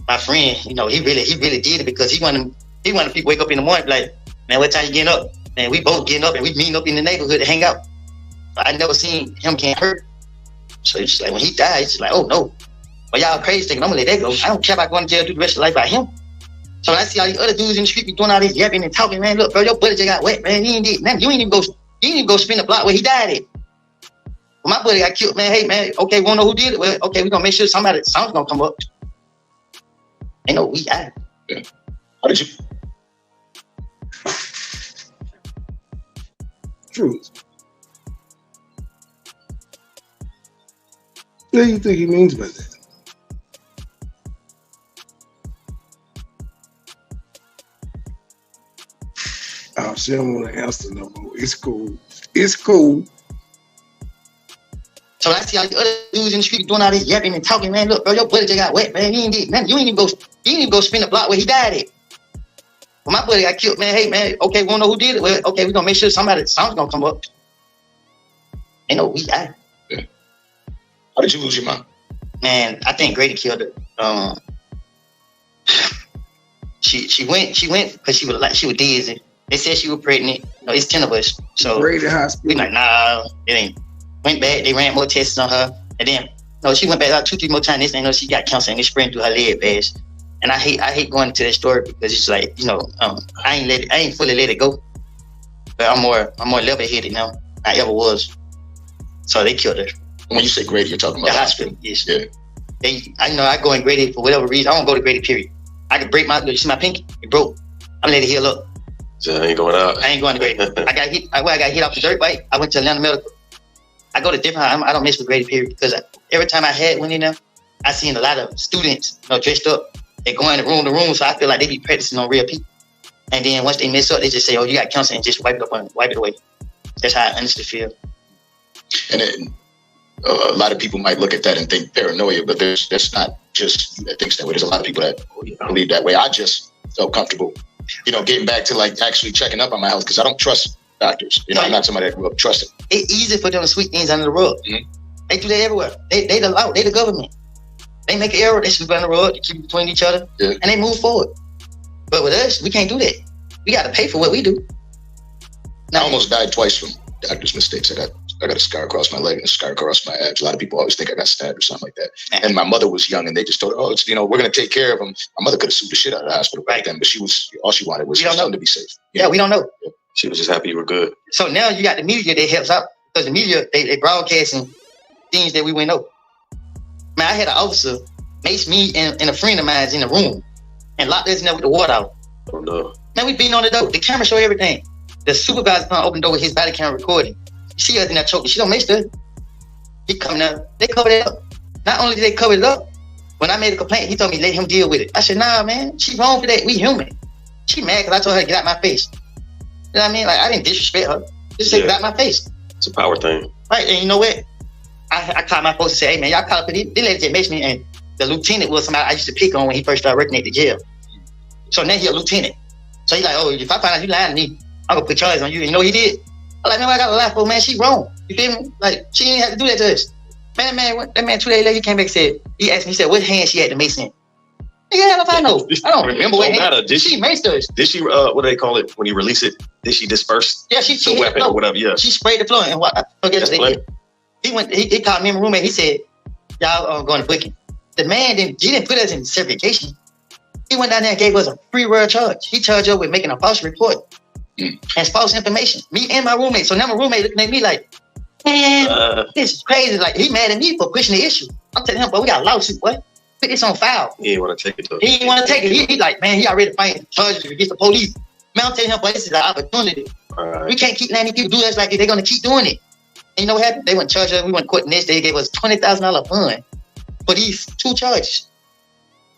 my friend, he really did it because he wanted people wake up in the morning like, man, what time you getting up? Man, we both getting up and we meeting up in the neighborhood to hang out. But I never seen him get hurt. So it's just like when he died, it's just like, oh no. But y'all crazy thinking I'm gonna let that go. I don't care about going to jail through the rest of life by him. So when I see all these other dudes in the street be doing all this yapping and talking, man, look, bro, your buddy just got wet, man. You ain't even go spin the block where he died at. When my buddy got killed, man, hey man, okay, we don't know who did it. Well, okay, we're gonna make sure something's gonna come up. Ain't no we died. Yeah. How did you? Truth. What do you think he means by that? Oh, she don't want to answer no more. It's cool. It's cool. So when I see all the other dudes in the street doing all this yapping and talking, man, look, bro, your buddy just got wet, man. You ain't even go spin the block where he died at. When my buddy got killed, man, hey man, okay, we don't know who did it. Well, okay, we're gonna make sure something's gonna come up. Ain't no we died. Yeah. How did you lose your mom? Man, I think Grady killed her. She went because she was dizzy. They said she was pregnant. It's 10 of us. So Grady Hospital. We like, nah, it ain't. Went back, they ran more tests on her. And then she went back out 2-3 more times. This thing, she got cancer and it spread through her leg bags. And I hate going into that story because it's like, I ain't fully let it go. But I'm more level-headed now than I ever was. So they killed her. When you say Grady, you're talking about the hospital. Yes. Yeah. I go in Grady for whatever reason. I don't go to Grady, period. I can break you see my pinky? It broke. I'm letting it heal up. So I ain't going out. I ain't going to Grady. I got hit off the dirt bike. I went to Atlanta Medical. I go to different. I don't mess with Grady, period, because every time I went in there, I seen a lot of students, dressed up. They go in the room, so I feel like they be practicing on real people. And then once they mess up, they just say, "Oh, you got cancer," and just wipe it away. That's how I honestly feel. And then a lot of people might look at that and think paranoia, but that's not just you that thinks that way. There's a lot of people that believe that way. I just felt comfortable getting back to like actually checking up on my health because I don't trust doctors. I'm not somebody that grew up trusting. It's easy for them to sweep things under the rug. Mm-hmm. They do that everywhere. They the government. They make an error, they sweep under the rug, they keep it between each other, and they move forward. But with us, we can't do that. We got to pay for what we do. I almost died twice from doctor's mistakes. I got a scar across my leg and a scar across my abs. A lot of people always think I got stabbed or something like that. And my mother was young, and they just told her, "Oh, it's, we're going to take care of him." My mother could have sued the shit out of the hospital back then, but all she wanted was something to be safe. Yeah, we don't know. Yeah. She was just happy you were good. So now you got the media that helps out because the media they broadcasting things that we wouldn't know. Man, I had an officer mace me and a friend of mine in the room and locked us in there with the water out. Oh no. Man, we beating on the door. The camera show everything. The supervisor come open the door with his body camera recording. You see us in that choke. She don't make stuff. He coming out. They covered it up. Not only did they cover it up, when I made a complaint, he told me let him deal with it. I said, nah, man, she wrong for that. We human. She mad because I told her to get out my face. You know what I mean? Like, I didn't disrespect her. Just say, get out my face. It's a power thing. Right, and you know what? I called my folks and said, hey, man, y'all call up for this. They let it make me, and the lieutenant was somebody I used to pick on when he first started working at the jail. So now he a lieutenant. So he like, oh, if I find out you lying to me, I'm going to put charges on you. And you know what he did? I'm like, man, I got to lie for, man. She wrong. You feel me? Like, she didn't have to do that to us. Man, that man 2 days later, he came back and said, he asked me, he said, what hand she had to mace in? Nigga, hell if I know. I don't remember what hand. She maced us. Did she, what do they call it when you release it? Did she disperse the weapon or whatever? Yeah. She sprayed the floor. And what? I forget what they did. He called me in my roommate. He said, y'all going to booking. The man, he didn't put us in segregation. He went down there and gave us a free word charge. He charged us with making a false report and false information. Me and my roommate. So now my roommate looking at me like, man, this is crazy. Like, he mad at me for pushing the issue. I'm telling him, but we got a lawsuit, boy. Put this on file. He didn't want to take it, though. He didn't want to take it. He like, man, he already fighting charges against the police. Man, I'm telling him, boy, this is an opportunity. Right. We can't keep letting people do us like this. They're going to keep doing it. And you know what happened? They went to charge us. We went to court the next day. They gave us $20,000 fine for these 2 charges.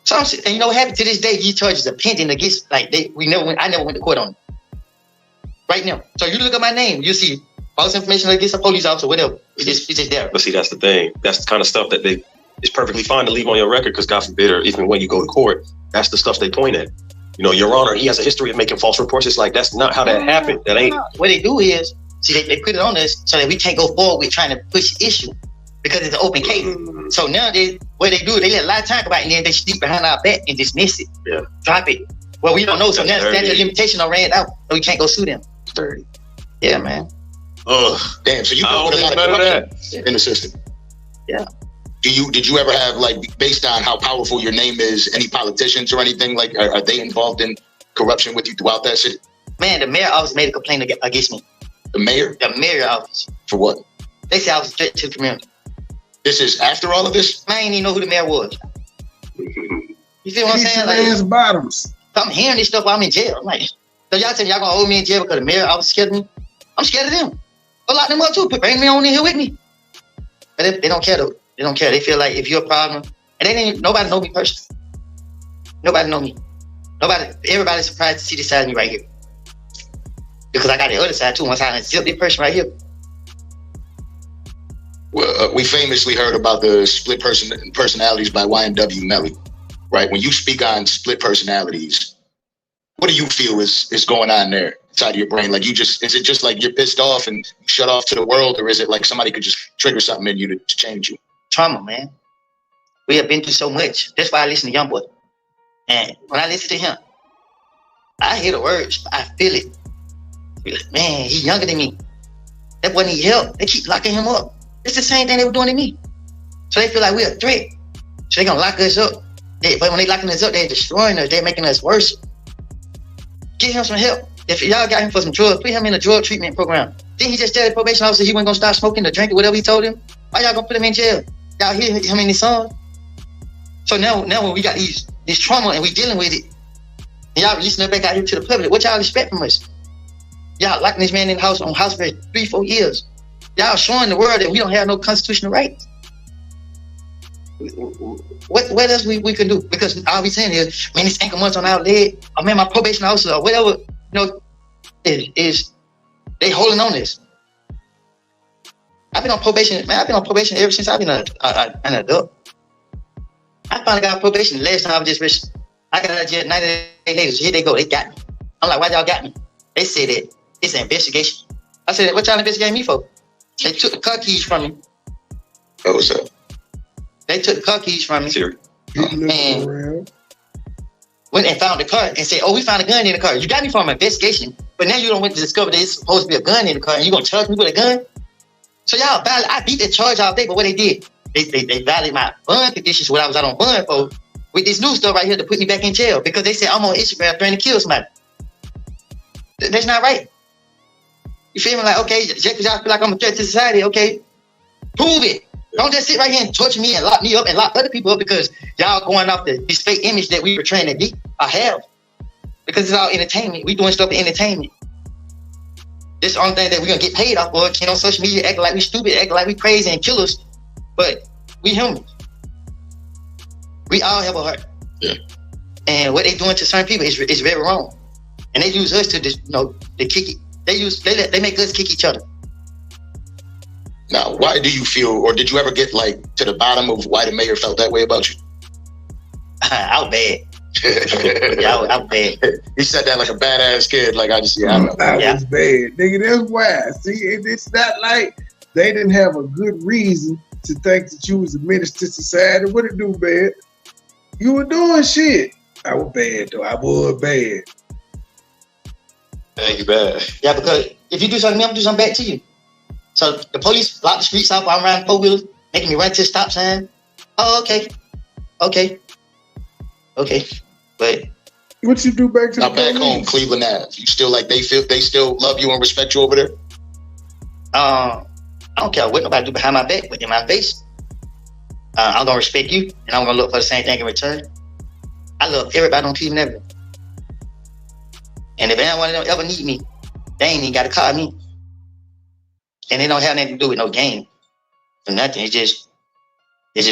So and you know what happened? To this day, these charges are pending against, like, I never went to court on it. Right now. So you look at my name, you see false information against a police officer, whatever. It's just there. But see, that's the thing. That's the kind of stuff that it's perfectly fine to leave on your record because God forbid, or even when you go to court, that's the stuff they point at. Your Honor, he has a history of making false reports. It's like, that's not how that happened. That ain't. What they do is, see, they put it on us so that we can't go forward with trying to push the issue because it's an open case. So now what they do, they let a lot of time about it and then they sneak behind our back and dismiss it. Yeah. Drop it. Well, we don't know. So now the statute of limitation ran out. So we can't go sue them. 30. Yeah, man. Ugh. Damn. So you know a lot of corruption in the system. Yeah. Did you ever have, like, based on how powerful your name is, any politicians or anything, like, are they involved in corruption with you throughout that city? Man, the mayor office made a complaint against me. The mayor? The mayor office. For what? They said I was a threat to the community. This is after all of this? I ain't even know who the mayor was. You feel what I'm saying? Like, bottoms. I'm hearing this stuff while I'm in jail. I'm like, so y'all tell me y'all gonna hold me in jail because the mayor office scared of me? I'm scared of them. Go lock them up too. Bring me on in here with me. But they don't care though. They don't care. They feel like if you're a problem, and nobody know me personally. Nobody know me. Everybody's surprised to see this side of me right here. Because I got the other side too. Once I unzip this person right here. Well, we famously heard about the split personalities by YNW Melly, right? When you speak on split personalities, what do you feel is going on there inside of your brain? Like, is it just like you're pissed off and you shut off to the world, or is it like somebody could just trigger something in you to change you? Trauma, man. We have been through so much. That's why I listen to YoungBoy. And when I listen to him, I hear the words, I feel it. Like, man, he's younger than me. That boy need help. They keep locking him up. It's the same thing they were doing to me. So they feel like we're a threat. So they're gonna lock us up. But when they locking us up, they're destroying us. They're making us worse. Get him some help. If y'all got him for some drugs, put him in a drug treatment program. Then he just tell the probation officer he wasn't gonna start smoking or drinking, whatever he told him. Why y'all gonna put him in jail? Y'all hear him in his song. So now when we got this trauma and we dealing with it, and y'all releasing it back out here to the public, what y'all expect from us? Y'all locking this man in the house on house arrest 3-4 years. Y'all showing the world that we don't have no constitutional rights. What else we can do? Because all we saying is, man, it's ankle months on our leg. Oh man, my probation officer or whatever, is they holding on this. I've been on probation, man. I've been on probation ever since I've been an adult. I finally got probation. The last time I got out of jail 90 days later. So here they go. They got me. I'm like, why y'all got me? They said that it's an investigation. I said, what y'all investigating me for? They took the car keys from me. Oh, what's up? They took the car keys from me. Serious? And went and found the car and said, oh, we found a gun in the car. You got me from an investigation, but now you don't want to discover that it's supposed to be a gun in the car and you're going to charge me with a gun? So y'all, I beat that charge all day, but what they did, they violated my bond conditions, what I was out on bond for, with this new stuff right here to put me back in jail because they said I'm on Instagram trying to kill somebody. That's not right. You feel me? Like, okay, just because y'all feel like I'm a threat to society, okay, prove it. Don't just sit right here and torture me and lock me up and lock other people up because y'all going off this fake image that we were trying to be or have. Because it's all entertainment. We doing stuff for entertainment. This is the only thing that we're going to get paid off for. You know, social media acting like we stupid, acting like we crazy and killers. But we humans. We all have a heart. Yeah. And what they doing to certain people is very wrong. And they use us to just, to kick it. They make us kick each other. Now, why do you feel, or did you ever get like to the bottom of why the mayor felt that way about you? I was bad. Yeah, I was bad. He said that like a badass kid. Like I was bad, nigga. That's why. See, it's not like they didn't have a good reason to think that you was a menace to society. What it do, bad? You were doing shit. I was bad though. I was bad. Thank you, bad. Yeah, because if you do something, I'm gonna do something back to you. So the police block the streets off while I'm riding 4-wheelers, making me run to the stop sign. Oh, okay. But what you do back to now the back home, Cleveland Ave? You still like they still love you and respect you over there? I don't care what nobody do behind my back, but in my face, I'm gonna respect you, and I'm gonna look for the same thing in return. I love everybody on Cleveland Avenue, and if anyone of them ever need me, they ain't even gotta call me. And they don't have nothing to do with no game or nothing. It's just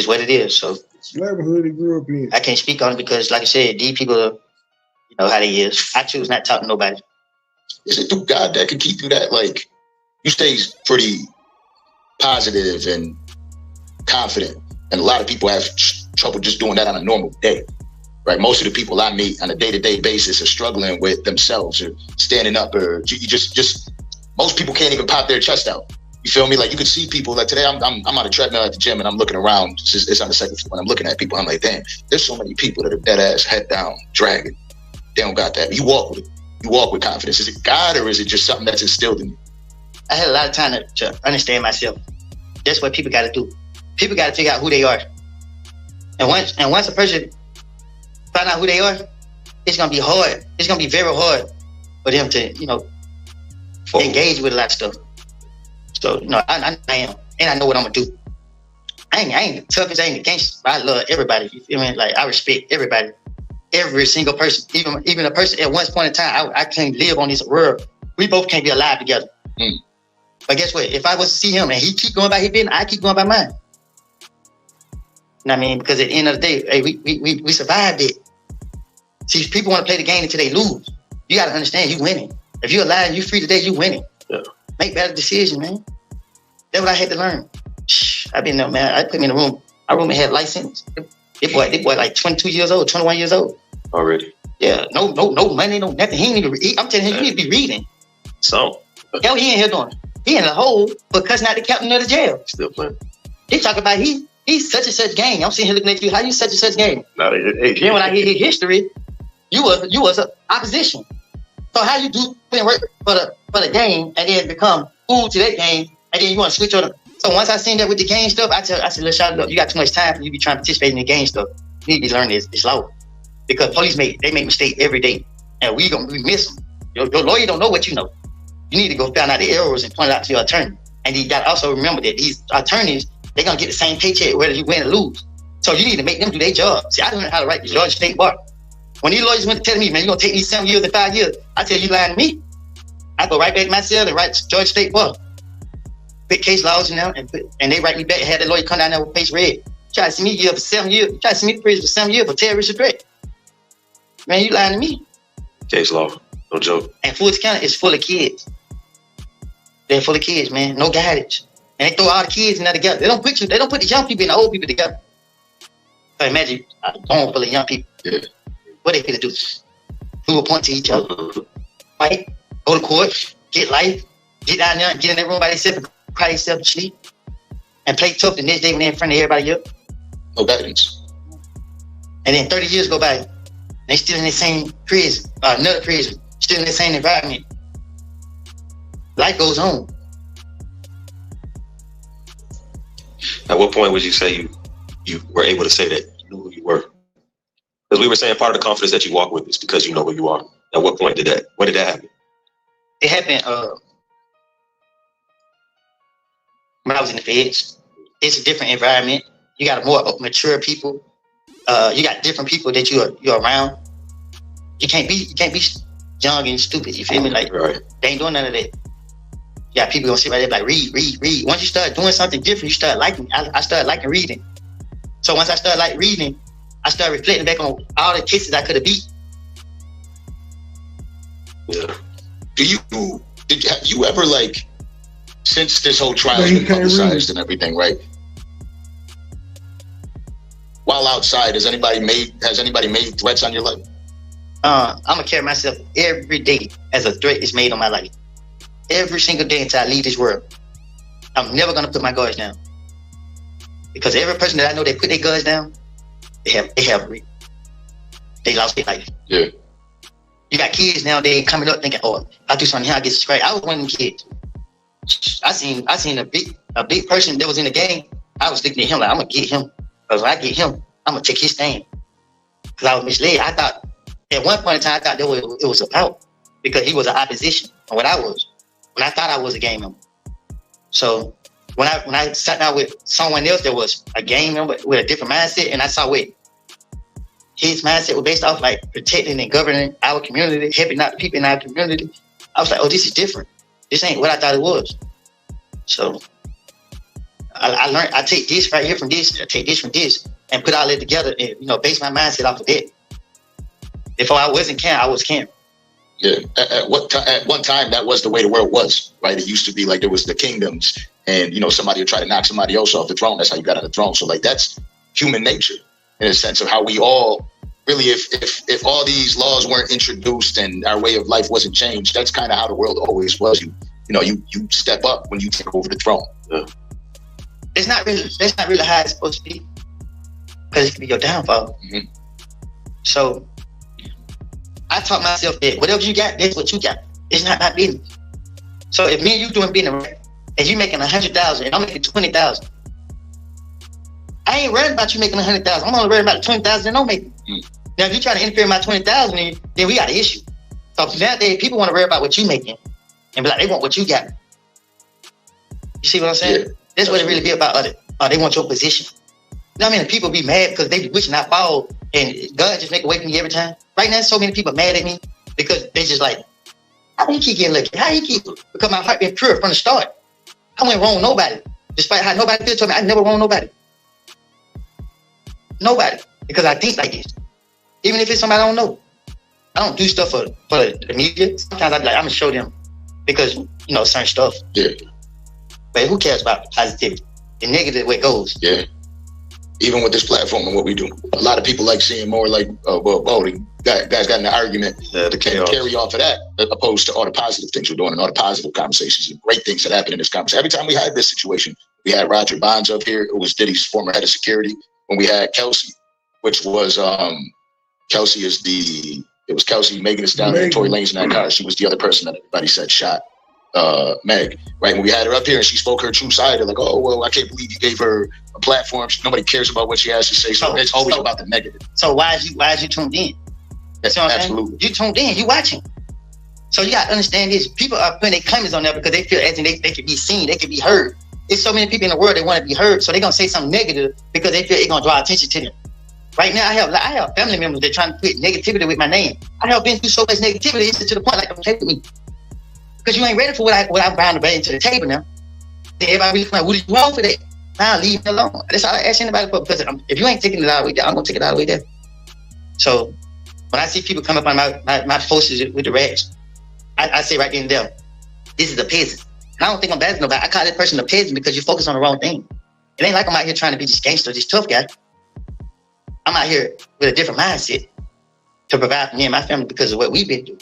what it is. So neighborhood he grew up in. I can't speak on it because, like I said, these people are, you know how they is. I choose not to talk to nobody. Is it through God that can keep you that? Like, you stay pretty positive and confident. And a lot of people have trouble just doing that on a normal day. Right? Most of the people I meet on a day-to-day basis are struggling with themselves or standing up, or you just most people can't even pop their chest out. You feel me? Like you could see people like today I'm on a treadmill at the gym and I'm looking around. It's on the second floor and I'm looking at people. I'm like, damn, there's so many people that are dead ass, head down, dragging. They don't got that. You walk with it. You walk with confidence. Is it God or is it just something that's instilled in you? I had a lot of time to understand myself. That's what people got to do. People got to figure out who they are. And once a person find out who they are, it's gonna be hard. It's gonna be very hard for them to, engage with a lot of stuff. So, I am, and I know what I'm gonna do. I ain't the toughest, I ain't the gangster, but I love everybody. You feel me? Like I respect everybody, every single person, even a person at one point in time. I can't live on this world. We both can't be alive together. But guess what? If I was to see him and he keep going by his business, I keep going by mine. You know what I mean? Because at the end of the day, hey, we survived it. See, people want to play the game until they lose. You got to understand, you winning. If you're alive and you're free today, you winning. Yeah. Make better decisions, man. That's what I had to learn. I've been there, man. I put me in a room. My roommate had a license. This boy like 22 years old, 21 years old. Already? Yeah, no money, no nothing. He ain't even read. I'm telling him, you need to be reading. So? Hell, he ain't here doing. He in the hole for cussing out the captain of the jail. Still playing. He talk about he's such and such gang. I'm sitting here looking at you. How you such and such gang? Then when I hear his history, you was opposition. So how you do putting work for the game and then become fool to that game and then you want to switch on? So once I seen that with the game stuff, I said, let's shut up. You got too much time for you to be trying to participate in the game stuff. You need to be learning this law because police make mistakes every day and we miss them. Your lawyer don't know what you know. You need to go find out the errors and point it out to your attorney. And you got to also remember that these attorneys, they're gonna get the same paycheck whether you win or lose. So you need to make them do their job. See, I learned how to write the Georgia State Bar. When these lawyers went to tell me, man, you're gonna take these 7 years and 5 years, I tell you lying to me. I go right back to my cell and write Georgia State Bar. Put case laws in there and they write me back and had the lawyer come down there with page red. Try to see me for 7 years. Try to see me in prison for 7 years for terrorist threat. Man, you lying to me. Case law, no joke. And Fulton County is full of kids. They're full of kids, man. No guidance. And they throw all the kids in there together. They don't put the young people and the old people together. So imagine a home full of young people. Yeah. What they gonna do? Who will point to each other? fight, go to court, get life, get down there and get in that room by yourself and cry yourself to sleep, and play tough the next day when they're in front of everybody else. No guidance. And then 30 years go by, they still in the same prison, another prison, still in the same environment. Life goes on. At what point would you say you were able to say that you knew who you were? Because we were saying part of the confidence that you walk with is because you know who you are. At what point when did that happen? It happened when I was in the feds. It's a different environment. You got more mature people. You got different people that you're around. You can't be young and stupid. You feel me? Like right. They ain't doing none of that. You got people gonna sit right there like read. Once you start doing something different, you start liking. I started liking reading. So once I started reading, I started reflecting back on all the cases I could have beat. Yeah. Have you ever since this whole trial has been publicized and everything, right? While outside, has anybody made threats on your life? I'm gonna carry myself every day as a threat is made on my life. Every single day until I leave this world. I'm never gonna put my guards down. Because every person that I know that put their guards down, they lost their life. Yeah. You got kids now, they coming up thinking, oh, I'll do something here, I'll get subscribed. I was one of them kids. I seen a big person that was in the game. I was looking at him like, I'm gonna get him. Because when I get him, I'm gonna take his stand. Because I was misled. I thought, at one point in time, I thought it was about, because he was an opposition on what I was. When I thought I was a gang member. So when I sat down with someone else that was a gang member with a different mindset, and I saw what his mindset was based off, like protecting and governing our community, helping out the people in our community, I was like, oh, this is different. This ain't what I thought it was. So I learned, I take this right here from this, I take this from this, and put all that together and, base my mindset off of that. If I wasn't Cam, I was Cam. Yeah. At one time, that was the way the world was, right? It used to be like there was the kingdoms, and somebody would try to knock somebody else off the throne. That's how you got on the throne. So that's human nature in a sense of how we all really, if all these laws weren't introduced and our way of life wasn't changed, that's kind of how the world always was. You step up when you take over the throne. Yeah. That's not really how it's supposed to be, because it could be your downfall. Mm-hmm. So I taught myself that whatever you got, that's what you got. It's not my business. So if me and you doing business, right, and you making 100,000 and I'm making 20,000, I ain't worried about you making 100,000. I'm only worried about the 20,000 that I'm making. Now, if you try to interfere in my 20,000, then we got an issue. So nowadays, people want to worry about what you making, and be like, they want what you got. You see what I'm saying? Yeah. That's what it really be about. They want your position. You know what I mean? People be mad because they be wishing I fall, and God just make a way for me every time. Right now, so many people mad at me because they just like, how do you keep getting lucky? How you keep? Because my heart been pure from the start. I went wrong nobody. Despite how nobody feels to me, I never wrong nobody. Nobody. Because I think like this. Even if it's somebody I don't know. I don't do stuff for the media. Sometimes I be like, I'm going to show them because, certain stuff. Yeah. But who cares about positivity? The negative way it goes. Yeah. Even with this platform and what we do. A lot of people like seeing more like, the guys got in an argument to carry off of that, opposed to all the positive things we're doing and all the positive conversations and great things that happen in this conversation. Every time we had this situation, we had Roger Bonds up here. It was Diddy's former head of security. When we had Kelsey, which was Kelsey, Megan Thee Stallion, and Tory Lanez in that car. She was the other person that everybody said shot Meg. Right? When we had her up here and she spoke her true side, they're like, oh, well, I can't believe you gave her a platform. Nobody cares about what she has to say. So it's always about the negative. So why is you tuned in? That's absolutely. You tuned in, you watching. So you got to understand this. People are putting their comments on there because they feel as if they can be seen, they can be heard. There's so many people in the world that want to be heard, so they're going to say something negative because they feel it's going to draw attention to them. Right now, I have family members that trying to put negativity with my name. I have been through so much negativity, it's to the point like, don't play with me. Because you ain't ready for what I'm bound to bring to the table now. Then everybody really come out, what is wrong for that? Now leave me alone. That's all I ask anybody for, because if you ain't taking it all the way down, I'm going to take it all the way there. So when I see people come up on my posters with the rats, I say right then and there, this is a peasant. And I don't think I'm bad at nobody. I call that person a peasant because you focus on the wrong thing. It ain't like I'm out here trying to be this gangster, this tough guy. I'm out here with a different mindset to provide for me and my family because of what we've been through.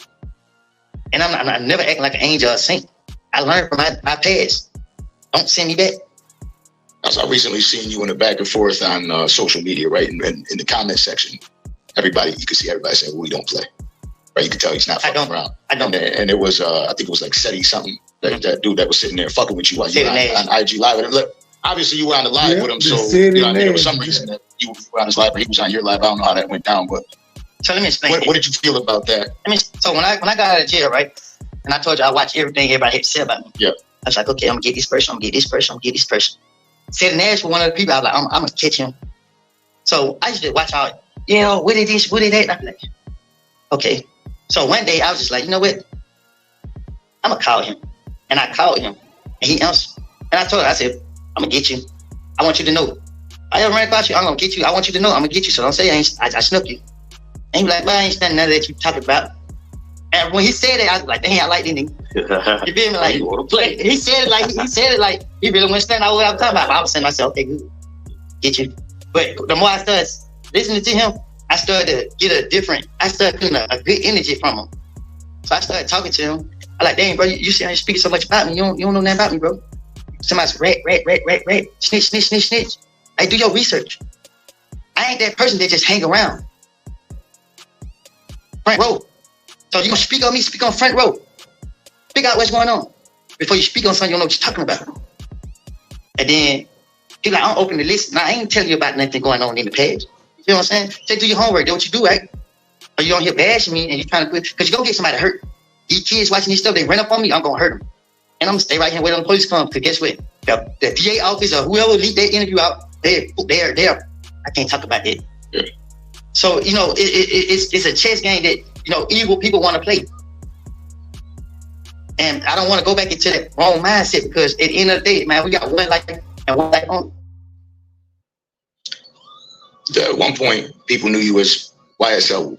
And I'm never acting like an angel or a saint. I learned from my past. Don't send me back. I recently seen you in the back and forth on social media, right? And in the comment section, you could see everybody saying, "We don't play." Right? You could tell he's not fucking around. I don't. And it was, I think it was like Seti something, that dude that was sitting there fucking with you while you were on IG Live. And look, obviously you were on the live with him, so there was some reason that you were on his live, or he was on your live. I don't know how that went down, but so let me explain. What did you feel about that? So when I got out of jail, right, and I told you I watched everything everybody had to say about me. Yeah. I was like, okay, I'm gonna get this person. I'm gonna get this person. I'm gonna get this person. Said Nash for one of the people. I was like, I'm gonna catch him. So I used to watch out. What did this? What did that? And I'm like, okay. So one day I was just like, you know what? I'm gonna call him. And I called him, and he answered. And I told him, I said, I'm gonna get you. I want you to know. I ever ran across you, I'm gonna get you. I want you to know I'm gonna get you. So don't say I snuck you. And he was like, well, I ain't standing none of that you talking about. And when he said it, I was like, dang, I like this nigga. You feel me? Like, You wanna play. he said it like he really went stand out what I'm talking about. But I was saying to myself, okay, good, get you. But the more I started listening to him, I started to get feeling a good energy from him. So I started talking to him. I like, dang, bro, you speak so much about me. You don't know nothing about me, bro. Somebody's rat, snitch. Hey, do your research. I ain't that person that just hang around. Front row. So you gonna speak on me, speak on front row. Figure out what's going on. Before you speak on something, you don't know what you're talking about. And then people like, I'm open to listen. Now I ain't telling you about nothing going on in the past. You know what I'm saying? Say do your homework, do what you do, right? Or you don't hear bashing me and you trying to put, because you're gonna get somebody hurt. These kids watching this stuff, they run up on me, I'm gonna hurt them. And I'm gonna stay right here waiting on the police come. Because guess what? The DA office or whoever leaked that interview out, they're I can't talk about that. Yeah. So, it's a chess game that, evil people want to play. And I don't want to go back into that wrong mindset because at the end of the day, man, we got one life and one life on. At one point, people knew you as YSL,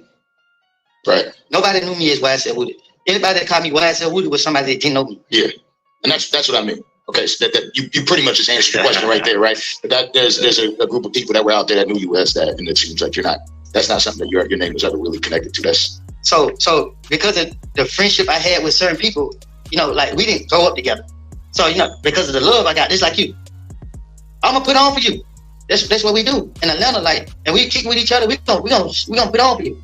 right? Nobody knew me as YSL Woody. Anybody that called me YSL Woody was somebody that didn't know me. Yeah, and that's what I mean. Okay, so that you pretty much just answered the question right there, right? That there's a group of people that were out there that knew you as that, and it seems like that's not something that your name was ever really connected to. That's so because of the friendship I had with certain people, like we didn't grow up together. So because of the love I got, just like you, I'm gonna put on for you. That's what we do in Atlanta, like, and we kick with each other. We gonna put on for you.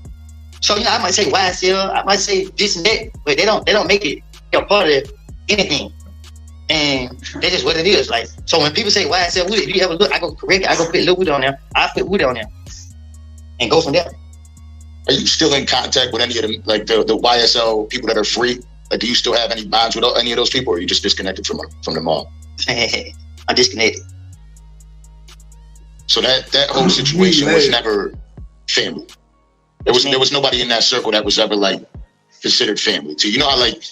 So I might say YSL, I might say this and that, but they don't make it part of anything. And that's just what it is. Like, so when people say YSL Woody, if you ever look, I go correct it, I go put Lil Woody on there, I put Woody on there, and go from there. Are you still in contact with any of them, like the YSL people that are free? Like, do you still have any bonds with any of those people, or are you just disconnected from them all? I'm disconnected. So that whole situation was never family. There was nobody in that circle that was ever like considered family. So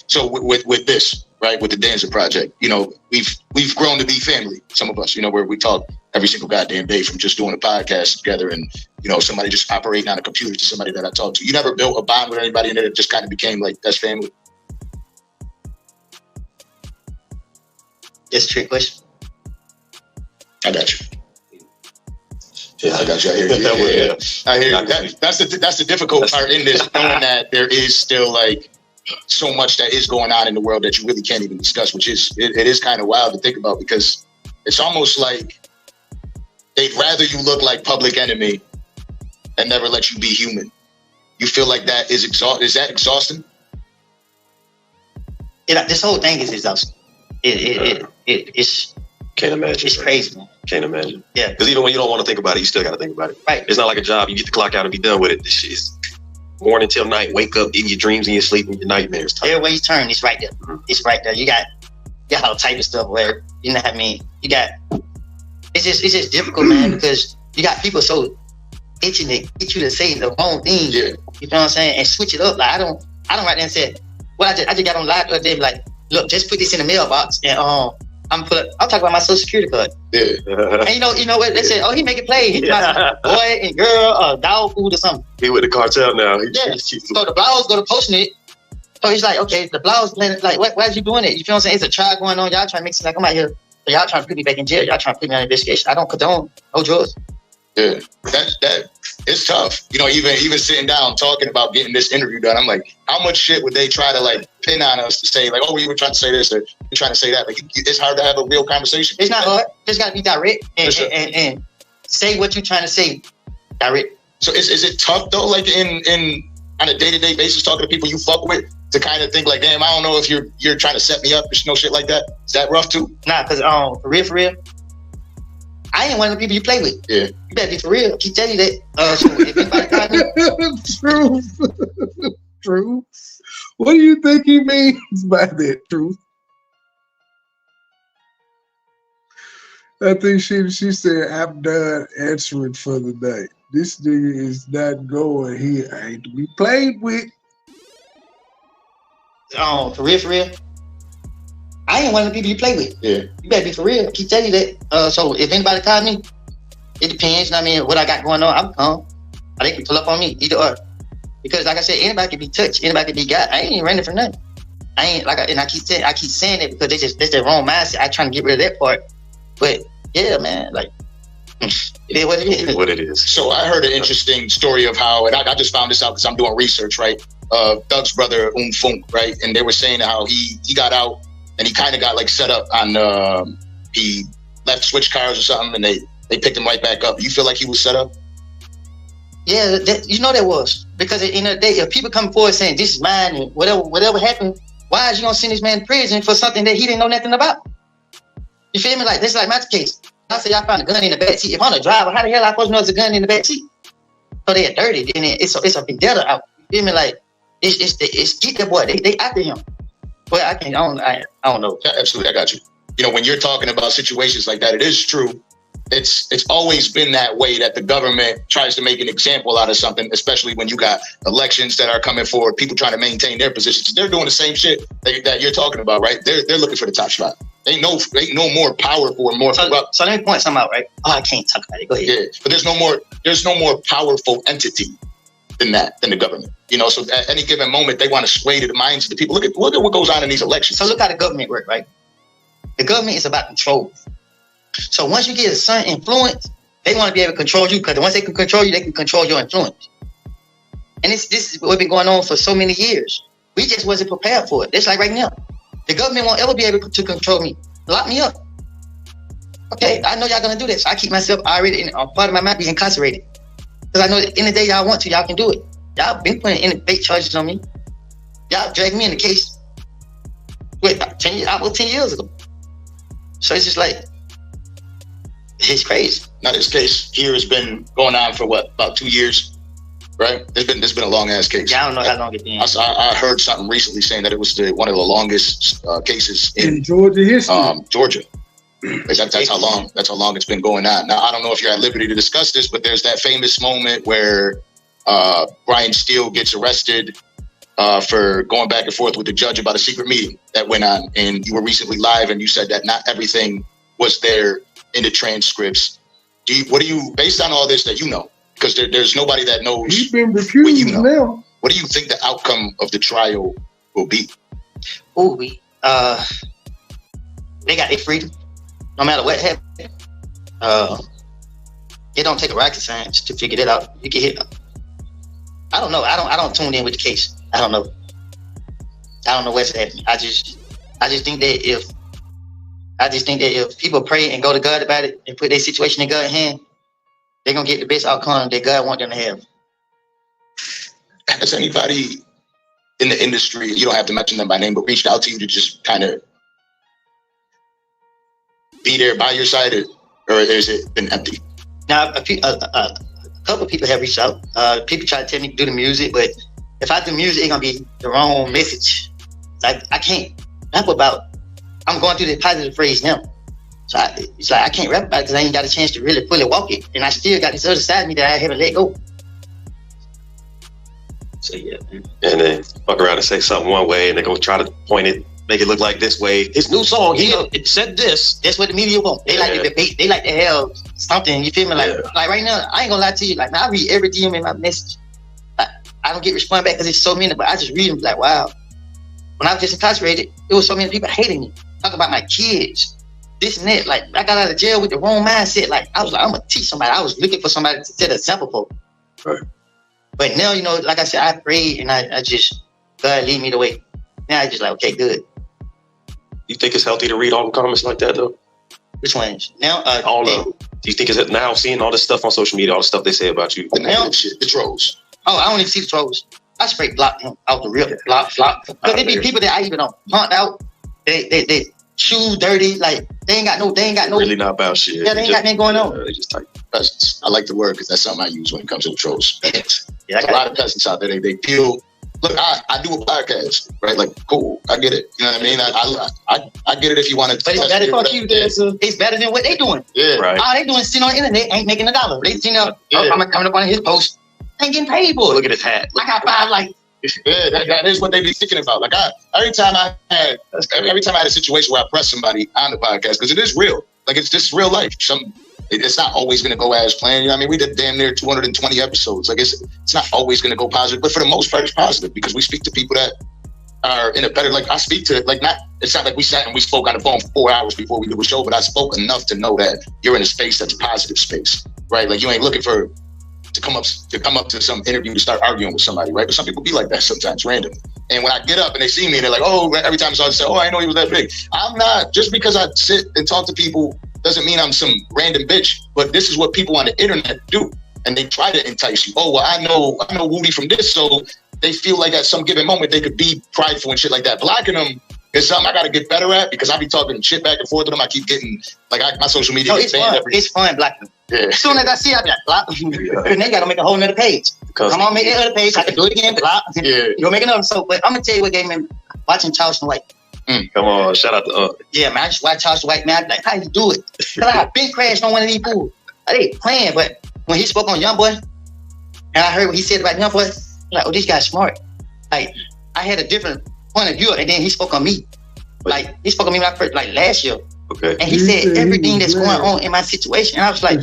so with this, right, with the Danza Project, we've grown to be family. Some of us, where we talk every single goddamn day, from just doing a podcast together and somebody just operating on a computer to somebody that I talk to. You never built a bond with anybody, and then it just kind of became like that's family. That's a trick question. I got you. Yeah, I got you. I hear you. Yeah. I hear you. That's the difficult part in this, knowing that there is still like so much that is going on in the world that you really can't even discuss, which is it is kind of wild to think about, because it's almost like they'd rather you look like Public Enemy and never let you be human. You feel like that is that exhausting? This whole thing is exhausting. It's can't imagine. It's crazy, man. Can't imagine. Yeah. Because even when you don't want to think about it, you still got to think about it. Right. It's not like a job. You get the clock out and be done with it. This shit is morning till night. Wake up in your dreams and your sleep and your nightmares. Everywhere you turn, it's right there. Mm-hmm. It's right there. You got all type of stuff where, you know what I mean? You got, it's just difficult, man, because you got people so itching to get you to say the wrong thing. Yeah. You know what I'm saying? And switch it up. Like, I don't write there and say, well, I just got on live the other day, like, look, just put this in the mailbox and I'll talk about my social security card. Yeah. And you know what? They said, he make it play. He's my boy and girl, dog food or something. He with the cartel now. So the blogs go to posting it. So he's like, okay, the blogs, like, why is you doing it? You feel what I'm saying? It's a trial going on. Y'all trying to make it like I'm out here. So y'all trying to put me back in jail. Y'all trying to put me on investigation. I don't condone no drugs. Yeah. That it's tough. You know, even sitting down talking about getting this interview done, I'm like, how much shit would they try to like pin on us to say like, oh, you were trying to say this or you're trying to say that? Like, it's hard to have a real conversation. It's not hard. Just gotta be direct and say what you're trying to say. Direct. So is it tough though, like in on a day-to-day basis, talking to people you fuck with, to kind of think like, damn, I don't know if you're trying to set me up or no shit like that? Is that rough too? Nah, cause for real, I ain't one of the people you play with. Yeah. You better be for real. I keep telling you that. So if anybody got me, Truth. What do you think he means by that, Truth? I think she said, I'm done answering for the night. This nigga is not going. He ain't to be played with. For real, I ain't one of the people you play with. Yeah. You better be for real. I keep telling you that. So if anybody call me, it depends. I mean, what I got going on, I'm calm. Or they can pull up on me, either or. Because like I said, anybody can be touched, anybody can be got. I ain't even running for nothing. I ain't like, and I keep saying it because that's their wrong mindset. I trying to get rid of that part. But yeah, man, like it is what it is. What it is. So I heard an interesting story of how, and I just found this out because I'm doing research, right? Doug's brother Funk, right? And they were saying how he got out and he kind of got like set up on he left switch cars or something, and they picked him right back up. You feel like he was set up? Yeah, you know that was. Because at the end of the day, if people come forward saying this is mine and whatever happened, why is you gonna send this man to prison for something that he didn't know nothing about? You feel me? Like this is like my case. I say I found a gun in the back seat. If I'm a driver, how the hell I supposed to know there's a gun in the back seat? So they are dirty, and it's a vendetta out. You feel me? Like it's get that boy. They after him. But I don't know. Yeah, absolutely, I got you. You know, when you're talking about situations like that, it is true. It's always been that way, that the government tries to make an example out of something, especially when you got elections that are coming forward, people trying to maintain their positions. They're doing the same shit that you're talking about, right? They're looking for the top spot. They know more powerful or more corrupt. So let me point something out, right? Oh, I can't talk about it. Go ahead. Yeah, but there's no more powerful entity than the government. You know, so at any given moment, they want to sway to the minds of the people. Look at what goes on in these elections. So look how the government works, right? The government is about control. So once you get a certain influence, they want to be able to control you, because once they can control you, they can control your influence. And this is what's been going on for so many years. We just wasn't prepared for it. It's like right now. The government won't ever be able to control me. Lock me up. Okay, I know y'all gonna do this. I keep myself already in part of my mind being incarcerated. Because I know that in the day y'all want to, y'all can do it. Y'all been putting in fake charges on me. Y'all dragged me in the case. Wait, 10 years ago. So it's just like, it's crazy. Now this case here has been going on for what, about 2 years, right? It's been a long ass case. Yeah, I don't know how long it's been. I heard something recently saying that it was one of the longest cases in Georgia history. Georgia. That's how long it's been going on. Now I don't know if you're at liberty to discuss this, but there's that famous moment where Brian Steele gets arrested for going back and forth with the judge about a secret meeting that went on, and you were recently live and you said that not everything was there in the transcripts. Based on all this that you know, because there's nobody that knows. He's been recused now. What do you think the outcome of the trial will be? Oh, they got their freedom, no matter what happened. It don't take a rocket science to figure that out. You can hit. I don't know. I don't tune in with the case. I don't know. I don't know what's happening. I just think that if people pray and go to God about it and put their situation in God's hand, they're gonna get the best outcome that God wants them to have. Has anybody in the industry, you don't have to mention them by name, but reached out to you to just kind of be there by your side, or has it been empty? Now, a couple of people have reached out. People try to tell me to do the music, but if I do music, it's gonna be the wrong message. Like I can't rap about. I'm going through the positive phrase now. So it's like I can't rap about it because I ain't got a chance to really fully walk it. And I still got this other side of me that I haven't let go. So yeah. And then fuck around and say something one way and they're gonna try to point it, make it look like this way. His new song, it said this. That's what the media want. They like to debate, they like to have something, you feel me? Like right now, I ain't gonna lie to you. Like now I read every DM in my message. I don't get respond back because it's so many, but I just read them like, wow. When I was just incarcerated, it was so many people hating me. Talk about my kids, this and that. Like I got out of jail with the wrong mindset. Like I was like, I'm gonna teach somebody. I was looking for somebody to set an example for. Right. But now, you know, like I said, I prayed and I just, God lead me the way. Now I just like, okay, good. You think it's healthy to read all the comments like that though? Which ones? Now, all of them. Do you think it's now seeing all this stuff on social media, all the stuff they say about you? The negative shit, the trolls. Oh, I don't even see the trolls. I straight block them out the real block. Because they be people that I even don't hunt out. They shoes dirty, like they ain't got no. Really not about shit. Yeah, they ain't got nothing going on. They just type. I like the word because that's something I use when it comes to the trolls. Yeah, a lot of peasants out there. They feel. Look, I do a podcast, right? Like, cool, I get it. You know what I mean? I get it if you want to. But it's better for you. It's better than what they doing. Yeah, right. All they doing is sitting on the internet, ain't making $1. They sitting up. I'm coming up on his post, ain't getting paid for it. Look at his hat. I got 5 like. Yeah, that is what they be thinking about. Like every time I had a situation where I press somebody on the podcast, because it is real. Like it's just real life. It's not always going to go as planned. You know what I mean? We did damn near 220 episodes. Like it's not always going to go positive, but for the most part, it's positive because we speak to people that are in a better. Like I speak to It's not like we sat and we spoke on the phone for 4 hours before we do a show, but I spoke enough to know that you're in a space that's a positive space, right? Like you ain't looking for. To come up to some interview to start arguing with somebody, right? But some people be like that sometimes, random. And when I get up and they see me, they're like, "Oh!" Every time I say, "Oh, I didn't know he was that big." I'm not. Just because I sit and talk to people doesn't mean I'm some random bitch. But this is what people on the internet do, and they try to entice you. Oh, well, I know Woody from this, so they feel like at some given moment they could be prideful and shit like that. Blocking them is something I got to get better at because I be talking shit back and forth to them. I keep getting my social media. No, it's fun. It's fun blocking them. Yeah. As soon as I see, I be like, block. And they got to make a whole nother page. Come on, make that other page. I can do it again, block. Yeah. You'll make another. So, but I'm going to tell you what gave me watching Charleston White. Come on, shout out to Yeah, man, I just watch Charleston White, man. I be like, how you do it? Because I've been crashed on one of these fools. I ain't playing, but when he spoke on Youngboy, and I heard what he said about Youngboy, I'm like, oh, this guy's smart. Like, I had a different point of view, and then he spoke on me. Like, he spoke on me when I first, like, last year. Okay. And he said everything that's going on in my situation. And I was like,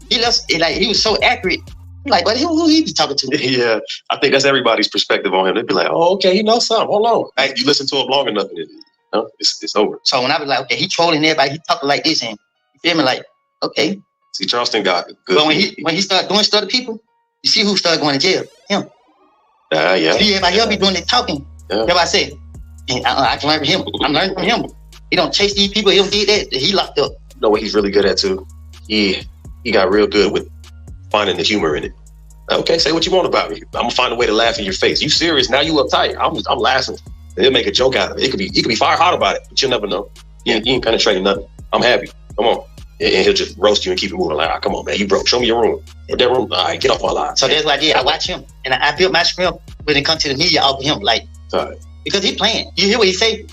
he was so accurate. I'm like, but who he be talking to? Yeah, I think that's everybody's perspective on him. They'd be like, oh, okay, he knows something. Hold on. Like, you listen to him long enough, and it's over. So when I was like, okay, he trolling everybody, he talking like this, and you feel me? Like, okay. See, Charleston got good. But when he started doing stuff to people, you see who started going to jail? Him. Yeah. See, everybody else be doing the talking. Yeah. Everybody said, I can learn from him. I'm learning from him. He don't chase these people. He don't did that. He locked up. You know what he's really good at too? He got real good with finding the humor in it. Okay, say what you want about me. I'm gonna find a way to laugh in your face. You serious? Now you uptight. I'm laughing. He'll make a joke out of it. He could be fire hot about it, but you'll never know. You ain't penetrating nothing. I'm happy. Come on. And he'll just roast you and keep it moving. Like, come on, man, you broke. Show me your room. What that room? All right, get off my line. So that's what I did. I watch him, and I built my script when it comes to the media off of him, like because he playing. You hear what he say?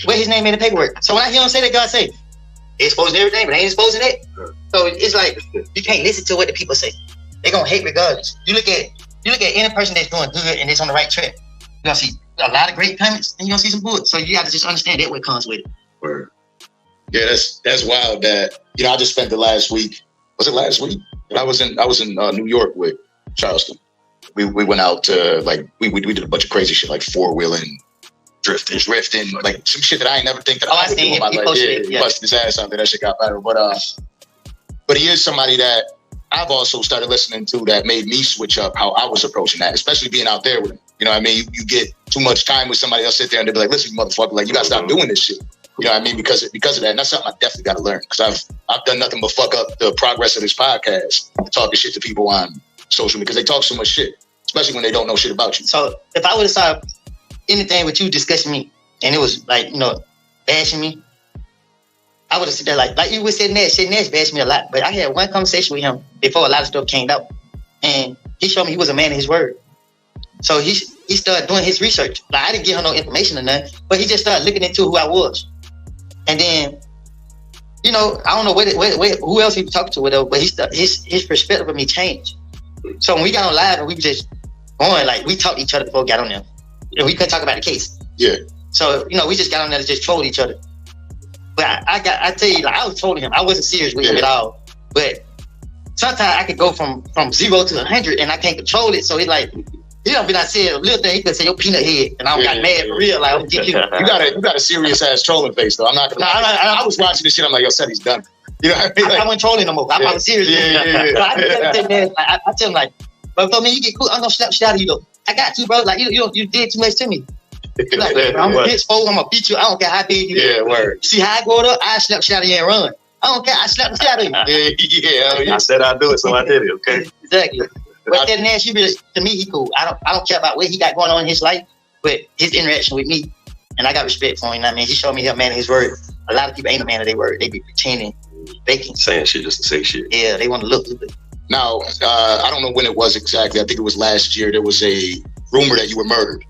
Where his name in the paperwork. So when I hear him say that, God say, they exposing everything, but they ain't exposing it. So it's like you can't listen to what the people say. They gonna hate regardless. You look at any person that's doing good and is on the right track. You gonna see a lot of great comments, and you gonna see some good. So you got to just understand that what comes with it. Word. Yeah, that's wild. That I just spent the last week. Was it last week? I was in New York with Charleston. We went out to we did a bunch of crazy shit like 4-wheeling. Drifting, like some shit that I ain't never think that I would do in my life. Yeah, busted his ass out there. That shit got better. But he is somebody that I've also started listening to that made me switch up how I was approaching that, especially being out there with him. You know what I mean? You get too much time with somebody else, sit there and they'll be like, listen, motherfucker, like you gotta stop doing this shit. You know what I mean? Because of that. And that's something I definitely gotta learn. Because I've done nothing but fuck up the progress of this podcast, talking shit to people on social media because they talk so much shit, especially when they don't know shit about you. So if I would have started anything with you discussing me, and it was like, bashing me, I would have said that like you would say Nash bashed me a lot. But I had one conversation with him before a lot of stuff came out, and he showed me he was a man of his word. So he started doing his research. Like I didn't give him no information or nothing, but he just started looking into who I was. And then, I don't know who else he was talking to, whatever, but his perspective of me changed. So when we got on live and we were just going, like we talked to each other before we got on there. We couldn't talk about the case. Yeah. So, we just got on there to just troll each other. But I tell you, like I was trolling him. I wasn't serious with him at all. But sometimes I could go from 0 to 100 and I can't control it. So it's like, when I said a little thing, he could say your peanut head, and I got mad for real. Like, I'm you got a serious ass trolling face though. I'm not gonna. I was watching this shit. I'm like, yo, said he's done. You know what I mean? I wasn't trolling no more. I was serious. Yeah. I tell him like, But for me, you get cool. I'm gonna slap shit out of you though. I got you, bro. Like you did too much to me. Like, I'm a bitch, fool. I'm gonna beat you. I don't care how big you. Yeah, word. See how I go up? I slap shit out of you and run. I don't care. I slap the shit out of you. Yeah. I said I'd do it, so I did it. Okay. Exactly. But that nasty bitch, to me, he cool. I don't care about what he got going on in his life, but his interaction with me, and I got respect for him. You know what I mean, he showed me he a man of his word. A lot of people ain't a man of their word. They be pretending, faking, saying shit just to say shit. Yeah, they want to look good. Now, I don't know when it was exactly. I think it was last year. There was a rumor that you were murdered.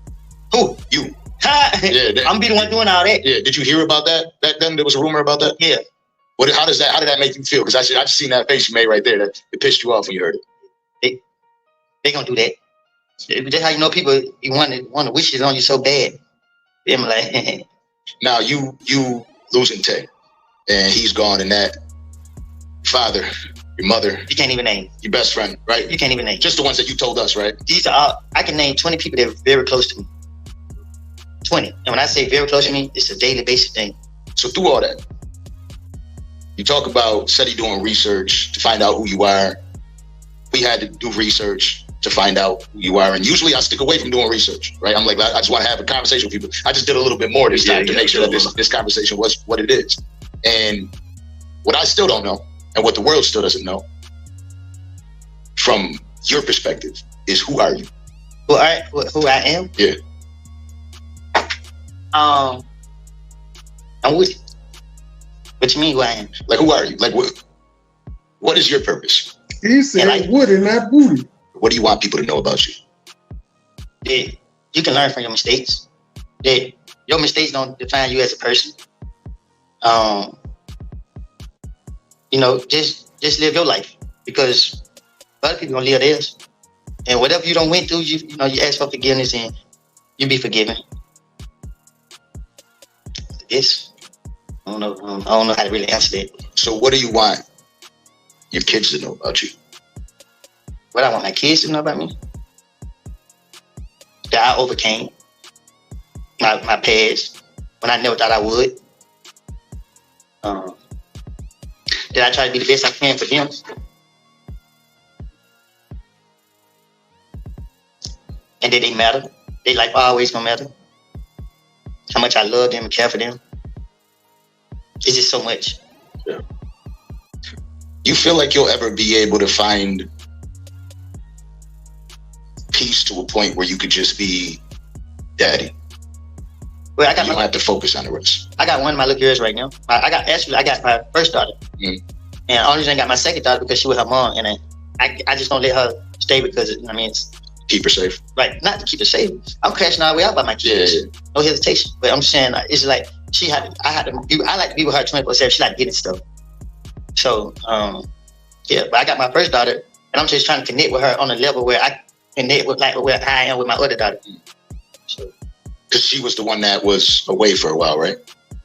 Who? You. Yeah, I'm be the one doing all that. Yeah. Did you hear about that back then? There was a rumor about that. Yeah. How did that make you feel? Because I just seen that face you made right there. That it pissed you off when you heard it. They gonna do that. That's how you know people. You want to wish it on you so bad. I'm like. Now you losing Tay, and he's gone, and that father, your mother, you can't even name your best friend, right? You can't even name just the ones that you told us, right? These are all, I can name 20 people that are very close to me. 20, and when I say very close to me, it's a daily basis thing. So through all that, you talk about Seti doing research to find out who you are. We had to do research to find out who you are, and usually I stick away from doing research, right? I'm like, I just want to have a conversation with people. I just did a little bit more this time to make sure that this conversation was what it is. And what I still don't know, and what the world still doesn't know, from your perspective, is who are you? Who I am? Yeah. I'm with you. What you mean who I am? Like, who are you? Like, what is your purpose? He said woody, not booty. What do you want people to know about you? Yeah, you can learn from your mistakes. Yeah, your mistakes don't define you as a person. You know, just live your life, because other people gonna live theirs. And whatever you don't went through, you know, you ask for forgiveness and you be forgiven. Yes. I don't know how to really answer that. So what do you want your kids to know about you? What I want my kids to know about me? That I overcame my past when I never thought I would. That I try to be the best I can for them. And that they matter. They life always gonna matter. How much I love them and care for them. It's just so much. Yeah. You feel like you'll ever be able to find peace to a point where you could just be daddy? Well, you don't have to focus on the rest. I got one of my little girls right now. I got my first daughter. And the only reason I got my second daughter because she was her mom, and I just don't let her stay because it's keep her safe. Right, not to keep her safe. I'm crashing all the way out by my kids. Yeah. No hesitation. But I'm just saying, it's like I like to be with her 24/7. She like getting stuff. So but I got my first daughter, and I'm just trying to connect with her on a level where I connect with where I am with my other daughter. So, because she was the one that was away for a while, right?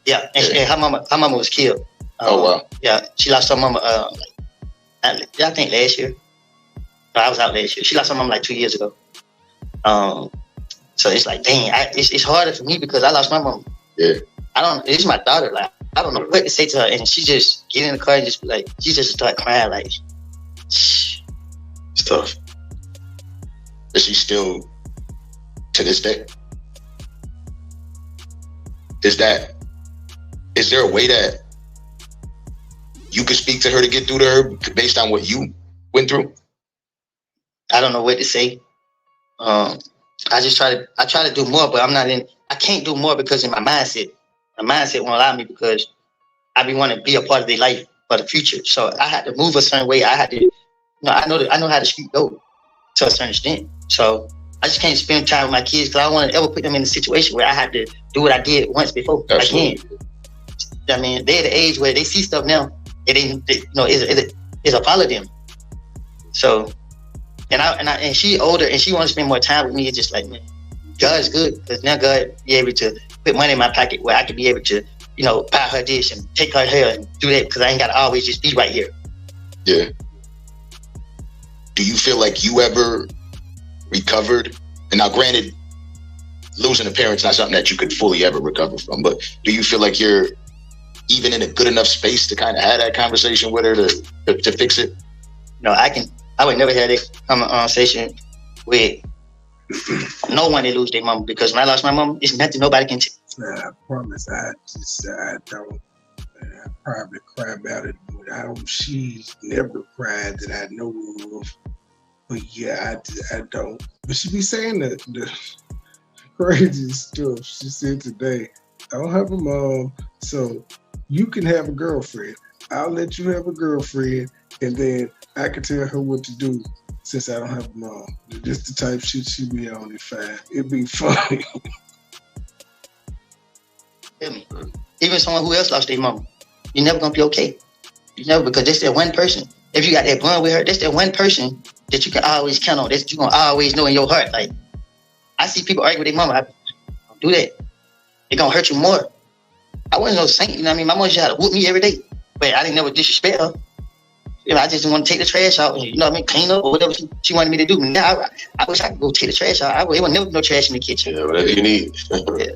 Yeah, and her mama was killed. Oh wow. Yeah, she lost her mama. I think last year. I was out last year. She lost her mama like 2 years ago. So it's like, dang, it's harder for me because I lost my mom. Yeah. It's my daughter. Like, I don't know what to say to her. And she just get in the car and just like, she just start crying like, it's tough. Is she still, to this day? Is there a way that you could speak to her to get through to her based on what you went through? I don't know what to say. I try to do more, but I can't do more because in my mindset won't allow me because I want to be a part of their life for the future. So I had to move a certain way. I had to, I know how to speak though to a certain extent. So I just can't spend time with my kids because I don't want to ever put them in a situation where I had to do what I did once before. Absolutely. Again. They're at the age where they see stuff now. It's a follow them. So. And she older and she wants to spend more time with me. It's just like, man, God's good because now God be able to put money in my pocket where I can be able to, buy her dish and take her hair and do that because I ain't got to always just be right here. Yeah. Do you feel like you ever recovered? And now, granted, losing a parent's not something that you could fully ever recover from, but do you feel like you're even in a good enough space to kind of have that conversation with her to fix it? No, I can I would never have that conversation with no one that lose their mama, because when I lost my mama, it's nothing nobody can tell. I promise, I don't. I probably cry about it, but she's never cried that I know of. But yeah, I don't. But she be saying the crazy stuff. She said today, I don't have a mom, so you can have a girlfriend. I'll let you have a girlfriend, and then I can tell her what to do since I don't have a mom. Just the type shit she be on at 5. It be funny. Even someone who else lost their mama, you're never gonna be okay. You know, because that's that one person. If you got that bond with her, that's that one person that you can always count on. That you gonna always know in your heart. Like, I see people argue with their mama. I don't do that. It gonna hurt you more. I wasn't no saint, you know what I mean? My mom used to whoop me every day, but I didn't never disrespect her. You know, I just didn't want to take the trash out, you know what I mean, clean up or whatever she wanted me to do. Now I wish I could go take the trash out. It would never be no trash in the kitchen. Yeah, whatever you need. Yeah.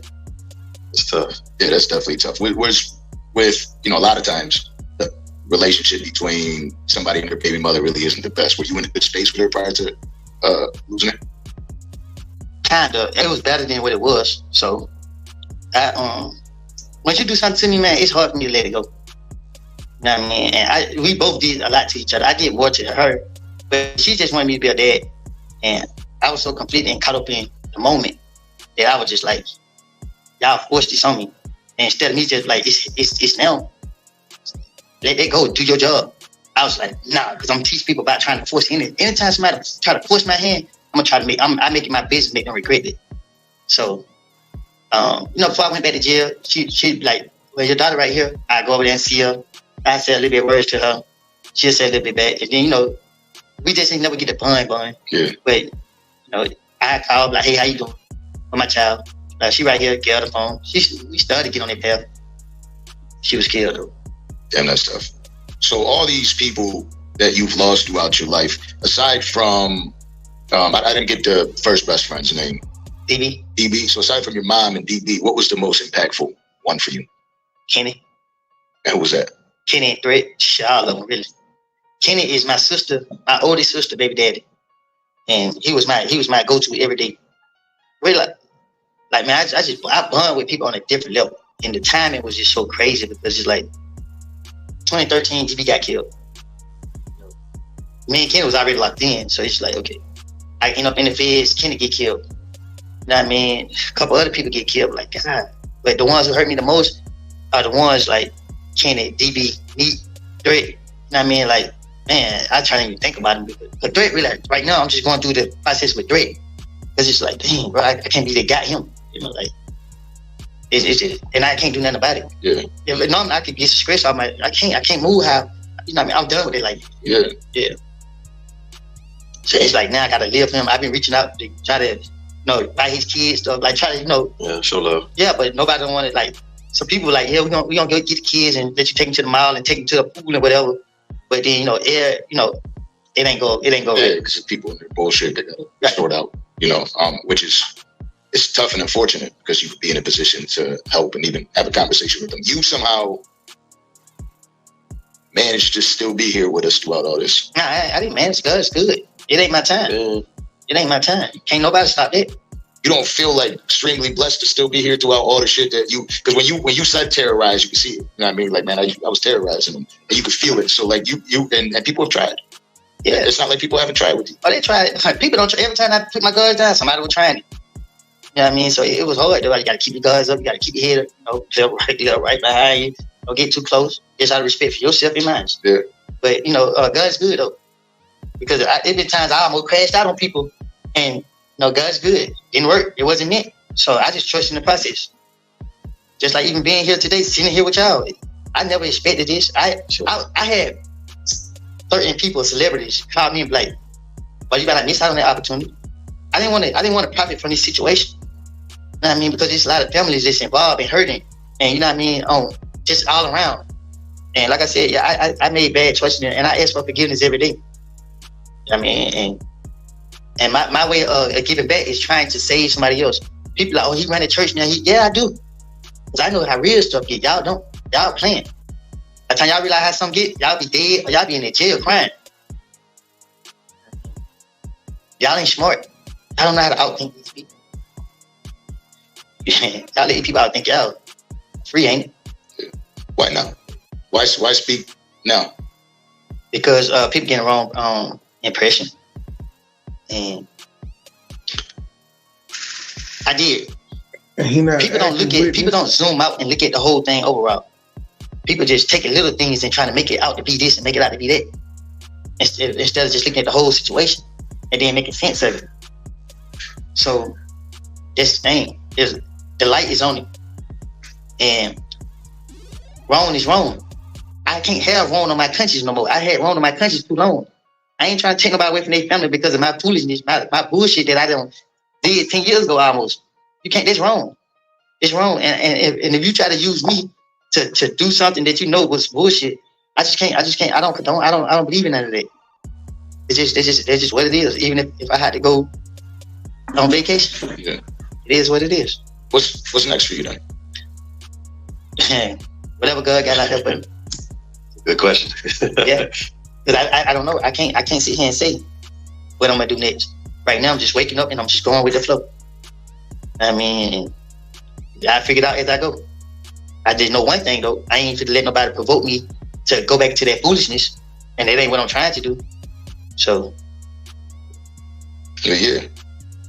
It's tough. Yeah, that's definitely tough. With you know, a lot of times the relationship between somebody and their baby mother really isn't the best. Were you in a good space with her prior to losing it? Kinda. It was better than what it was. So once you do something to me, man, it's hard for me to let it go. You know what I mean? And we both did a lot to each other. I did more to her, but she just wanted me to be a dad. And I was so completely and caught up in the moment that I was just like, y'all forced this on me. And instead of me just like, it's now. Let it go, do your job. I was like, nah, because I'm teaching people about trying to force anything. Anytime somebody try to force my hand, I'm gonna try to I make it my business, make them regret it. So, you know, before I went back to jail, she like, well, your daughter right here. I go over there and see her. I said a little bit of words to her. She'll say a little bit back. And then, you know, we just ain't never get the bun. Yeah. But, you know, I called like, hey, how you doing? With my child. She right here, get her the phone. We started to get on that path. She was scared though. Damn, that's tough. So all these people that you've lost throughout your life, aside from, I didn't get the first best friend's name. DB. So aside from your mom and DB, what was the most impactful one for you? Kenny. And who was that? Kenny and Threat. I love him, really. Kenny is my sister, my oldest sister, baby daddy. And he was my go-to every day. Really, like man, I bond with people on a different level. And the timing was just so crazy because it's like 2013, DB got killed. Me and Kenny was already locked in, so it's like, okay, I end up in the feds, Kenny get killed. You know what I mean? A couple other people get killed, like God. But the ones who hurt me the most are the ones like Kenny, DB, me, Threat. You know what I mean? Like, man, I try to even think about him. But Threat, really, like, right now, I'm just going through the process with Threat. Because it's like, dang, bro, I can't believe they got him. You know, like, it's just, and I can't do nothing about it. Yeah. If no, I could get stressed out. I can't move how, you know what I mean? I'm done with it. Like, yeah. So it's like, now I got to live for him. I've been reaching out to try to, you know, buy his kids stuff, like, try to, you know. Yeah, show love. Yeah, but nobody don't want it, like, so people like, yeah, we gonna go get the kids and let you take them to the mall and take them to the pool and whatever. But then, it ain't go. Yeah, because people in their bullshit, they gotta sort out, which is, it's tough and unfortunate because you could be in a position to help and even have a conversation with them. You somehow managed to still be here with us throughout all this. Nah, I didn't manage. It's good. It ain't my time. Yeah. It ain't my time. Can't nobody stop it. You don't feel like extremely blessed to still be here throughout all the shit that you, because when you said terrorize, you can see it. You know what I mean? Like, man, I was terrorizing them, and you could feel it. So like you and people have tried. Yeah, it's not like people haven't tried with you. Oh, they tried. Like, people don't try. Every time I put my guards down, somebody was trying it. You know what I mean? So it was hard. Though. You got to keep your guards up. You got to keep your head up, right behind you. Don't get too close. Just out of respect for yourself and mine. Yeah. But God's good though, because it been times I almost crashed out on people, and God's good. Didn't work. It wasn't meant. So I just trust in the process. Just like even being here today, sitting here with y'all, I never expected this. I had 13 people, celebrities, call me and be like, "Well, you gotta miss out on that opportunity." I didn't want to profit from this situation. You know what I mean? Because there's a lot of families that's involved and hurting, and you know what I mean, just all around. And like I said, yeah, I made bad choices, and I ask for forgiveness every day. You know what I mean, and my way of giving back is trying to save somebody else. People like, oh, he ran a church now. Yeah, I do. Because I know how real stuff get. Y'all don't. Y'all playing. By the time y'all realize how some get, y'all be dead or y'all be in the jail crying. Y'all ain't smart. I don't know how to outthink these people. Y'all let people outthink y'all. Free, ain't it? Why now? Why speak now? Because people getting wrong impression. And I did. People don't zoom out and look at the whole thing overall. People just taking little things and trying to make it out to be this and make it out to be that. Instead of just looking at the whole situation and then making sense of it. So this thing is the light is on it. And wrong is wrong. I can't have wrong on my conscience no more. I had wrong on my conscience too long. I ain't trying to take nobody away from their family because of my foolishness, my bullshit that I did 10 years ago almost. You can't, that's wrong. It's wrong. And if you try to use me to do something that you know was bullshit, I just can't. I don't believe in none of that. It's just what it is. Even if I had to go on vacation, yeah, it is what it is. What's next for you then? Whatever God got out there for me. Good question. Yeah, because I don't know. I can't sit here and say what I'm gonna do next. Right now, I'm just waking up and I'm just going with the flow. I mean, I figure it out as I go. I just know one thing though. I ain't gonna let nobody provoke me to go back to that foolishness, and that ain't what I'm trying to do. So, yeah.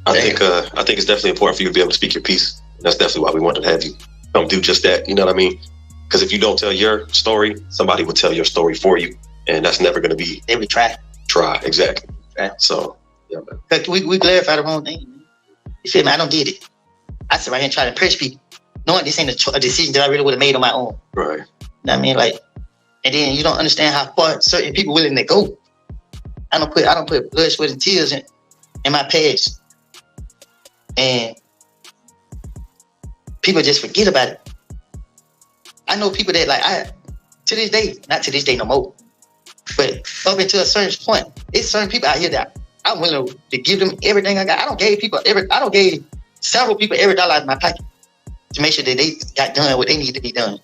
I think it's definitely important for you to be able to speak your piece. That's definitely why we wanted to have you come do just that. You know what I mean? Because if you don't tell your story, somebody will tell your story for you, and that's never going to be. They would try. Try, exactly. Right. So, yeah, man. We clarify the wrong thing. You feel me? I don't did it. I sit right here and try to impress people, knowing this ain't a decision that I really would have made on my own. Right. You know what I mean? Like, and then you don't understand how far certain people willing to go. I don't put blood, sweat, and tears in my past. And people just forget about it. I know people that to this day, not to this day no more, but up until a certain point, it's certain people out here that I'm willing to give them everything I got. I don't gave several people every dollar out of my pocket to make sure that they got done what they need to be done.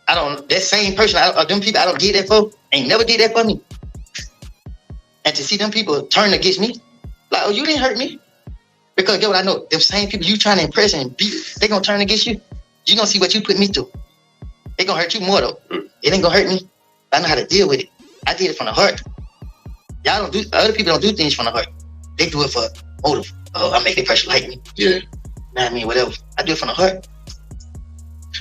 That same person, them people I don't did that for, ain't never did that for me. And to see them people turn against me, like, oh, you didn't hurt me. Because get what I know, them same people you trying to impress and beat, they gonna turn against you. You gonna see what you put me through. They gonna hurt you more though. It ain't gonna hurt me. I know how to deal with it. I did it from the heart. Other people don't do things from the heart. They do it for motive. Oh, I make the person like me. Yeah. You know what I mean? Whatever. I do it from the heart.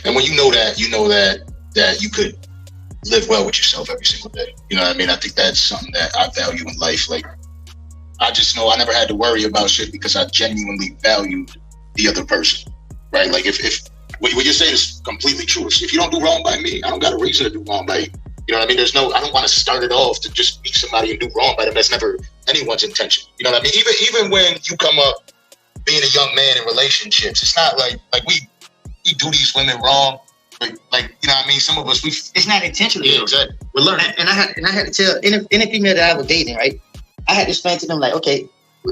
And when you know that you could live well with yourself every single day. You know what I mean? I think that's something that I value in life. Like, I just know I never had to worry about shit because I genuinely valued the other person, right? Like, if what you're saying is completely true. If you don't do wrong by me, I don't got a reason to do wrong by you. You know what I mean? I don't want to start it off to just meet somebody and do wrong by them. That's never anyone's intention. You know what I mean? Even when you come up being a young man in relationships, it's not like we do these women wrong. Like, you know what I mean? Some of us, it's not intentional. Yeah, exactly. We're learning. And I had to tell any female that I was dating, right? I had to explain to them, like, okay,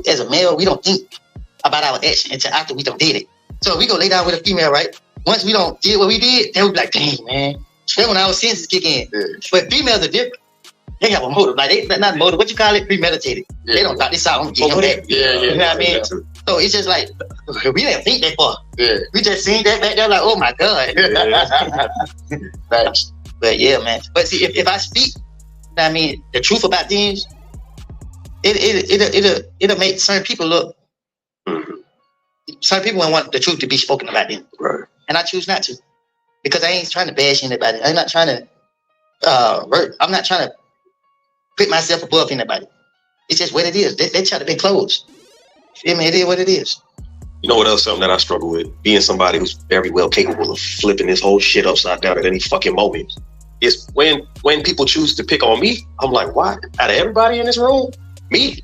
as a male, we don't think about our action until after we don't did it. So we go lay down with a female, right? Once we don't did what we did, then we be like, dang, man. Then when our senses kick in. Yeah. But females are different. They have a motive. Like, they not motive. What you call it? Premeditated. Yeah. They don't thought this out. I'm getting back. Yeah. You know what I mean? Yeah. So it's just like, we didn't think that far. Yeah. We just seen that back there, like, oh my God. Yeah. But yeah, man. But see, if I speak, you know what I mean, the truth about things, it'll make certain people look. Mm-hmm. Some people want the truth to be spoken about them, right? And I choose not to, because I ain't trying to bash anybody. I'm not trying to I'm not trying to put myself above anybody. It's just what it is. They try to be closed. I mean, it is what it is. You know what else? Something that I struggle with, being somebody who's very well capable of flipping this whole shit upside down at any fucking moment, is when people choose to pick on me. I'm like, why? Out of everybody in this room, me?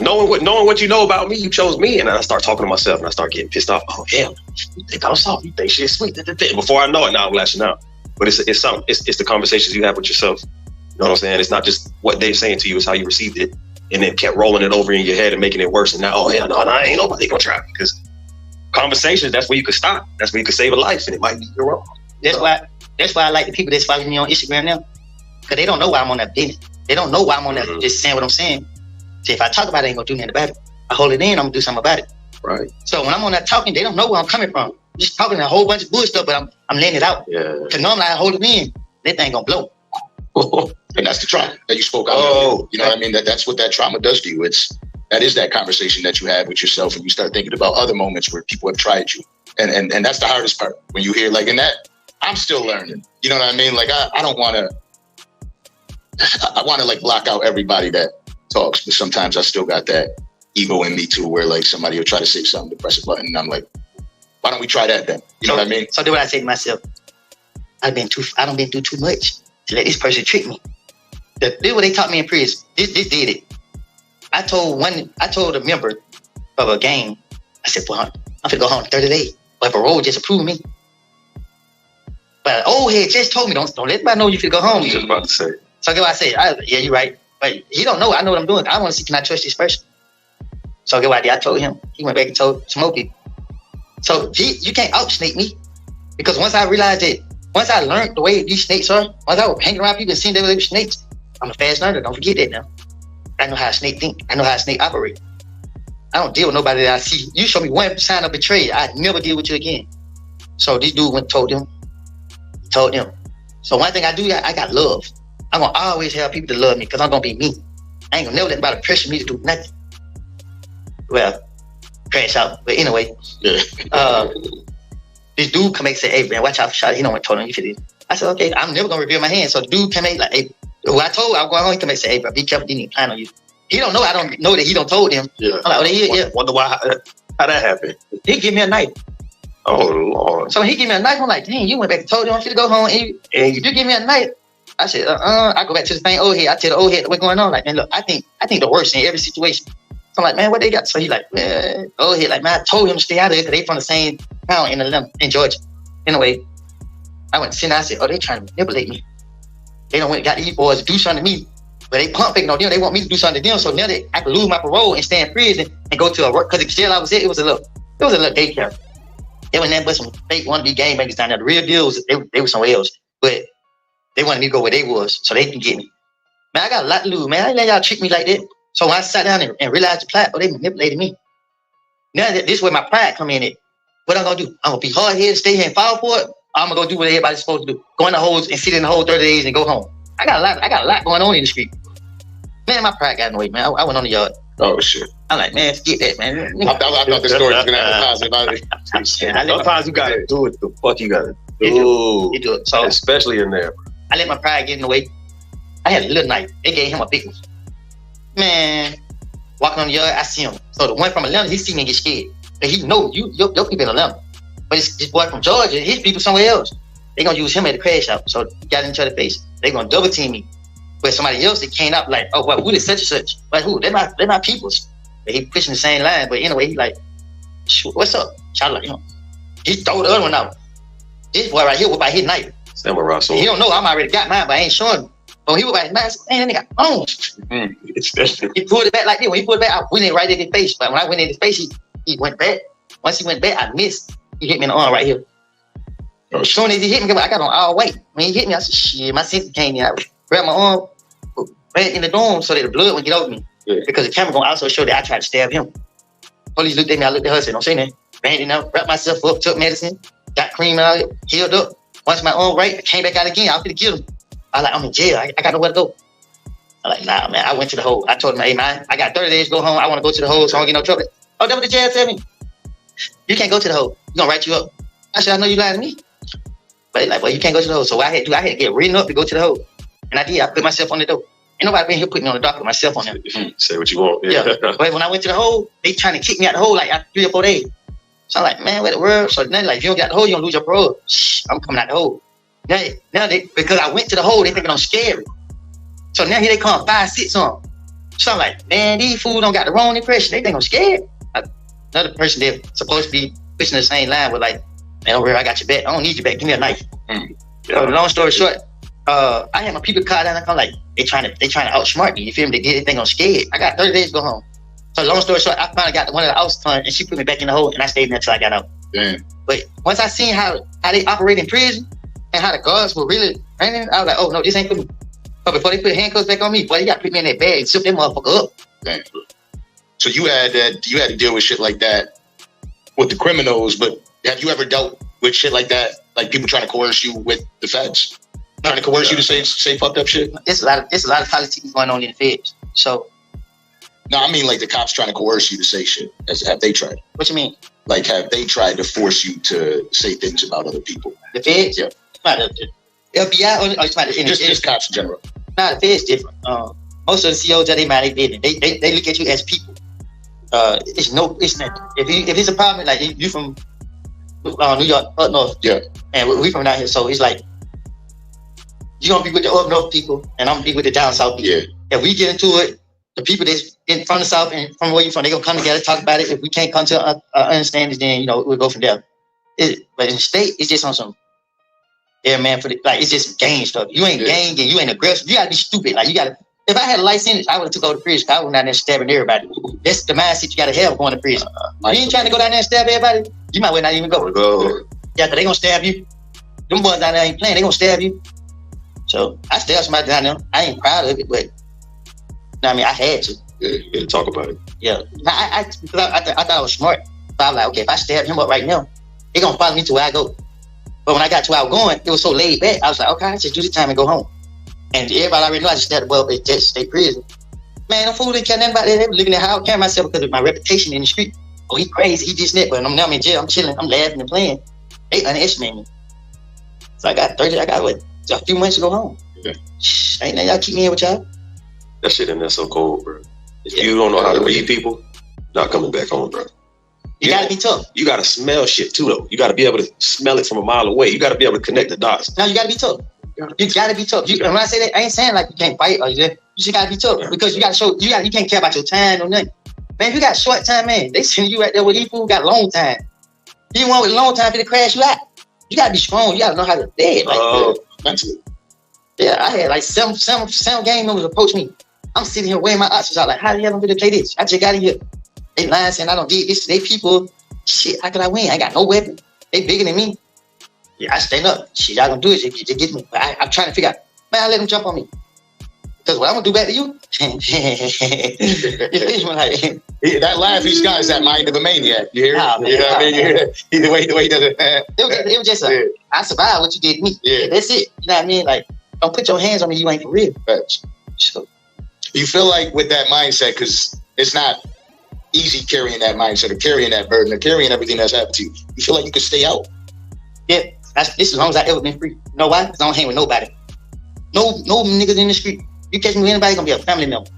Knowing what you know about me, you chose me. And then I start talking to myself and I start getting pissed off. Oh, hell, you think I'm soft? You think shit's sweet? Before I know it, now I'm lashing out. But it's the conversations you have with yourself. You know what I'm saying? It's not just what they're saying to you, it's how you received it. And then kept rolling it over in your head and making it worse. And now, oh, hell no, ain't nobody gonna try. Because conversations, that's where you could stop. That's where you could save a life. And it might be your wrong. That's why I like the people that's following me on Instagram now. Because they don't know why I'm on that business. They don't know why I'm on that just saying what I'm saying. See, if I talk about it, I ain't gonna do nothing about it. I hold it in, I'm gonna do something about it. Right. So when I'm on that talking, they don't know where I'm coming from. I'm just talking a whole bunch of bullshit stuff, but I'm letting it out. Yeah. Cause normally I hold it in, that thing gonna blow. And that's the trauma that you spoke out. You know what I mean? That's what that trauma does to you. That is that conversation that you have with yourself, and you start thinking about other moments where people have tried you. And that's the hardest part when you hear like, and that I'm still learning. You know what I mean? Like I don't want to. I want to like block out everybody that talks, but sometimes I still got that ego in me too, where like somebody will try to say something to press a button, and I'm like, why don't we try that then? You know what I mean? So do what I say to myself. I don't been through too much to let this person trick me. This is what they taught me in prison. This did it. I told a member of a gang, I said, well, I'm finna go home in 30 days. But parole just approved me. But an old head just told me, don't let anybody know you finna go home. I was just about to say. So get what I said. Yeah, you're right. But he don't know. I know what I'm doing. I want to see, can I trust this person? So get what I did. I told him. He went back and told some more people. So you can't out-snake me. Because once I realized that, once I learned the way these snakes are, once I was hanging around people and seeing they were snakes, I'm a fast learner. Don't forget that now. I know how a snake think. I know how a snake operate. I don't deal with nobody that I see. You show me one sign of betrayal, I never deal with you again. So this dude went and told them. So one thing I do, I got love. I'm gonna always have people to love me because I'm gonna be me. I ain't gonna never let anybody pressure me to do nothing. Well, crash out. But anyway, this dude come back and say, hey man, watch out for shot. He don't want to tell him you fit. I said, okay, I'm never gonna reveal my hand. So the dude came back like, hey, who I told, I'm going home, he come back and say, hey bro, be careful, he didn't plan on you. He don't know, I don't know that he don't told him. Yeah. I'm like, oh, yeah. Wonder why, how that happened? He give me a knife. Oh Lord. So he give me a knife, I'm like, dang, you went back and told him I should go home and you give me a knife. I said, I go back to the same old head. I tell the old head what's going on. Like, man, look, I think the worst in every situation. So I'm like, man, what they got? So he like, man, old head, like, man, I told him to stay out of it because they from the same town in Georgia. Anyway, I went to sit down. I said, oh, they trying to manipulate me. They don't want got these boys to do something to me, but they pump faking on them. They want me to do something to them. So now I can lose my parole and stay in prison and go to a work because the jail I was at, it was a little daycare. They were nothing but some fake wannabe gangbangers down there. The real deal was they were somewhere else, but they wanted me to go where they was so they can get me. Man, I got a lot to lose, man. I ain't let y'all trick me like that. So when I sat down and realized the plot, they manipulated me. Now this is where my pride come in at. What I'm gonna do? I'm gonna be hard headed, stay here and fall for it. I'm gonna go do what everybody's supposed to do. Go in the holes and sit in the hole 30 days and go home. I got a lot going on in the street. Man, my pride got in the way, man. I went on the yard. Oh shit. I'm like, man, forget that, man. I thought the story was gonna have a positive. Sometimes you gotta do it the fuck you gotta do. You do it. So especially in there. I let my pride get in the way. I had a little knife. They gave him a big one. Man, walking on the yard, I see him. So the one from Atlanta, he see me and get scared. But he know your people in Atlanta. But it's this boy from Georgia, his people somewhere else. They gonna use him at the crash out. So he got into the face. They gonna double team me. But somebody else that came up like, oh, well, who is such and such? Like who? They're my peoples. But he pushing the same line. But anyway, he like, what's up? Shout like, he throw the other one out. This boy right here whip out his knife. Samurai sword. He don't know I'm already got mine, but I ain't showing him. But he whip out his knife. Man, that nigga got bones. He pulled it back like this. When he pulled it back, I went in right in his face. But when I went in his face, he went back. Once he went back, I missed. He hit me in the arm right here. As soon as he hit me, I got on all white. When he hit me, I said, shit, my senses came in. I grabbed my arm, ran in the dorm so that the blood would get over me. Yeah. Because the camera gonna also show that I tried to stab him. Police looked at me, I looked at her, said, don't say nothing. Ran in there, wrapped myself up, took medicine, got cream out of it, healed up. Once my arm right, I came back out again, I was gonna kill him. I was like, I'm in jail, I got nowhere to go. I'm like, nah, man, I went to the hole. I told him, hey, man, I got 30 days to go home. I want to go to the hole so I don't get no trouble. Oh, that's what the jail tell me. You can't go to the hole. We're gonna write you up. I said, I know you lying to me. But they like, well, you can't go to the hole. So what I had to do, I had to get written up to go to the hole. And I did. I put myself on the door. Ain't nobody been here putting me on the dock with myself on there. Say what you want. Yeah. But when I went to the hole, they trying to kick me out the hole like after 3 or 4 days. So I'm like, man, what the world? So then like, if you don't get the hole, you gonna lose your parole. Shh, I'm coming out the hole. Now they, because I went to the hole, they thinking I'm scary. So now here they come 5, 6 on. So I'm like, man, these fools don't got the wrong impression. They think I'm scared. Another person that's supposed to be pushing the same line was like, man, over here, I got your back. I don't need your back. Give me a knife. Long story short, I had my people caught down. I'm like, they trying to outsmart me. You feel me? They think I'm scared. I got 30 days to go home. So long story short, I finally got one of the outs and she put me back in the hole, and I stayed in there till I got out. Damn. But once I seen how they operate in prison and how the guards were really training, I was like, oh no, this ain't for me. But before they put handcuffs back on me, boy, they got to put me in that bag, zip that motherfucker up. Damn. So you had to deal with shit like that with the criminals, but have you ever dealt with shit like that? Like people trying to coerce you with the feds? Trying to coerce you to say fucked up shit? It's a lot of politics going on in the feds. So no, I mean like the cops trying to coerce you to say shit. Have they tried? What you mean? Like have they tried to force you to say things about other people? The feds? Yeah. The FBI or just cops in general? Nah, the feds different. Most of the COs that they mind they did. They look at you as people. It's not. If it's a problem, like you from New York, up north, yeah, and we from down here, so it's like you gonna be with the up north people, and I'm gonna be with the down south people. Yeah. If we get into it, the people that's from the south and from where you from, they gonna come together, talk about it. If we can't come to understanding, then we'll go from there. But in the state, it's just on some. Yeah, man. It's just gang stuff. You ain't gang and you ain't aggressive. You gotta be stupid. Like you gotta. If I had a life sentence, I would have took over to prison. I would not there stabbing everybody. That's the mindset you gotta have going to prison. You ain't trying to go down there and stab everybody. You might well not even go. Yeah, cause they gonna stab you. Them boys down there ain't playing. They gonna stab you. So I stabbed somebody down there. I ain't proud of it, but I mean I had to. Yeah, you gotta talk about it. Yeah, I thought I was smart. So I was like, okay, if I stab him up right now, they gonna follow me to where I go. But when I got to where I was going, it was so laid back. I was like, okay, I just do the time and go home. And everybody already knew I just stabbed well, at state prison. Man, the fool didn't care nothing about that. They were looking at how I carry myself because of my reputation in the street. Oh, he crazy, he just that. But I'm now in jail, I'm chilling, I'm laughing and playing. They underestimate me. So I got a few months to go home. Yeah. Ain't nothing y'all keep me here with y'all. That shit in there so cold, bro. If you don't know how to read people, not coming back home, bro. You gotta be tough. You gotta smell shit too, though. You gotta be able to smell it from a mile away. You gotta be able to connect the dots. No, you gotta be tough. You gotta be tough. When I say that, I ain't saying like you can't fight or you just gotta be tough because you gotta show you can't care about your time or nothing. Man, if you got short time, man, they send you out there with these fools got long time. You want with long time for to crash you out. You gotta be strong. You gotta know how to dead. Mentally. Yeah, I had like seven gang members approach me. I'm sitting here weighing my options out like, how the hell am I gonna play this? I just got in here. They lying saying I don't did this. They people, shit, how could I win? I ain't got no weapon. They bigger than me. Yeah, I stand up. Shit, y'all gonna do it. Just get me. But I'm trying to figure out, man, I let them jump on me. Because what I'm gonna do back to you? That laugh he's got is that mind of a maniac. You hear? Nah, man, you know what I mean? You hear that? The way he does it. It was just I survived what you did to me. Yeah. That's it. You know what I mean? Like, don't put your hands on me. You ain't for real. So, you feel like with that mindset, because it's not easy carrying that mindset or carrying that burden or carrying everything that's happened to you. You feel like you could stay out? Yeah, this as long as I ever been free. You know why? Because I don't hang with nobody. No niggas in the street. You catch me with anybody, gonna be a family member.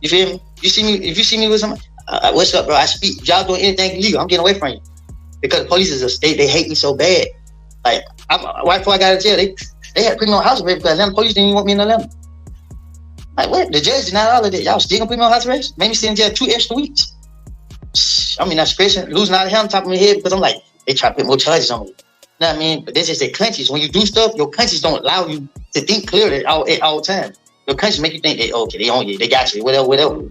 You feel me? If you see me with somebody, what's up, bro? I speak. If y'all doing anything illegal, I'm getting away from you. Because the police is a state, they hate me so bad. Like, right before I got out of jail, they had put me on house arrest because the police didn't even want me in Atlanta. Like, what? The judge denied all of that. Y'all still gonna put me on house arrest? Made me sit in jail 2 extra weeks. I mean, that's crazy. Losing out of hell on top of my head because I'm like, they try to put more charges on me. You know what I mean? But this is their countries. When you do stuff, your countries don't allow you to think clearly at all times. Your countries make you think they own you, they got you, whatever.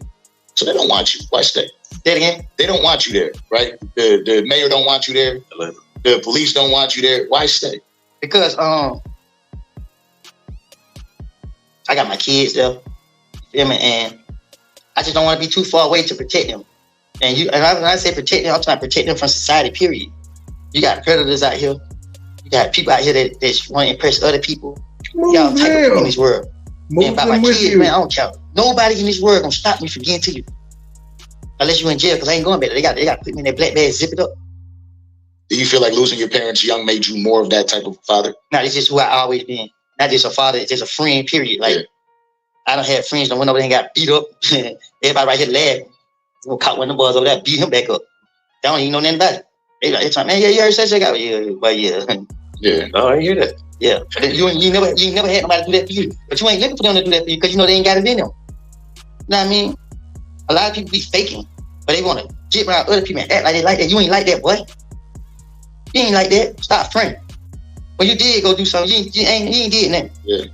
So they don't want you. Why stay? Say it again? They don't want you there, right? The mayor don't want you there. The police don't want you there. Why stay? Because I got my kids there, you feel me? And I just don't want to be too far away to protect them. And when I say protect them, I'm trying to protect them from society, period. You got predators out here. You got people out here that want to impress other people. Y'all type of in this world. And about my kids, man, I don't care. Nobody in this world gonna stop me from getting to you. Unless you in jail, because I ain't going back. They got to put me in that black bag, zip it up. Do you feel like losing your parents young made you more of that type of father? No, it's just who I always been. Not just a father, it's just a friend, period. Like, I don't have friends that went over there and got beat up. Everybody right here laughing. We'll caught one of the boys over there, beat him back up. They don't even know nothing about it. They like, man, you heard such a guy? Yeah. No, I hear that. Yeah. But you never had nobody do that for you. But you ain't looking for them to do that for you because you know they ain't got it in them. You know what I mean? A lot of people be faking, but they want to get around other people and act like they like that. You ain't like that, boy. You ain't like that. Stop fronting. When you did go do something, you ain't did nothing. Yeah.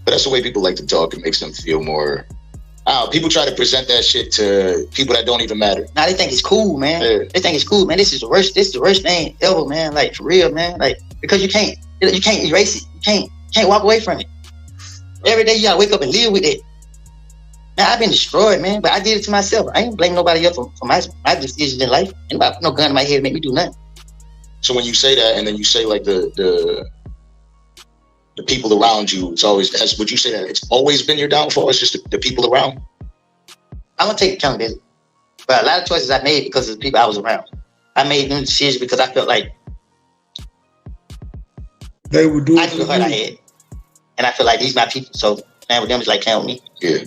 But that's the way people like to talk. It makes them feel more. People try to present that shit to people that don't even matter. Nah, they think it's cool, man. Yeah. They think it's cool, man. This is the worst thing ever, man. Like, for real, man. Like, because you can't erase it. You can't walk away from it. Every day you gotta wake up and live with it. Man, I've been destroyed, man, but I did it to myself. I ain't blaming nobody else for my decisions in life. Anybody put no gun in my head to make me do nothing. So when you say that, and then you say like the people around you, it's always, would you say that it's always been your downfall? It's just the people around? I'm gonna take accountability. But a lot of choices I made because of the people I was around. I made them decisions because I felt like they would do. I knew the heart I had, and I feel like these my people. So man, with them is like count me. Yeah.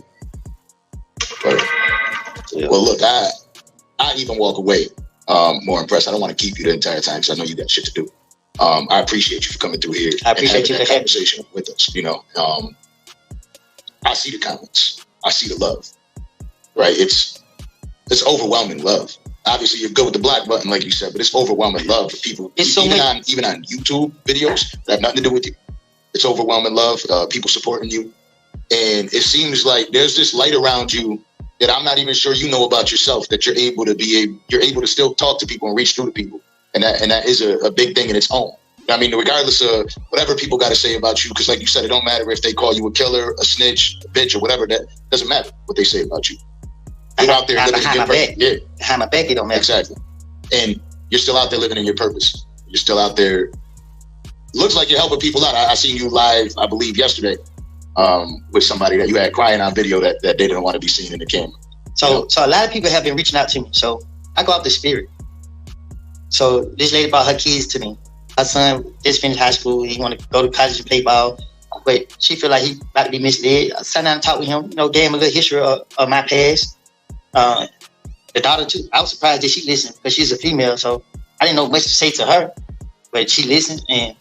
But, well, look, I even walk away more impressed. I don't want to keep you the entire time because I know you got shit to do. I appreciate you for coming through here. I appreciate you for having that conversation with us. You know, I see the comments. I see the love. Right? It's overwhelming love. Obviously, you're good with the black button, like you said, but it's overwhelming love for people. It's so even on YouTube videos that have nothing to do with you. It's overwhelming love. People supporting you, and it seems like there's this light around you that I'm not even sure you know about yourself. That you're able to still talk to people and reach through to people, and that is a big thing in its own. I mean, regardless of whatever people got to say about you, because like you said, it don't matter if they call you a killer, a snitch, a bitch, or whatever. That doesn't matter what they say about you. You're out there living in your purpose. Yeah. Behind my back, it don't matter. Exactly. And you're still out there living in your purpose. You're still out there. Looks like you're helping people out. I seen you live, I believe, yesterday with somebody that you had crying on video that they didn't want to be seen in the camera. So a lot of people have been reaching out to me. So I go off the spirit. So this lady brought her kids to me. Her son just finished high school. He want to go to college and play ball. But she feel like he about to be misled. I sat down and talked with him, gave him a little history of my past. The daughter too. I was surprised that she listened because she's a female, so I didn't know much to say to her, but she listened and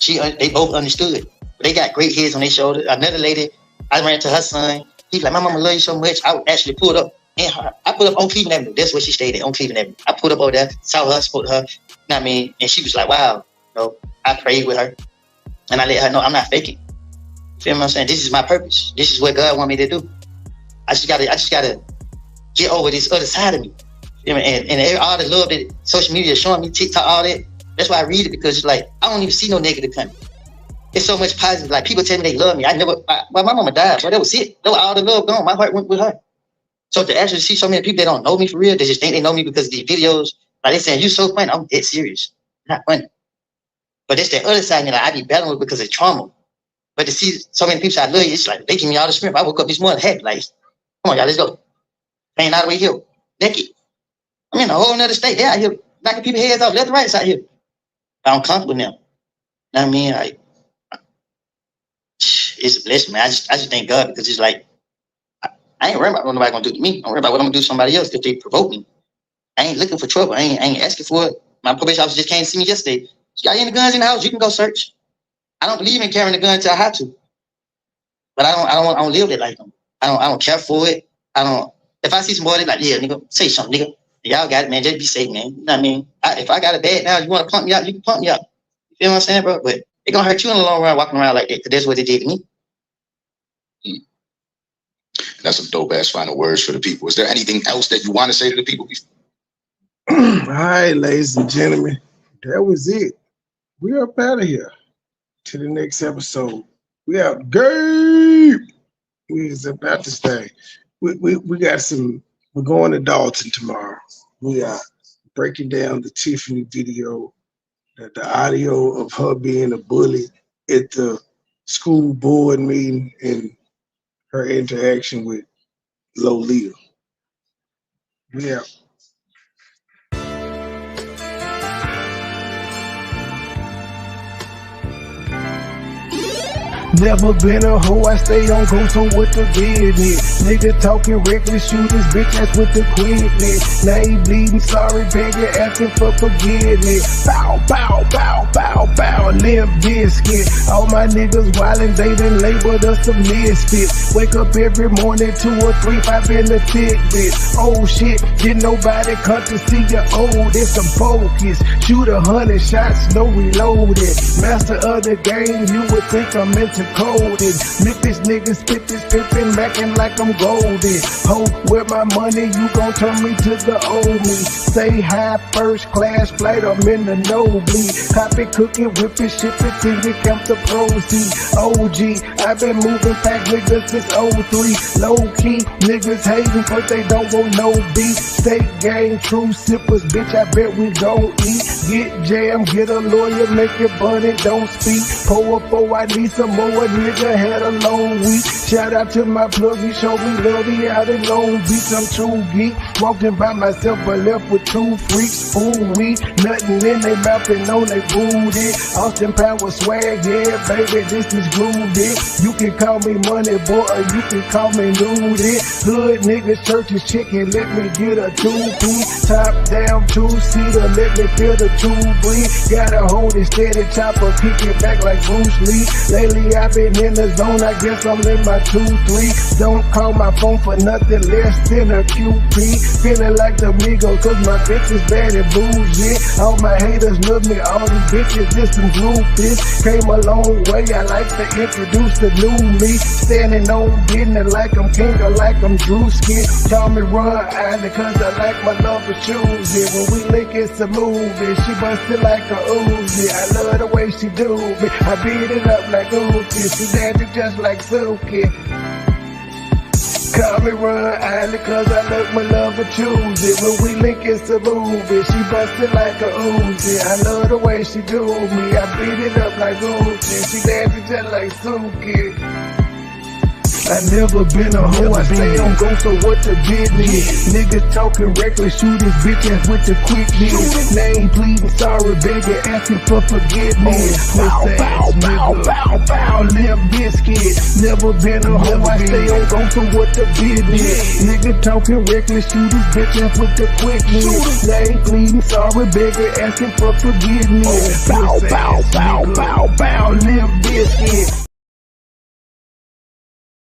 they both understood. But they got great heads on their shoulders. Another lady, I ran to her son. He's like, "My mama love you so much." I actually pulled up in her. I pulled up on Cleveland Avenue. That's where she stayed at, on Cleveland Avenue. I pulled up over there, saw her, spoke to her. You know what I mean? And she was like, "Wow." I prayed with her, and I let her know I'm not faking. You feel what I'm saying? This is my purpose. This is what God want me to do. I just gotta get over this other side of me. And all the love that social media is showing me, TikTok, all that, that's why I read it, because it's like, I don't even see no negative coming. It's so much positive. Like, people tell me they love me. My mama died, but that was it. That was all the love gone. My heart went with her. So to actually see so many people that don't know me for real, they just think they know me because of these videos, like they saying, "You so funny." I'm dead serious. Not funny. But it's that other side, I be battling with because of trauma. But to see so many people say I love you, it's like, they give me all the strength. I woke up this morning happy, like, come on, y'all, let's go. Paying all the way here, naked. I'm in a whole nother state. They're out here knocking people's heads off left and right out here. I'm comfortable now. You know what I mean? Like, it's a blessing, man. I just thank God, because it's like, I ain't worried about what nobody gonna do to me. I'm worried about what I'm gonna do to somebody else if they provoke me. I ain't looking for trouble. I ain't asking for it. My probation officer just came to see me yesterday. You got any guns in the house? You can go search. I don't believe in carrying a gun until I have to. But I don't live it like them. I don't care for it. If I see somebody like, "Yeah, nigga, say something, nigga. Y'all got it, man. Just be safe, man." You know what I mean? If I got a bad now, you want to pump me out, you can pump me out. You feel what I'm saying, bro? But it gonna hurt you in the long run walking around like that, because that's what it did to me. That's some dope ass final words for the people. Is there anything else that you want to say to the people? All right, ladies and gentlemen, that was it. We are out of here. To the next episode. We out. Gabe. We is about to stay. We got some. We're going to Dalton tomorrow. We are breaking down the Tiffany video, the audio of her being a bully at the school board meeting and her interaction with Lolita. We out. Never been a hoe, I stay on go, so with the business. Nigga talking reckless, shoot this bitch ass with the quickness. Now he bleeding, sorry, begging, asking for forgiveness. Bow, bow, bow, bow, bow, limp biscuit. All my niggas wildin', they done labeled us the misfits. Wake up every morning, 2 or 3, 5 in the tidbit. Oh shit, didn't nobody come to see you old, it's some focus. Shoot 100 shots, no reloaded. Master of the game, you would think I'm into coded. Memphis niggas spit this pippin', mackin' like I'm golden. Ho, with my money, you gon' turn me to the old me. Stay high, first class flight, I'm in the nosebleed. Cop it, cook it, whip it, ship it till we count the proceeds. OG, I've been moving back niggas since 03. Low key, niggas hating, but they don't want no beef. State gang, true sippers, bitch, I bet we gon' eat. Get jammed, get a lawyer, make it bunny, don't speak. Pour up, oh, I need some more, nigga had a long week. Shout out to my plug, he showed me love, he out in Long Beach, I'm too geek. Walking by myself, but left with two freaks. Ooh, we, nothing in they mouth and on they booty. Austin Power swag, yeah, baby, this is groovy. You can call me Money Boy, or you can call me Nudie. Hood niggas, churches, chicken, let me get a 2-piece. Top down, 2-seater, let me feel the 2-breeze. Gotta hold it steady, chopper, kick it back like Bruce Lee. Lately I've been in the zone, I guess I'm in my 2-3. Don't call my phone for nothing less than a QP. Feeling like the Migos, cause my bitch is bad and bougie. All my haters love me, all these bitches just some groupies. Came a long way, I like to introduce the new me. Standing on business like I'm king or like I'm Drewski. Call me Run Island cause I like my love for choosy. When we link it's a movie, she bustin' like a Uzi. I love the way she do me, I beat it up like Uzi. She dancing just like Suki. Call me Run Island cause I look my love for choosy. When we link it's a movie, she bustin' like a Uzi. I love the way she do me, I beat it up like Uzi. She dancing just like Suki. I never been a hoe, I stay on go, so what the business? Niggas talking reckless, shoot his bitch ass with the quickness. Name pleading, sorry, begging, asking for forgiveness. Bow, bow, bow, bow, bow, Limp Biscuit. Never been a hoe, I stay on go, so what the business? Nigga talking reckless, shoot his bitch ass with the quickness. Name pleading, sorry, begging, asking for forgiveness. Bow, bow, bow, bow, bow, Limp Biscuit.